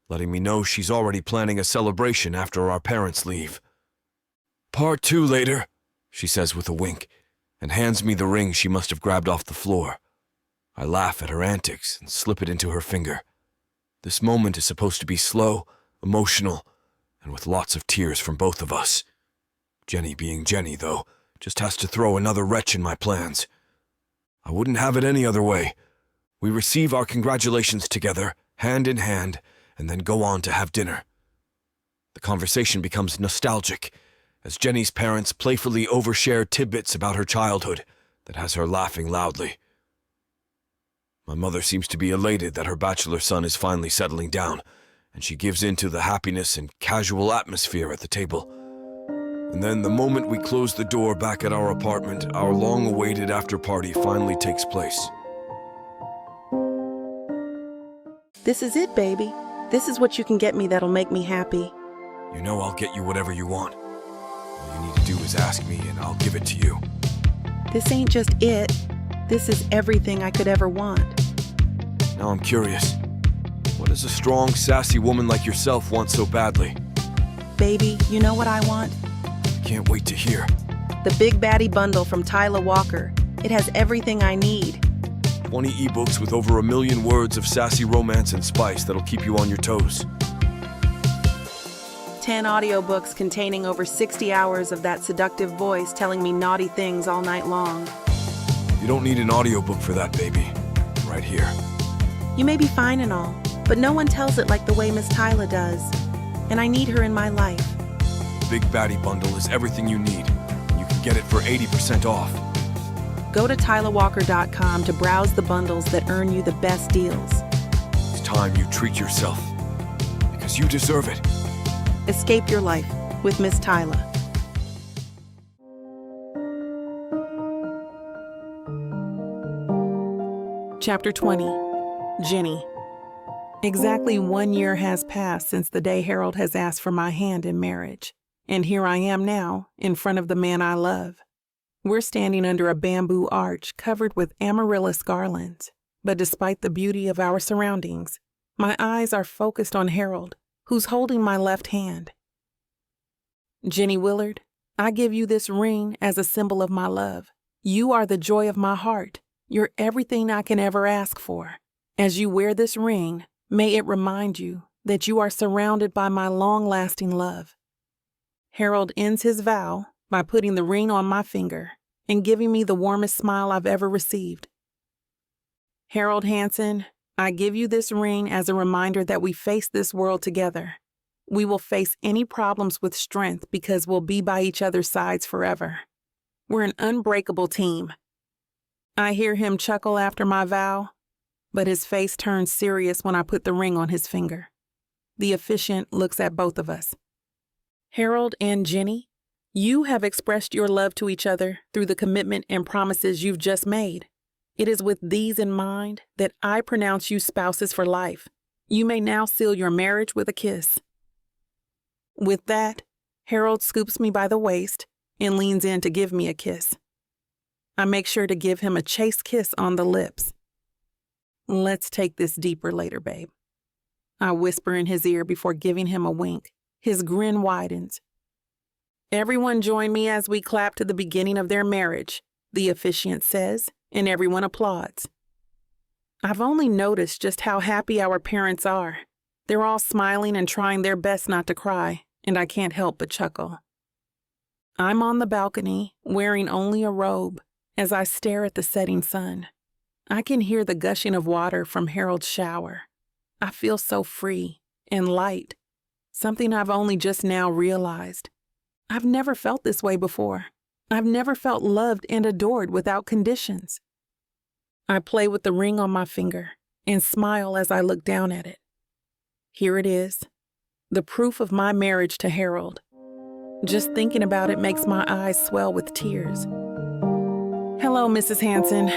letting me know she's already planning a celebration after our parents leave. "Part 2 later," she says with a wink, and hands me the ring she must have grabbed off the floor. I laugh at her antics and slip it into her finger. This moment is supposed to be slow, emotional, and with lots of tears from both of us. Jennie, being Jennie, though, just has to throw another wrench in my plans. I wouldn't have it any other way. We receive our congratulations together, hand in hand, and then go on to have dinner. The conversation becomes nostalgic, as Jennie's parents playfully overshare tidbits about her childhood that has her laughing loudly. My mother seems to be elated that her bachelor son is finally settling down, and she gives in to the happiness and casual atmosphere at the table. And then the moment we close the door back at our apartment, our long-awaited after-party finally takes place. This is it, baby. This is what you can get me that'll make me happy. You know I'll get you whatever you want. All you need to do is ask me, and I'll give it to you. This ain't just it. This is everything I could ever want. Now I'm curious. What does a strong, sassy woman like yourself want so badly? Baby, you know what I want? Can't wait to hear. The Big Baddie Bundle from Tyler Walker. It has everything I need. 20 ebooks with over 1 million words of sassy romance and spice that'll keep you on your toes. 10 audiobooks containing over 60 hours of that seductive voice telling me naughty things all night long. You don't need an audiobook for that, baby. Right here. You may be fine and all, but no one tells it like the way Miss Tyler does. And I need her in my life. Big Baddie Bundle is everything you need, and you can get it for 80% off. Go to TylerWalker.com to browse the bundles that earn you the best deals. It's time you treat yourself, because you deserve it. Escape your life with Miss Tyler. Chapter 20. Jennie. Exactly 1 year has passed since the day Harold has asked for my hand in marriage. And here I am now, in front of the man I love. We're standing under a bamboo arch covered with amaryllis garlands. But despite the beauty of our surroundings, my eyes are focused on Harold, who's holding my left hand. "Jennie Willard, I give you this ring as a symbol of my love. You are the joy of my heart. You're everything I can ever ask for. As you wear this ring, may it remind you that you are surrounded by my long-lasting love." Harold ends his vow by putting the ring on my finger and giving me the warmest smile I've ever received. "Harold Hansen, I give you this ring as a reminder that we face this world together. We will face any problems with strength because we'll be by each other's sides forever. We're an unbreakable team." I hear him chuckle after my vow, but his face turns serious when I put the ring on his finger. The officiant looks at both of us. Harold and Jennie, you have expressed your love to each other through the commitment and promises you've just made. It is with these in mind that I pronounce you spouses for life. You may now seal your marriage with a kiss. With that, Harold scoops me by the waist and leans in to give me a kiss. I make sure to give him a chaste kiss on the lips. Let's take this deeper later, babe. I whisper in his ear before giving him a wink. His grin widens. Everyone join me as we clap to the beginning of their marriage, the officiant says, and everyone applauds. I've only noticed just how happy our parents are. They're all smiling and trying their best not to cry, and I can't help but chuckle. I'm on the balcony, wearing only a robe, as I stare at the setting sun. I can hear the gushing of water from Harold's shower. I feel so free and light, something I've only just now realized. I've never felt this way before. I've never felt loved and adored without conditions. I play with the ring on my finger and smile as I look down at it. Here it is, the proof of my marriage to Harold. Just thinking about it makes my eyes swell with tears. Hello, Mrs. Hanson.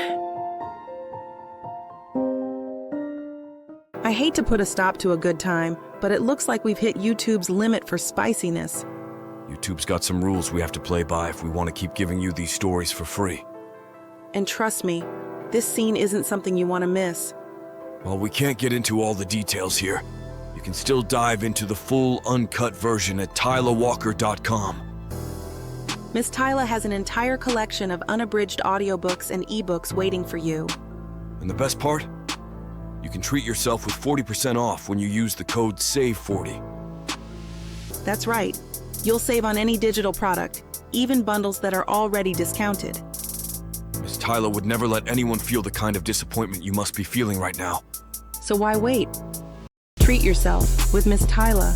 I hate to put a stop to a good time, but it looks like we've hit YouTube's limit for spiciness. YouTube's got some rules we have to play by if we want to keep giving you these stories for free. And trust me, this scene isn't something you want to miss. While we can't get into all the details here, you can still dive into the full uncut version at TylahWalker.com. Miss Tylah has an entire collection of unabridged audiobooks and ebooks waiting for you. And the best part? You can treat yourself with 40% off when you use the code SAVE40. That's right. You'll save on any digital product, even bundles that are already discounted. Miss Tylah would never let anyone feel the kind of disappointment you must be feeling right now. So why wait? Treat yourself with Miss Tylah.